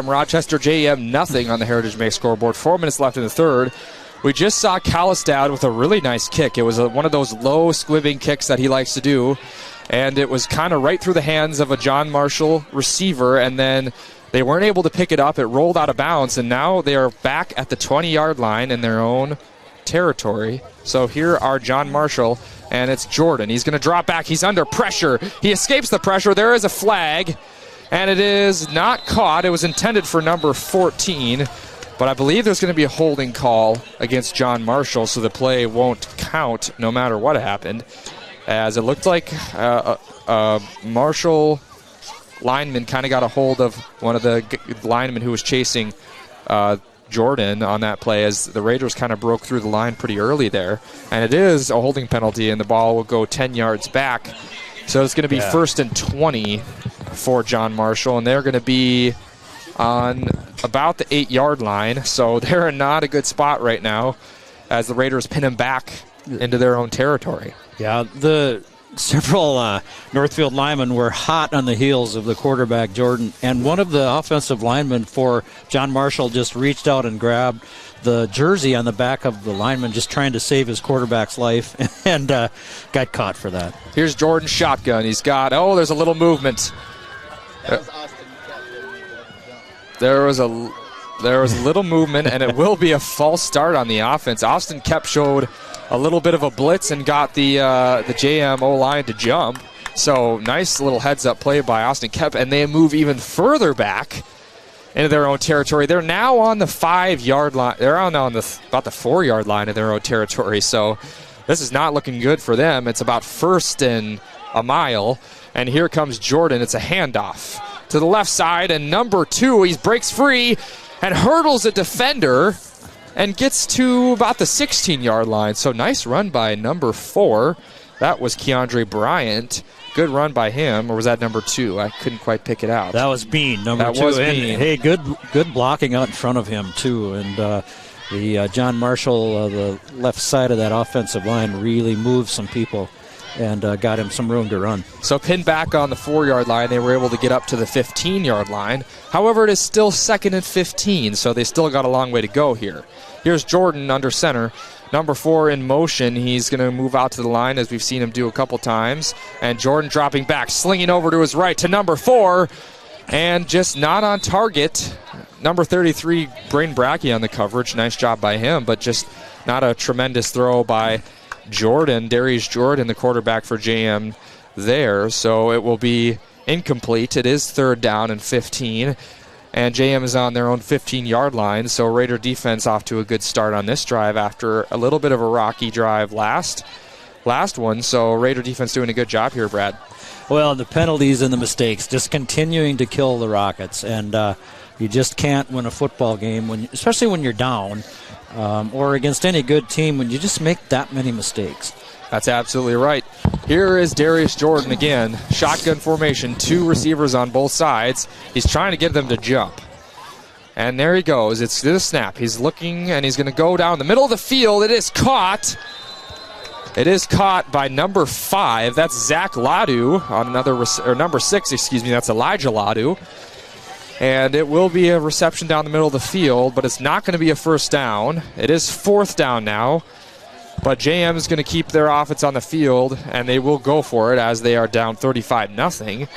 Rochester JM nothing on the Heritage Bank scoreboard. 4 minutes left in the third. We just saw Kalistad with a really nice kick. It was one of those low squibbing kicks that he likes to do, and it was kind of right through the hands of a John Marshall receiver, and then they weren't able to pick it up. It rolled out of bounds, and now they are back at the 20-yard line in their own territory. So here are John Marshall, and it's Jordan. He's going to drop back. He's under pressure. He escapes the pressure. There is a flag, and it is not caught. It was intended for number 14, but I believe there's going to be a holding call against John Marshall, so the play won't count no matter what happened, as it looked like Marshall lineman kind of got a hold of one of the linemen who was chasing Jordan on that play, as the Raiders kind of broke through the line pretty early there. And it is a holding penalty, and the ball will go 10 yards back. So it's going to be 1st and 20 for John Marshall, and they're going to be on about the 8-yard line. So they're in not a good spot right now as the Raiders pin him back into their own territory. Yeah, several Northfield linemen were hot on the heels of the quarterback, Jordan, and one of the offensive linemen for John Marshall just reached out and grabbed the jersey on the back of the lineman, just trying to save his quarterback's life, and got caught for that. Here's Jordan's shotgun. He's got, there's a little movement. There was a little movement, and it will be a false start on the offense. Austin Kep showed a little bit of a blitz and got the JM O-line to jump. So nice little heads-up play by Austin Kep, and they move even further back into their own territory. They're now on the 5-yard line. They're on about the 4-yard line of their own territory. So this is not looking good for them. It's about 1st and a mile. And here comes Jordan. It's a handoff to the left side, and number 2, he breaks free and hurdles a defender and gets to about the 16-yard line. So nice run by number 4. That was Keandre Bryant. Good run by him, or was that number 2? I couldn't quite pick it out. That was Bean, number 2. That was and, Bean. Hey, good blocking out in front of him, too. And the John Marshall, the left side of that offensive line, really moved some people and got him some room to run. So pinned back on the 4-yard line, they were able to get up to the 15-yard line. However, it is still 2nd and 15, so they still got a long way to go here. Here's Jordan under center. Number 4 in motion. He's going to move out to the line, as we've seen him do a couple times. And Jordan dropping back, slinging over to his right to number 4, and just not on target. Number 33, Brain Brackey on the coverage. Nice job by him, but just not a tremendous throw by Jordan, Darius Jordan, the quarterback for JM there. So it will be incomplete. It is 3rd down and 15. And JM is on their own 15-yard line. So Raider defense off to a good start on this drive after a little bit of a rocky drive last one. So Raider defense doing a good job here, Brad. Well, the penalties and the mistakes just continuing to kill the Rockets. And you just can't win a football game, especially when you're down. Or against any good team when you just make that many mistakes. That's absolutely right. Here is Darius Jordan again. Shotgun formation, 2 receivers on both sides. He's trying to get them to jump. And there he goes. It's the snap. He's looking, and he's going to go down the middle of the field. It is caught. It is caught by number 5. That's Zach Ladu on or number 6, excuse me. That's Elijah Ladu. And it will be a reception down the middle of the field, but it's not going to be a first down. It is 4th down now, but JM is going to keep their offense on the field, and they will go for it as they are down 35-0.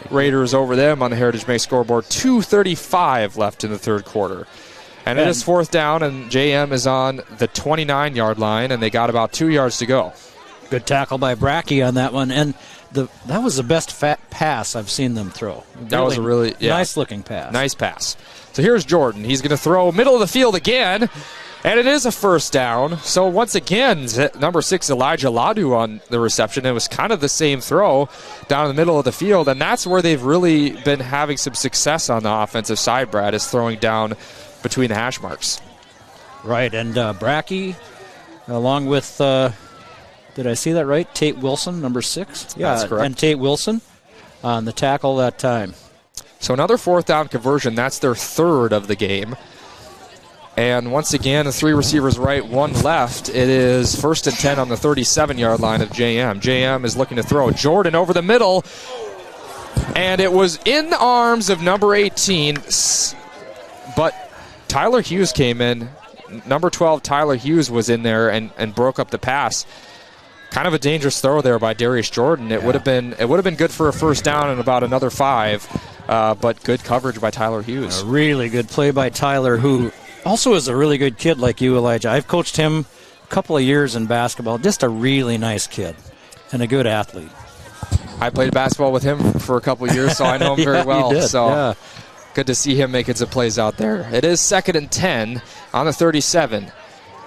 Raiders over them on the Heritage Bank scoreboard. 2:35 left in the 3rd quarter. And it is 4th down, and JM is on the 29-yard line, and they got about 2 yards to go. Good tackle by Brackey on that one, and that was the best pass I've seen them throw. That was a really nice-looking pass. Nice pass. So here's Jordan. He's going to throw middle of the field again, and it is a first down. So once again, number 6, Elijah Ladu on the reception. It was kind of the same throw down in the middle of the field, and that's where they've really been having some success on the offensive side, Brad, is throwing down between the hash marks. Right, and Brackey, along with... did I see that right? Tate Wilson, number 6? Yeah, that's correct. And Tate Wilson on the tackle that time. So another 4th down conversion. That's their 3rd of the game. And once again, the 3 receivers right, 1 left. It is 1st and 10 on the 37-yard line of JM. JM is looking to throw. Jordan over the middle. And it was in the arms of number 18. But Tyler Hughes came in. Number 12, Tyler Hughes, was in there and broke up the pass. Kind of a dangerous throw there by Darius Jordan. It would have been good for a first down and about another 5, but good coverage by Tyler Hughes. A really good play by Tyler, who also is a really good kid like you, Elijah. I've coached him a couple of years in basketball. Just a really nice kid and a good athlete. I played basketball with him for a couple of years, so I know him very well. You did. So good to see him making some plays out there. It is 2nd and 10 on the 37.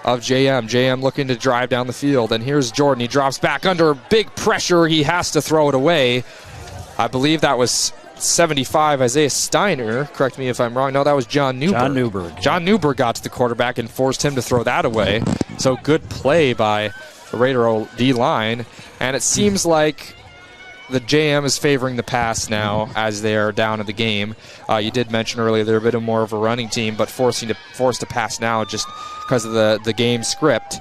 Of JM. JM looking to drive down the field. And here's Jordan. He drops back under big pressure. He has to throw it away. I believe that was 75, Isaiah Steiner. Correct me if I'm wrong. No, that was John Newberg. John Newberg got to the quarterback and forced him to throw that away. So good play by the Raider D-line. And it seems like the JM is favoring the pass now as they are down in the game. You did mention earlier they're a bit more of a running team, but forced to pass now just because of the game script.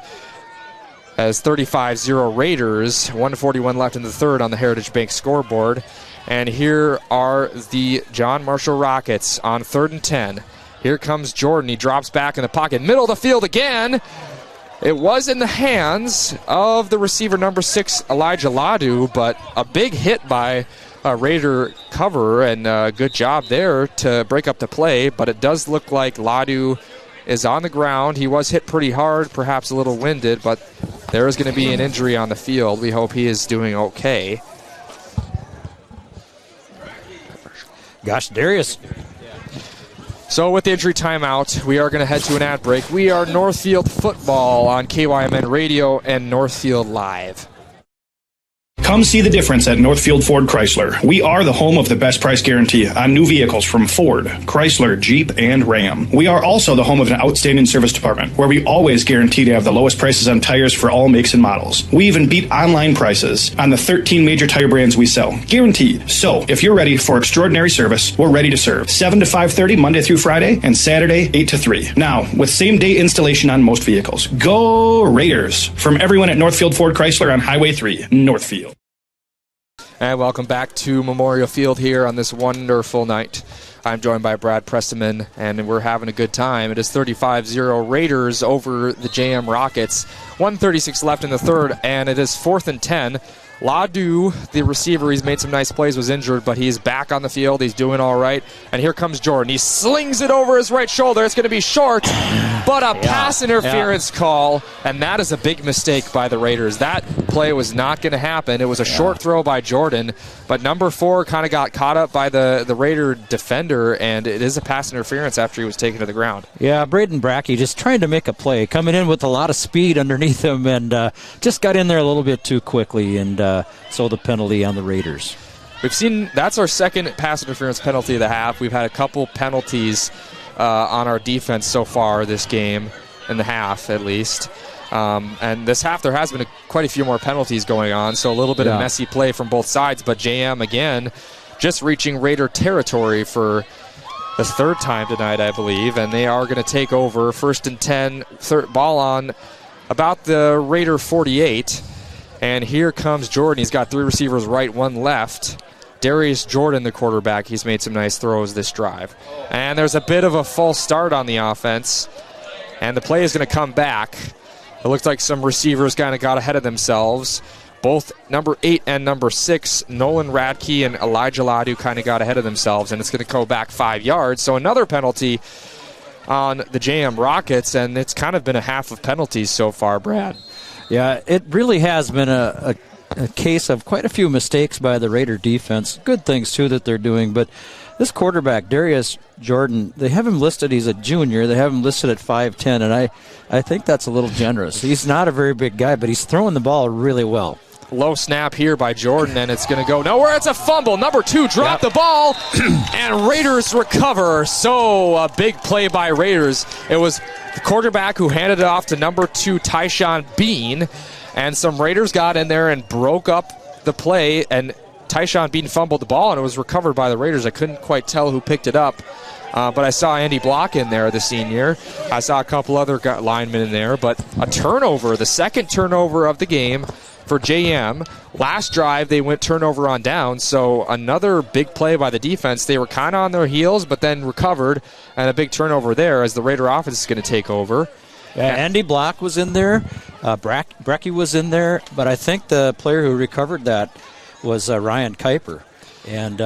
As 35-0 Raiders, 1:41 left in the 3rd on the Heritage Bank scoreboard. And here are the John Marshall Rockets on 3rd and 10. Here comes Jordan. He drops back in the pocket. Middle of the field again. It was in the hands of the receiver, number 6, Elijah Ladu, but a big hit by Raider cover, and good job there to break up the play. But it does look like Ladu is on the ground. He was hit pretty hard, perhaps a little winded, but there is going to be an injury on the field. We hope he is doing okay. Gosh, Darius. So with the injury timeout, we are going to head to an ad break. We are Northfield Football on KYMN Radio and Northfield Live. Come see the difference at Northfield Ford Chrysler. We are the home of the best price guarantee on new vehicles from Ford, Chrysler, Jeep, and Ram. We are also the home of an outstanding service department where we always guarantee to have the lowest prices on tires for all makes and models. We even beat online prices on the 13 major tire brands we sell. Guaranteed. So, if you're ready for extraordinary service, we're ready to serve. 7 to 5:30 Monday through Friday and Saturday 8 to 3. Now, with same-day installation on most vehicles. Go Raiders! From everyone at Northfield Ford Chrysler on Highway 3, Northfield. And welcome back to Memorial Field here on this wonderful night. I'm joined by Brad Presteman, and we're having a good time. It is 35-0 Raiders over the JM Rockets. 1:36 left in the third, and it is 4th and 10. Ladu, the receiver, he's made some nice plays, was injured, but he's back on the field. He's doing all right. And here comes Jordan. He slings it over his right shoulder. It's going to be short, but a pass interference call, and that is a big mistake by the Raiders. That play was not going to happen. It was a short throw by Jordan, but number 4 kind of got caught up by the Raider defender, and it is a pass interference after he was taken to the ground. Yeah, Braden Brackey just trying to make a play, coming in with a lot of speed underneath him, and just got in there a little bit too quickly, and so the penalty on the Raiders. We've seen that's our second pass interference penalty of the half. We've had a couple penalties on our defense so far this game, in the half at least. And this half there has been quite a few more penalties going on, so a little bit of messy play from both sides. But JM, again, just reaching Raider territory for the third time tonight, I believe, and they are going to take over. 1st and 10, ball on about the Raider 48. And here comes Jordan. He's got 3 receivers right, 1 left. Darius Jordan, the quarterback, he's made some nice throws this drive. And there's a bit of a false start on the offense. And the play is going to come back. It looks like some receivers kind of got ahead of themselves. Both number 8 and number 6, Nolan Radke and Elijah Ladu, kind of got ahead of themselves. And it's going to go back 5 yards. So another penalty on the JM Rockets. And it's kind of been a half of penalties so far, Brad. Yeah, it really has been a case of quite a few mistakes by the Raider defense. Good things, too, that they're doing. But this quarterback, Darius Jordan, they have him listed, he's a junior. They have him listed at 5'10", and I think that's a little generous. He's not a very big guy, but he's throwing the ball really well. Low snap here by Jordan, and it's going to go nowhere. It's a fumble. Number 2 dropped the ball, and Raiders recover. So a big play by Raiders. It was the quarterback who handed it off to number 2, Tyshawn Bean, and some Raiders got in there and broke up the play, and Tyshawn Bean fumbled the ball, and it was recovered by the Raiders. I couldn't quite tell who picked it up, but I saw Andy Block in there, the senior. I saw a couple other linemen in there, but a turnover, the second turnover of the game for JM. Last drive, they went turnover on down, so another big play by the defense. They were kind of on their heels, but then recovered, and a big turnover there as the Raider offense is going to take over. Yeah, Andy Block was in there. Brecky was in there, but I think the player who recovered that was Ryan Kuiper, and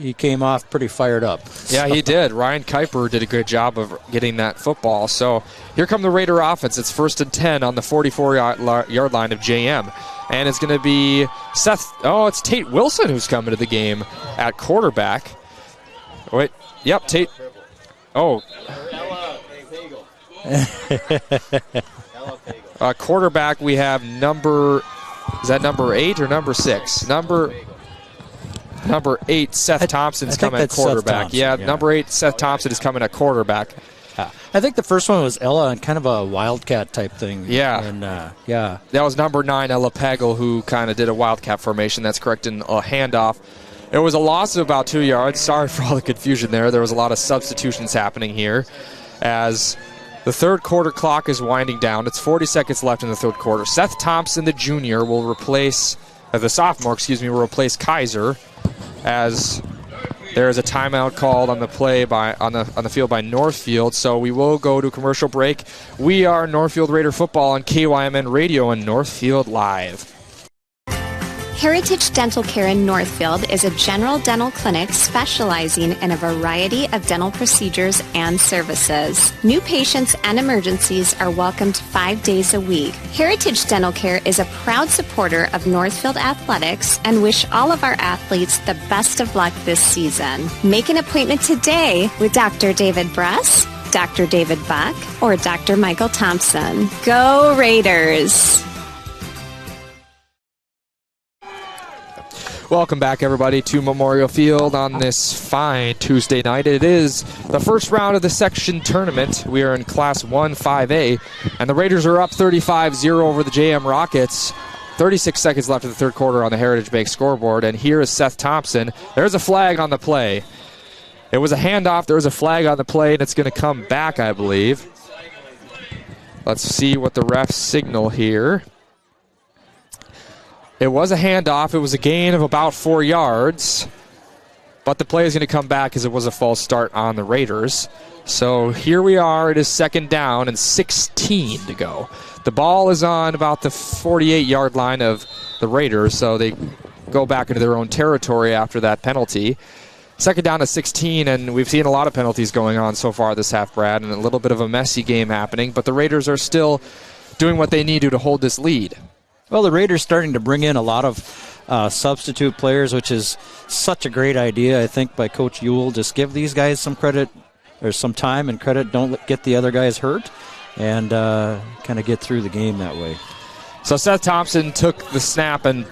he came off pretty fired up. Yeah, he did. Ryan Kuiper did a good job of getting that football. So here come the Raider offense. It's 1st and 10 on the 44-yard line of JM. And it's going to be it's Tate Wilson who's coming to the game at quarterback. Wait, yep, Tate. Oh. Quarterback, we have is that number 8 or number 6? Number 8, Seth Thompson's coming at quarterback. Thompson, yeah, number 8, Seth Thompson is coming at quarterback. I think the first one was Ella and kind of a wildcat type thing. Yeah. And, that was number 9, Ella Pagel, who kind of did a wildcat formation. That's correct, in a handoff. It was a loss of about 2 yards. Sorry for all the confusion there. There was a lot of substitutions happening here as the third quarter clock is winding down. It's 40 seconds left in the third quarter. Seth Thompson, the junior, will replace, the sophomore, will replace Kaiser, as there is a timeout called on the play on the field by Northfield. So we will go to commercial break. We are Northfield Raider football on KYMN Radio and Northfield Live. Heritage Dental Care in Northfield is a general dental clinic specializing in a variety of dental procedures and services. New patients and emergencies are welcomed 5 days a week. Heritage Dental Care is a proud supporter of Northfield Athletics and wish all of our athletes the best of luck this season. Make an appointment today with Dr. David Bress, Dr. David Buck, or Dr. Michael Thompson. Go Raiders! Welcome back, everybody, to Memorial Field on this fine Tuesday night. It is the first round of the section tournament. We are in Class 1 5A, and the Raiders are up 35-0 over the JM Rockets. 36 seconds left in the third quarter on the Heritage Bank scoreboard, and here is Seth Thompson. There's a flag on the play. It was a handoff. There was a flag on the play, and it's going to come back, I believe. Let's see what the refs signal here. It was a handoff. It was a gain of about 4 yards. But the play is going to come back as it was a false start on the Raiders. So here we are. It is second down and 16 to go. The ball is on about the 48-yard line of the Raiders, so they go back into their own territory after that penalty. Second down to 16, and we've seen a lot of penalties going on so far this half, Brad, and a little bit of a messy game happening. But the Raiders are still doing what they need to hold this lead. Well, the Raiders starting to bring in a lot of substitute players, which is such a great idea, I think, by Coach Ewell. Just give these guys some credit or some time and credit. Don't get the other guys hurt and kind of get through the game that way. So Seth Thompson took the snap and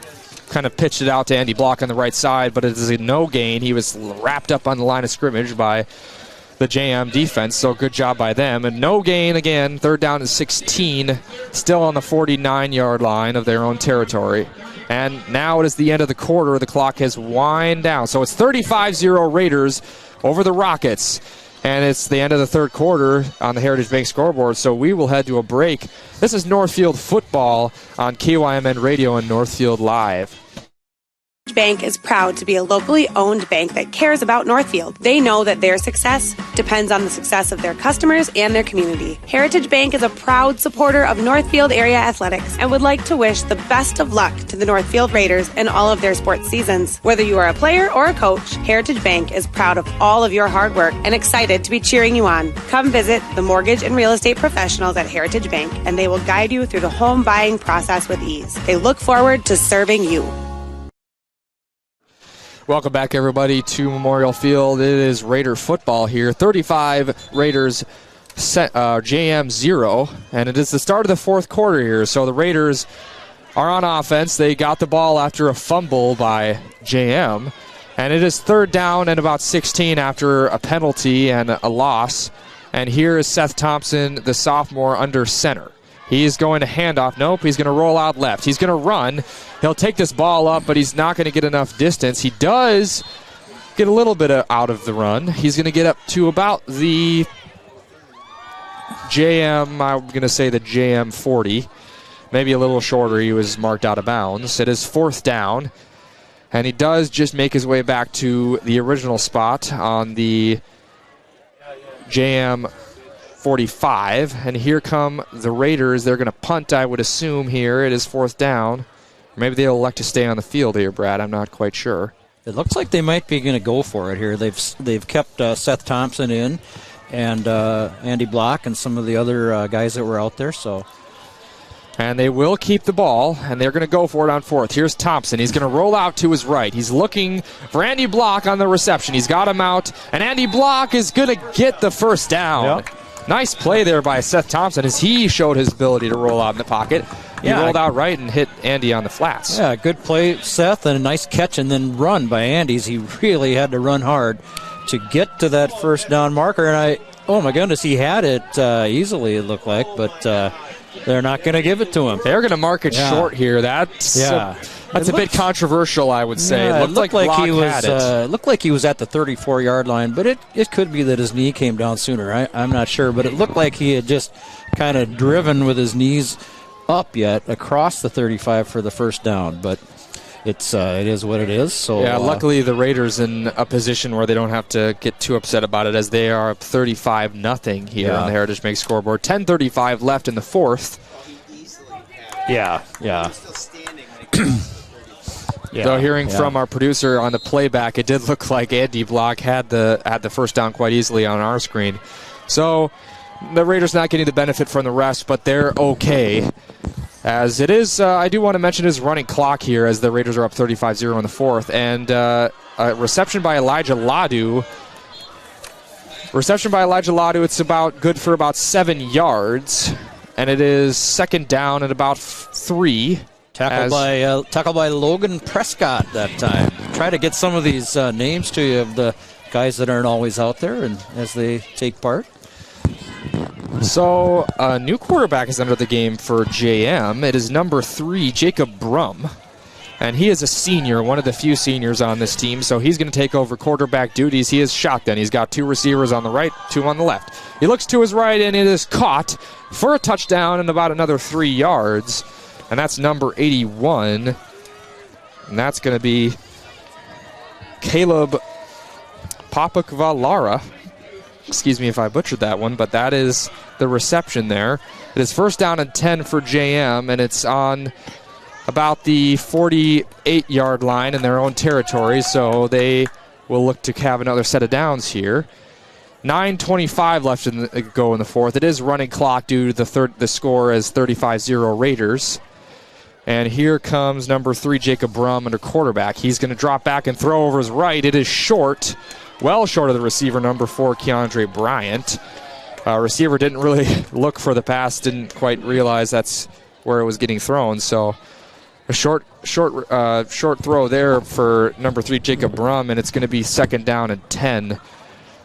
kind of pitched it out to Andy Block on the right side, but it is a no gain. He was wrapped up on the line of scrimmage by the JM defense, so good job by them. And no gain again, third down and 16, still on the 49-yard line of their own territory. And now it is the end of the quarter. The clock has wind down. So it's 35-0 Raiders over the Rockets. And it's the end of the third quarter on the Heritage Bank scoreboard, so we will head to a break. This is Northfield football on KYMN Radio and Northfield Live. Bank is proud to be a locally owned bank that cares about Northfield. They know that their success depends on the success of their customers and their community. Heritage Bank is a proud supporter of Northfield area athletics and would like to wish the best of luck to the Northfield Raiders in all of their sports seasons. Whether you are a player or a coach, Heritage Bank is proud of all of your hard work and excited to be cheering you on. Come visit the mortgage and real estate professionals at Heritage Bank, and they will guide you through the home buying process with ease. They look forward to serving you. Welcome back, everybody, to Memorial Field. It is Raider football here. 35 Raiders, JM 0, and it is the start of the fourth quarter here. So the Raiders are on offense. They got the ball after a fumble by JM, and it is third down and about 16 after a penalty and a loss. And here is Seth Thompson, the sophomore, under center. He's going to hand off. Nope, he's going to roll out left. He's going to run. He'll take this ball up, but he's not going to get enough distance. He does get a little bit out of the run. He's going to get up to about the JM, I'm going to say the JM 40. Maybe a little shorter. He was marked out of bounds. It is fourth down, and he does just make his way back to the original spot on the JM 45, and here come the Raiders. They're going to punt, I would assume, here. It is fourth down. Maybe they'll elect to stay on the field here, Brad. I'm not quite sure. It looks like they might be going to go for it here. They've kept Seth Thompson in and Andy Block and some of the other guys that were out there. So, and they will keep the ball, and they're going to go for it on fourth. Here's Thompson. He's going to roll out to his right. He's looking for Andy Block on the reception. He's got him out, and Andy Block is going to get the first down. Yep. Nice play there by Seth Thompson as he showed his ability to roll out in the pocket. He rolled out right and hit Andy on the flats. Yeah, good play, Seth, and a nice catch and then run by Andy's. He really had to run hard to get to that first down marker. And oh my goodness, he had it easily, it looked like, but they're not going to give it to him. They're going to mark it short here. That's a bit controversial, I would say. Yeah, it looked like he was. Looked like he was at the 34-yard line, but it could be that his knee came down sooner. I'm not sure, but it looked like he had just kind of driven with his knees up yet across the 35 for the first down. But it is what it is. So luckily the Raiders in a position where they don't have to get too upset about it, as they are up 35-0 here on the Heritage Bank scoreboard. 10:35 left in the fourth. Yeah. Though hearing from our producer on the playback, it did look like Andy Block had the first down quite easily on our screen. So the Raiders not getting the benefit from the rest, but they're okay. As it is, I do want to mention his running clock here as the Raiders are up 35-0 in the fourth. And a reception by Elijah Ladu. It's about good for about 7 yards. And it is second down at about 3. Tackled by Logan Prescott that time. Try to get some of these names to you of the guys that aren't always out there and as they take part. So a new quarterback is under the game for JM. It is number 3, Jacob Brum. And he is a senior, one of the few seniors on this team, so he's going to take over quarterback duties. He is shotgun. He's got 2 receivers on the right, 2 on the left. He looks to his right, and it is caught for a touchdown and about another 3 yards. And that's number 81. And that's going to be Caleb Papakvalara. Excuse me if I butchered that one, but that is the reception there. It is first down and 10 for JM, and it's on about the 48-yard line in their own territory, so they will look to have another set of downs here. 9:25 left in the fourth. It is running clock due to the score as 35-0 Raiders. And here comes number 3, Jacob Brum, under quarterback. He's going to drop back and throw over his right. It is short, well short of the receiver, number 4, Keandre Bryant. Receiver didn't really look for the pass, didn't quite realize that's where it was getting thrown, so a short throw there for number 3, Jacob Brum, and it's going to be second down and 10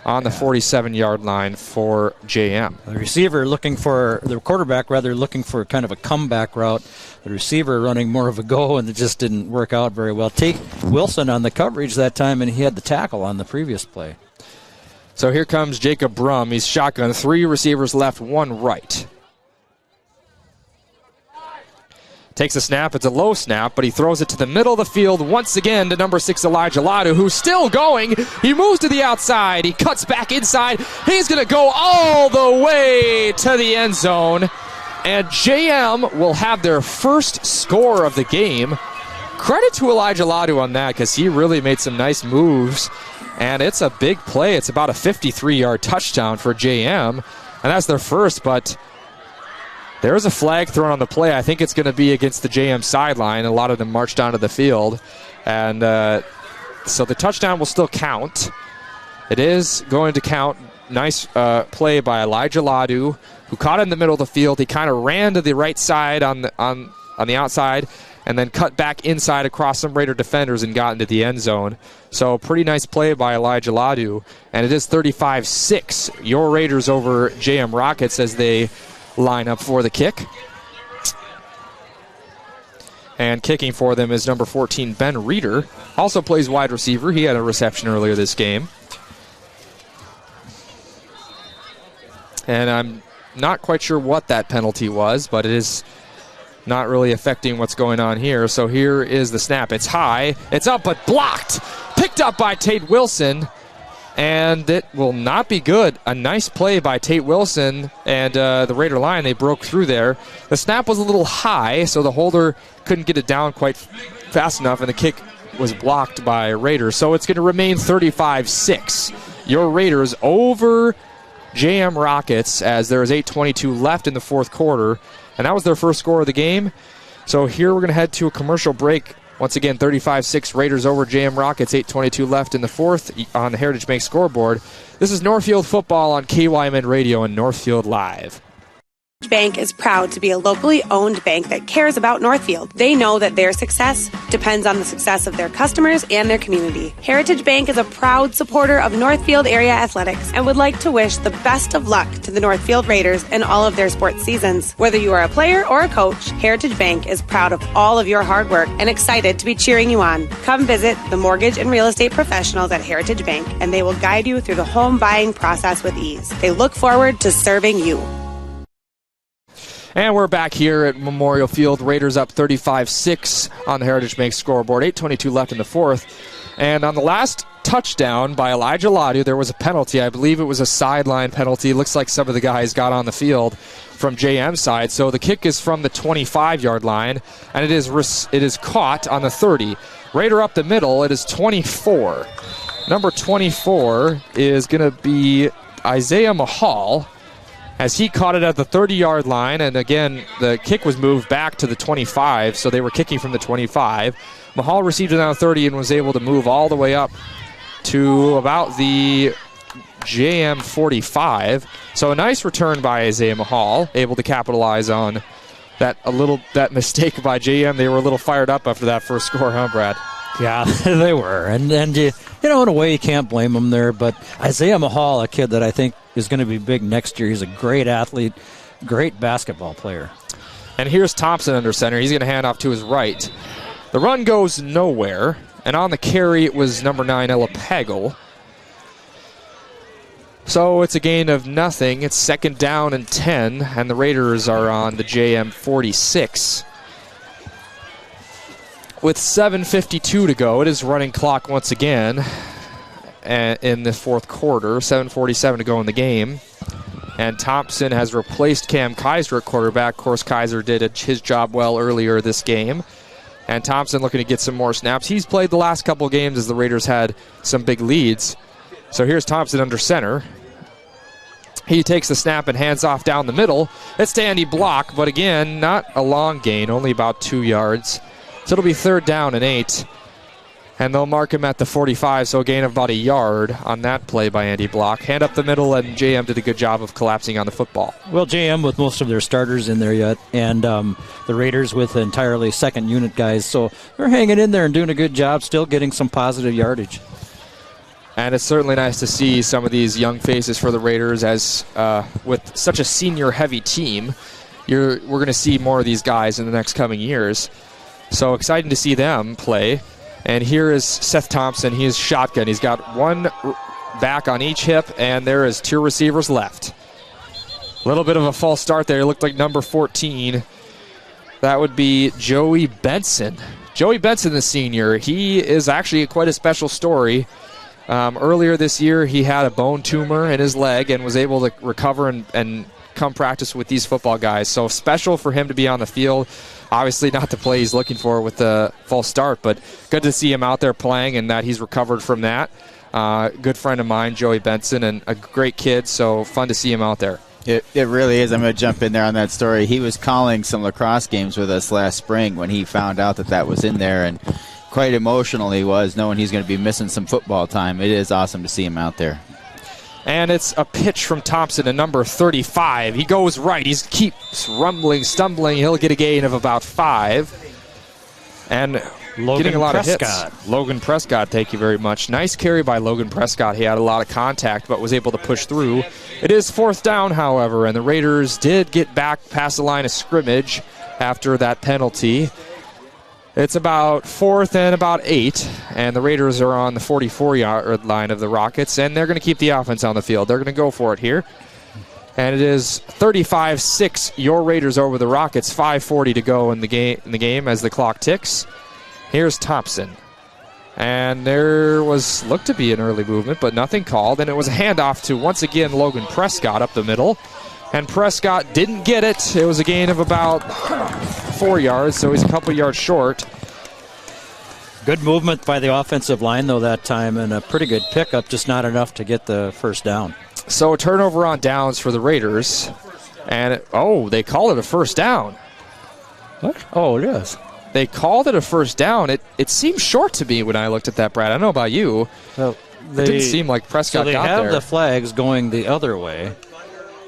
on the 47-yard line for JM. The quarterback looking for kind of a comeback route. The receiver running more of a go, and it just didn't work out very well. Tate Wilson on the coverage that time, and he had the tackle on the previous play. So here comes Jacob Brum. He's shotgun, 3 receivers left, 1 right. Takes a snap. It's a low snap, but he throws it to the middle of the field once again to number 6, Elijah Ladu, who's still going. He moves to the outside. He cuts back inside. He's going to go all the way to the end zone. And JM will have their first score of the game. Credit to Elijah Ladu on that because he really made some nice moves. And it's a big play. It's about a 53-yard touchdown for JM. And that's their first, but there's a flag thrown on the play. I think it's going to be against the JM sideline. A lot of them marched onto the field. And so the touchdown will still count. It is going to count. Nice play by Elijah Ladu, who caught it in the middle of the field. He kind of ran to the right side on the outside and then cut back inside across some Raider defenders and got into the end zone. So pretty nice play by Elijah Ladu. And it is 35-6. Your Raiders over JM Rockets as they line up for the kick. And kicking for them is number 14, Ben Reeder. Also plays wide receiver. He had a reception earlier this game. And I'm not quite sure what that penalty was, but it is not really affecting what's going on here. So here is the snap. It's high. It's up, but blocked. Picked up by Tate Wilson. And it will not be good. A nice play by Tate Wilson and the Raider line. They broke through there. The snap was a little high, so the holder couldn't get it down quite fast enough, and the kick was blocked by Raiders. So it's going to remain 35-6. Your Raiders over JM Rockets as there is 8:22 left in the fourth quarter. And that was their first score of the game. So here we're going to head to a commercial break. Once again, 35-6 Raiders over JM Rockets, 8:22 left in the fourth on the Heritage Bank scoreboard. This is Northfield football on KYMN Radio and Northfield Live. Bank is proud to be a locally owned bank that cares about Northfield. They know that their success depends on the success of their customers and their community. Heritage Bank is a proud supporter of Northfield area athletics and would like to wish the best of luck to the Northfield Raiders in all of their sports seasons. Whether you are a player or a coach, Heritage Bank is proud of all of your hard work and excited to be cheering you on. Come visit the mortgage and real estate professionals at Heritage Bank, and they will guide you through the home buying process with ease. They look forward to serving you. And we're back here at Memorial Field. Raiders up 35-6 on the Heritage Bank scoreboard. 8:22 left in the fourth. And on the last touchdown by Elijah Ladu, there was a penalty. I believe it was a sideline penalty. It looks like some of the guys got on the field from JM's side. So the kick is from the 25-yard line, and it is caught on the 30. Raider up the middle. It is 24. Number 24 is going to be Isaiah Mahal, as he caught it at the 30-yard line. And again, the kick was moved back to the 25, so they were kicking from the 25. Mahal received it on the 30 and was able to move all the way up to about the JM 45. So a nice return by Isaiah Mahal, able to capitalize on that mistake by JM. They were a little fired up after that first score, huh, Brad? Yeah, they were. And you know, in a way, you can't blame them there. But Isaiah Mahal, a kid that I think is going to be big next year. He's a great athlete, great basketball player. And here's Thompson under center. He's going to hand off to his right. The run goes nowhere. And on the carry, it was number 9, Ella Pagel. So it's a gain of nothing. It's 2nd down and 10, and the Raiders are on the JM 46. With 7:52 to go, it is running clock once again in the fourth quarter. 7:47 to go in the game. And Thompson has replaced Cam Kaiser at quarterback. Of course, Kaiser did his job well earlier this game. And Thompson looking to get some more snaps. He's played the last couple games as the Raiders had some big leads. So here's Thompson under center. He takes the snap and hands off down the middle. It's to Andy Block, but again, not a long gain, only about 2 yards. So it'll be 3rd down and 8. And they'll mark him at the 45, so a gain of about a yard on that play by Andy Block. Hand up the middle, and JM did a good job of collapsing on the football. Well, JM with most of their starters in there yet, and the Raiders with entirely second unit guys. So they're hanging in there and doing a good job, still getting some positive yardage. And it's certainly nice to see some of these young faces for the Raiders as with such a senior-heavy team, we're going to see more of these guys in the next coming years. So exciting to see them play. And here is Seth Thompson. He is shotgun. He's got one back on each hip, and there is 2 receivers left. A little bit of a false start there. It looked like number 14. That would be Joey Benson. Joey Benson, the senior, he is actually quite a special story. Earlier this year, he had a bone tumor in his leg and was able to recover and come practice with these football guys. So special for him to be on the field. Obviously not the play he's looking for with the false start, but good to see him out there playing and that he's recovered from that. Good friend of mine, Joey Benson, and a great kid, so fun to see him out there. It really is. I'm going to jump in there on that story. He was calling some lacrosse games with us last spring when he found out that was in there, and quite emotional he was, knowing he's going to be missing some football time. It is awesome to see him out there. And it's a pitch from Thompson to number 35. He goes right. He keeps stumbling. He'll get a gain of about 5. And getting a lot of hits. Logan Prescott, thank you very much. Nice carry by Logan Prescott. He had a lot of contact, but was able to push through. It is 4th down, however, and the Raiders did get back past the line of scrimmage after that penalty. It's about 4th and about 8, and the Raiders are on the 44-yard line of the Rockets, and they're going to keep the offense on the field. They're going to go for it here. And it is 35-6, your Raiders over the Rockets. 5:40 to go in the game as the clock ticks. Here's Thompson. And there looked to be an early movement, but nothing called, and it was a handoff to, once again, Logan Prescott up the middle. And Prescott didn't get it. It was a gain of about 4 yards, so he's a couple yards short. Good movement by the offensive line, though, that time, and a pretty good pickup, just not enough to get the first down. So a turnover on downs for the Raiders. And, they called it a first down. What? Oh, it is. They called it a first down. It seemed short to me when I looked at that, Brad. I don't know about you. Well, it didn't seem like Prescott got there. So they have the flags going the other way,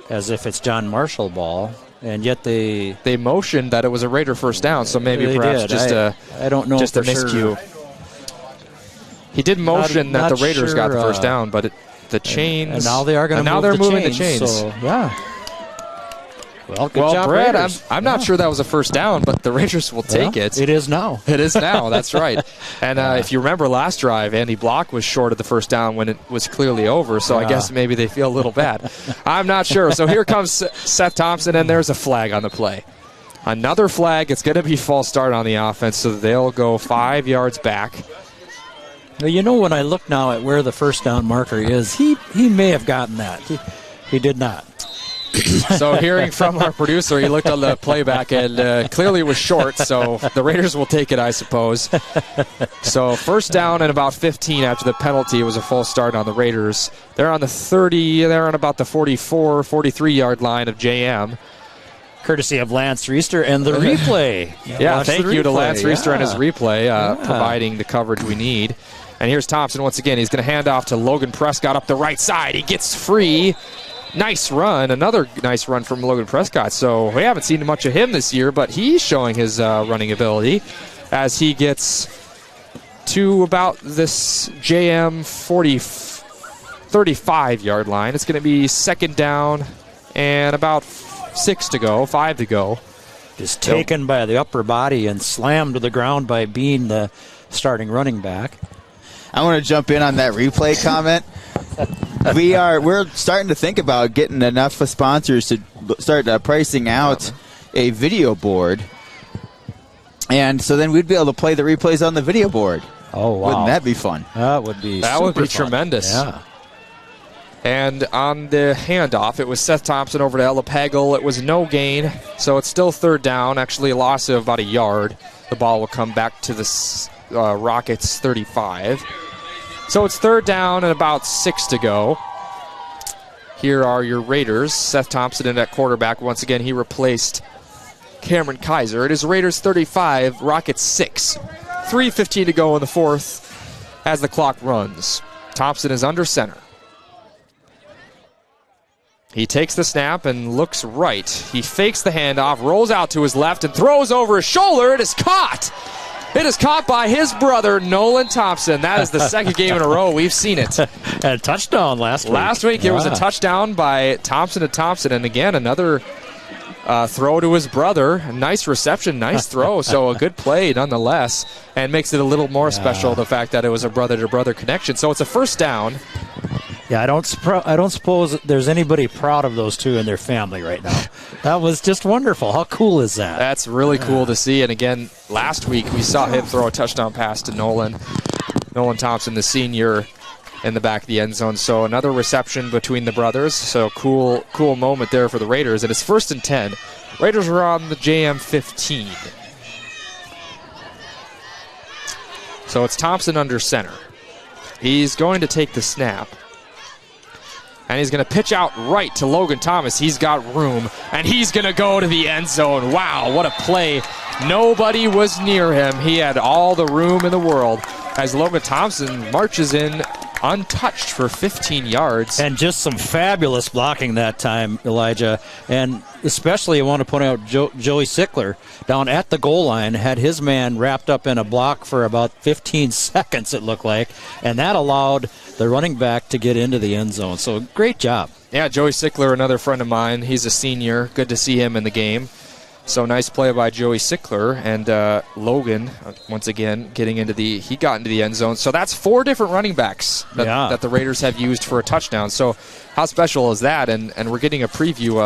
as if it's John Marshall ball, and yet they motioned that it was a Raider first down, so maybe perhaps I don't know just a miscue. He did motion that the Raiders got the first down, but the chains, and now they are going to move they're moving chains, the chains. So, yeah. Well, good job, Brad, Raiders. I'm not sure that was a first down, but the Raiders will take it. It is now. It is now, that's right. And if you remember last drive, Andy Block was short of the first down when it was clearly over, so I guess maybe they feel a little bad. I'm not sure. So here comes Seth Thompson, and there's a flag on the play. Another flag. It's going to be false start on the offense, so they'll go 5 yards back. Well, you know, when I look now at where the first down marker is, he may have gotten that. He did not. So hearing from our producer, he looked on the playback and clearly was short, so the Raiders will take it, I suppose. So first down and about 15 after the penalty. It was a false start on the Raiders. They're on the 30, they're on about the 44, 43-yard line of JM. Courtesy of Lance Reister and the replay. Thank you to Lance Reister and his replay, providing the coverage we need. And here's Thompson once again. He's going to hand off to Logan Prescott up the right side. He gets free. Nice run, another nice run from Logan Prescott. So we haven't seen much of him this year, but he's showing his running ability as he gets to about this JM 35-yard line. It's going to be second down and about 5 to go. Just taken by the upper body and slammed to the ground by being the starting running back. I want to jump in on that replay comment. We're starting to think about getting enough sponsors to start pricing out a video board, and so then we'd be able to play the replays on the video board. Oh wow! Wouldn't that be fun? That would be tremendous. Yeah. And on the handoff, it was Seth Thompson over to Ella Pagel. It was no gain, so it's still third down. Actually, a loss of about a yard. The ball will come back to the Rockets 35. So it's third down and about 6 to go. Here are your Raiders. Seth Thompson in at quarterback. Once again, he replaced Cameron Kaiser. It is Raiders 35, Rockets 6. 3:15 to go in the fourth as the clock runs. Thompson is under center. He takes the snap and looks right. He fakes the handoff, rolls out to his left, and throws over his shoulder. It is caught. It is caught by his brother, Nolan Thompson. That is the second game in a row we've seen it. And a touchdown last week. Last week it was a touchdown by Thompson to Thompson, and again another throw to his brother. A nice reception, nice throw. So a good play nonetheless, and makes it a little more special, the fact that it was a brother-to-brother connection. So it's a first down. Yeah, I don't suppose there's anybody proud of those two and their family right now. That was just wonderful. How cool is that? That's really cool to see. And again, last week we saw him throw a touchdown pass to Nolan Thompson, the senior, in the back of the end zone. So another reception between the brothers. So cool moment there for the Raiders. And it's 1st and 10. Raiders are on the JM 15. So it's Thompson under center. He's going to take the snap. And he's going to pitch out right to Logan Thomas. He's got room, and he's going to go to the end zone. Wow, what a play. Nobody was near him. He had all the room in the world as Logan Thompson marches in untouched for 15 yards. And just some fabulous blocking that time, Elijah. And especially I want to point out Joey Sickler down at the goal line had his man wrapped up in a block for about 15 seconds, it looked like. And that allowed the running back to get into the end zone. So great job. Yeah, Joey Sickler, another friend of mine. He's a senior. Good to see him in the game. So nice play by Joey Sickler, and Logan, once again, he got into the end zone. So that's 4 different running backs that the Raiders have used for a touchdown. So how special is that? And we're getting a preview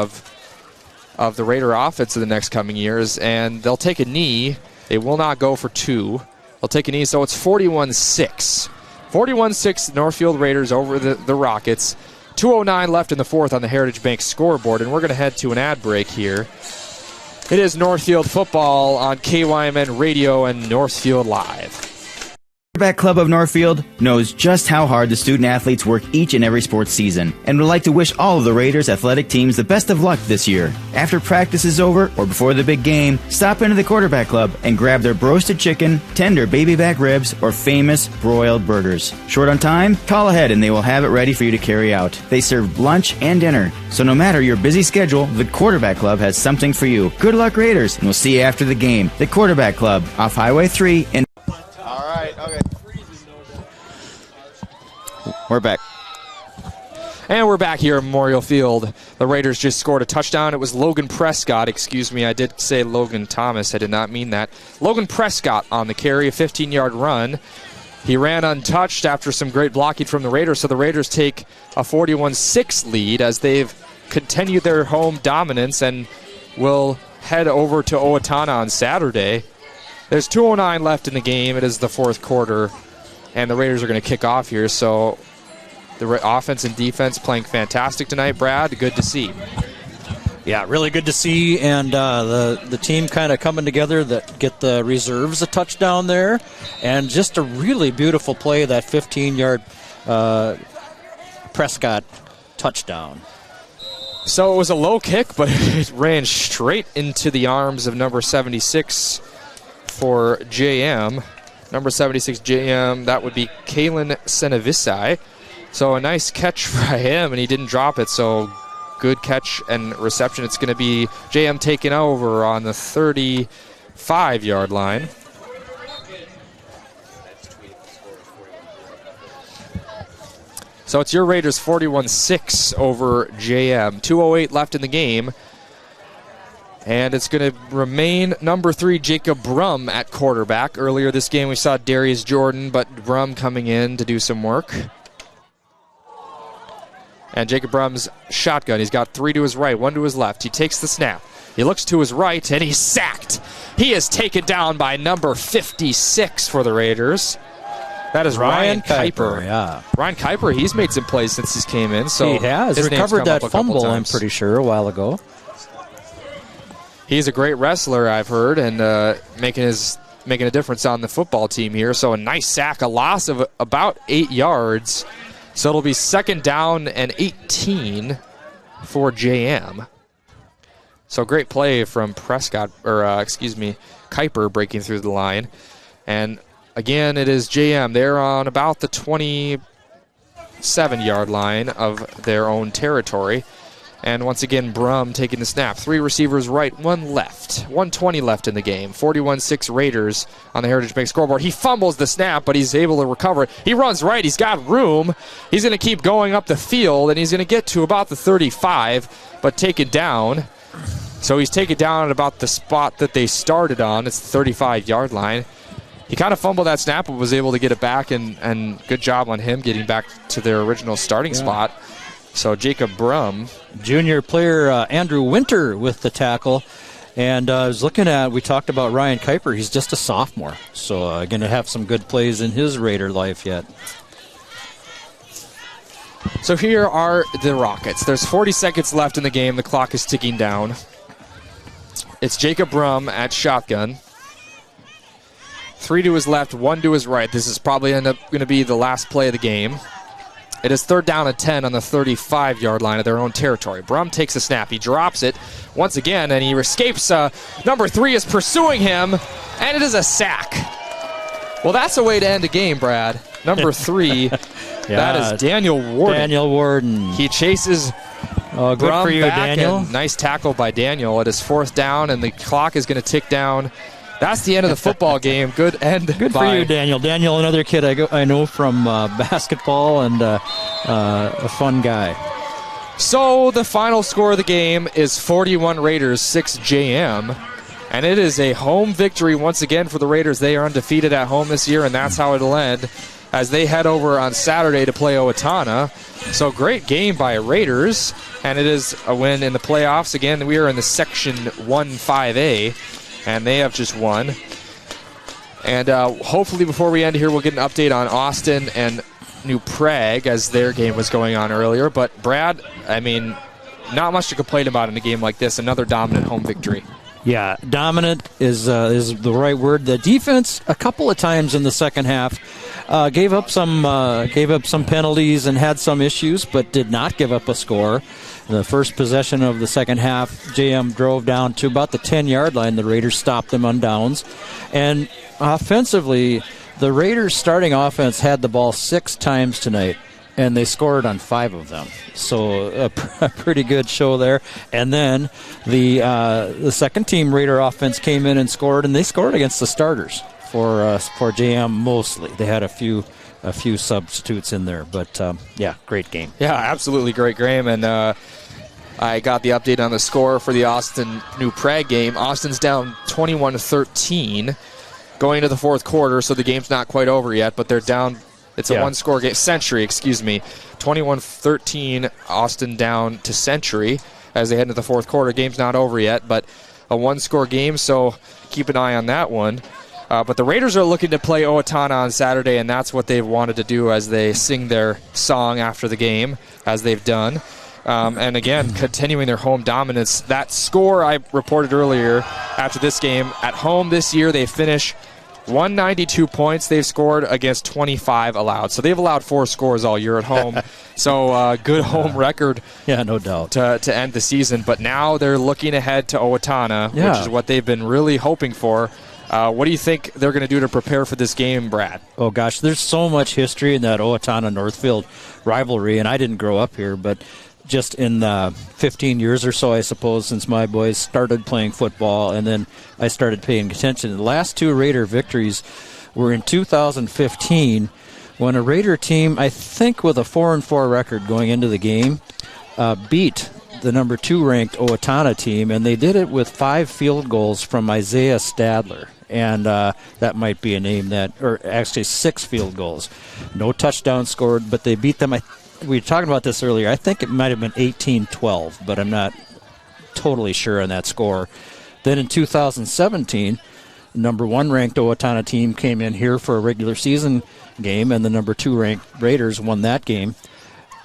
of the Raider offense in the next coming years, and they'll take a knee. They will not go for 2. They'll take a knee, so it's 41-6. 41-6 Northfield Raiders over the Rockets. 2:09 left in the fourth on the Heritage Bank scoreboard, and we're going to head to an ad break here. It is Northfield football on KYMN Radio and Northfield Live. Quarterback Club of Northfield knows just how hard the student athletes work each and every sports season and would like to wish all of the Raiders athletic teams the best of luck this year. After practice is over or before the big game, stop into the Quarterback Club and grab their roasted chicken, tender baby back ribs, or famous broiled burgers. Short on time? Call ahead and they will have it ready for you to carry out. They serve lunch and dinner, so no matter your busy schedule, the Quarterback Club has something for you. Good luck, Raiders, and we'll see you after the game. The Quarterback Club off Highway 3 in... All right, okay. We're back. And we're back here at Memorial Field. The Raiders just scored a touchdown. It was Logan Prescott. Excuse me, I did say Logan Thomas. I did not mean that. Logan Prescott on the carry, a 15-yard run. He ran untouched after some great blocking from the Raiders, so the Raiders take a 41-6 lead as they've continued their home dominance and will head over to Owatonna on Saturday. There's 2:09 left in the game. It is the fourth quarter, and the Raiders are going to kick off here, so the offense and defense playing fantastic tonight. Brad, good to see. Yeah, really good to see, and the team kind of coming together that get the reserves a touchdown there, and just a really beautiful play, that 15-yard Prescott touchdown. So it was a low kick, but it ran straight into the arms of number 76 for JM. Number 76 JM, that would be Kalen Senevisai. So a nice catch by him, and he didn't drop it. So good catch and reception. It's going to be JM taking over on the 35-yard line. So it's your Raiders 41-6 over JM. 2:08 left in the game. And it's going to remain number 3, Jacob Brum at quarterback. Earlier this game we saw Darius Jordan, but Brum coming in to do some work. And Jacob Brum's shotgun. He's got 3 to his right, 1 to his left. He takes the snap. He looks to his right, and he's sacked. He is taken down by number 56 for the Raiders. That is Ryan Kuiper. Yeah. Ryan Kuiper, he's made some plays since he came in. So he has recovered that fumble, I'm pretty sure, a while ago. He's a great wrestler, I've heard, and making a difference on the football team here. So a nice sack, a loss of about 8 yards. So it'll be 2nd down and 18 for JM. So great play from Kuiper breaking through the line. And again, it is JM. They're on about the 27-yard line of their own territory. And once again, Brum taking the snap. 3 receivers right, 1 left. 1:20 left in the game. 41-6 Raiders on the Heritage Bank scoreboard. He fumbles the snap, but he's able to recover it. He runs right. He's got room. He's going to keep going up the field, and he's going to get to about the 35, but taken down. So he's taken down at about the spot that they started on. It's the 35-yard line. He kind of fumbled that snap, but was able to get it back, and good job on him getting back to their original starting spot. So Jacob Brum. Junior player Andrew Winter with the tackle. And I was looking at, we talked about Ryan Kuiper. He's just a sophomore. So going to have some good plays in his Raider life yet. So here are the Rockets. There's 40 seconds left in the game. The clock is ticking down. It's Jacob Brum at shotgun. 3 to his left, 1 to his right. This is probably going to be the last play of the game. It is 3rd down and 10 on the 35-yard line of their own territory. Brum takes a snap. He drops it once again, and he escapes. Number 3 is pursuing him, and it is a sack. Well, that's a way to end a game, Brad. Number 3, that is Daniel Warden. Daniel Warden. He chases good Brum for you, back, Daniel. and nice tackle by Daniel. It is 4th down, and the clock is going to tick down. That's the end of the football game. Good end. Good for you, Daniel. Daniel, another kid I know from basketball, and a fun guy. So the final score of the game is 41 Raiders, 6 JM. And it is a home victory once again for the Raiders. They are undefeated at home this year, and that's how it'll end as they head over on Saturday to play Owatonna. So great game by Raiders, and it is a win in the playoffs. Again, we are in the Section 1-5A. And they have just won. And hopefully before we end here, we'll get an update on Austin and New Prague as their game was going on earlier. But, Brad, I mean, not much to complain about in a game like this. Another dominant home victory. Yeah, dominant is the right word. The defense, a couple of times in the second half, gave up some penalties and had some issues, but did not give up a score. The first possession of the second half, JM drove down to about the 10-yard line. The Raiders stopped them on downs. And offensively, the Raiders' starting offense had the ball 6 times tonight, and they scored on 5 of them. So a pretty good show there. And then the second-team Raider offense came in and scored, and they scored against the starters for JM mostly. They had a few substitutes in there, but yeah, great game. Yeah, absolutely great game, and I got the update on the score for the Austin-New Prague game. Austin's down 21-13 going into the fourth quarter, so the game's not quite over yet, but they're down. It's a one-score game. Century, 21-13, Austin down to Century as they head into the fourth quarter. Game's not over yet, but a one-score game, so keep an eye on that one. But the Raiders are looking to play Owatonna on Saturday, and that's what they've wanted to do as they sing their song after the game, as they've done. And again, continuing their home dominance. That score I reported earlier after this game, at home this year, they finish 192 points they've scored against 25 allowed. So they've allowed 4 scores all year at home. So good home record. Yeah, no doubt. To end the season. But now they're looking ahead to Owatonna, which is what they've been really hoping for. What do you think they're going to do to prepare for this game, Brad? Oh, gosh, there's so much history in that Owatonna-Northfield rivalry, and I didn't grow up here, but just in 15 years or so, I suppose, since my boys started playing football, and then I started paying attention. The last 2 Raider victories were in 2015 when a Raider team, I think with a 4-4 record going into the game, beat the number 2 ranked Owatonna team, and they did it with 5 field goals from Isaiah Stadler. And that might be a name that, or actually 6 field goals. No touchdowns scored, but they beat them. We were talking about this earlier. I think it might have been 18-12, but I'm not totally sure on that score. Then in 2017, number 1 ranked Owatonna team came in here for a regular season game, and the number 2 ranked Raiders won that game.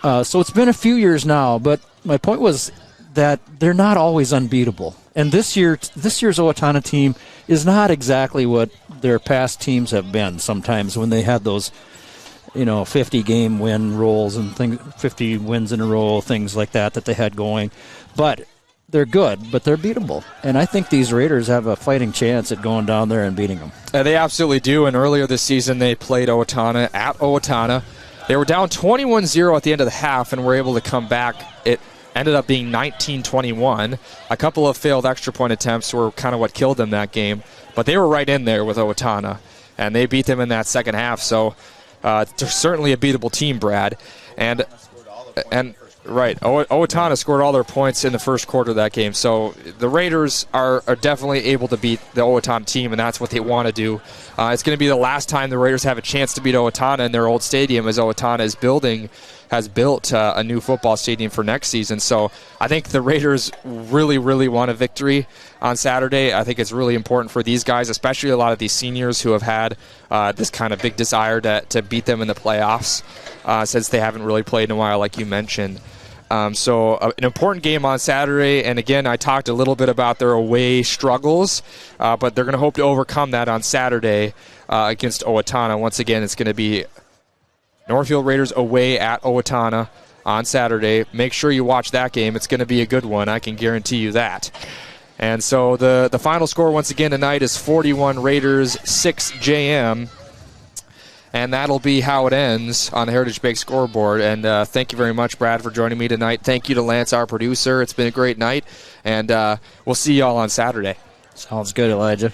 So it's been a few years now, but my point was that they're not always unbeatable. And this year's Owatonna team is not exactly what their past teams have been sometimes when they had those 50-game win rolls and 50 wins in a row, things like that they had going. But they're good, but they're beatable. And I think these Raiders have a fighting chance at going down there and beating them. They absolutely do, and earlier this season they played Owatonna at Owatonna. They were down 21-0 at the end of the half and were able to come back. It ended up being 19-21. A couple of failed extra point attempts were kind of what killed them that game, but they were right in there with Owatonna, and they beat them in that second half. So they're certainly a beatable team, Brad. And right, Owatonna scored all their points in the first quarter of that game. So the Raiders are definitely able to beat the Owatonna team, and that's what they want to do. It's going to be the last time the Raiders have a chance to beat Owatonna in their old stadium, as Owatonna has built a new football stadium for next season. So I think the Raiders really, really want a victory on Saturday. I think it's really important for these guys, especially a lot of these seniors who have had this kind of big desire to beat them in the playoffs since they haven't really played in a while, like you mentioned. So an important game on Saturday, and again, I talked a little bit about their away struggles, but they're going to hope to overcome that on Saturday against Owatonna. Once again, it's going to be Northfield Raiders away at Owatonna on Saturday. Make sure you watch that game. It's going to be a good one. I can guarantee you that. And so the final score once again tonight is 41 Raiders, 6 JM. And that'll be how it ends on the Heritage Bank scoreboard. And thank you very much, Brad, for joining me tonight. Thank you to Lance, our producer. It's been a great night. And we'll see you all on Saturday. Sounds good, Elijah.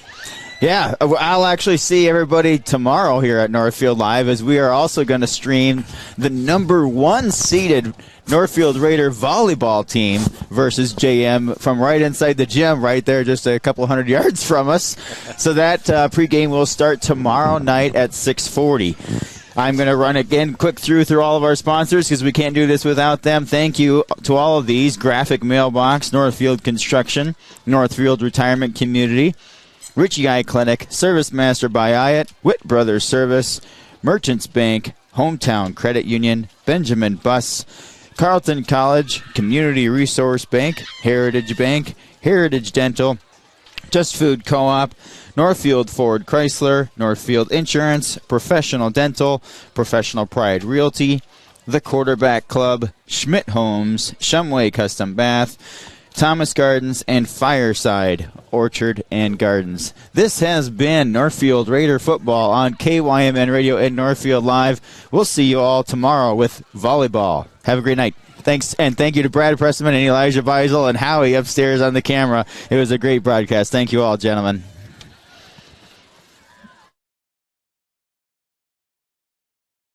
Yeah, I'll actually see everybody tomorrow here at Northfield Live, as we are also going to stream the number 1 seeded Northfield Raider volleyball team versus JM from right inside the gym right there, just a couple hundred yards from us. So that pregame will start tomorrow night at 6:40. I'm going to run again quick through all of our sponsors because we can't do this without them. Thank you to all of these: Graphic Mailbox, Northfield Construction, Northfield Retirement Community, Ritchie Eye Clinic, Service Master by Hyatt, Witt Brothers Service, Merchants Bank, Hometown Credit Union, Benjamin Bus, Carleton College, Community Resource Bank, Heritage Bank, Heritage Dental, Just Food Co-op, Northfield Ford Chrysler, Northfield Insurance, Professional Dental, Professional Pride Realty, The Quarterback Club, Schmidt Homes, Shumway Custom Bath, Thomas Gardens, and Fireside Orchard and Gardens. This has been Northfield Raider Football on KYMN Radio and Northfield Live. We'll see you all tomorrow with volleyball. Have a great night. Thanks, and thank you to Brad Pressman and Elijah Beisel and Howie upstairs on the camera. It was a great broadcast. Thank you all, gentlemen.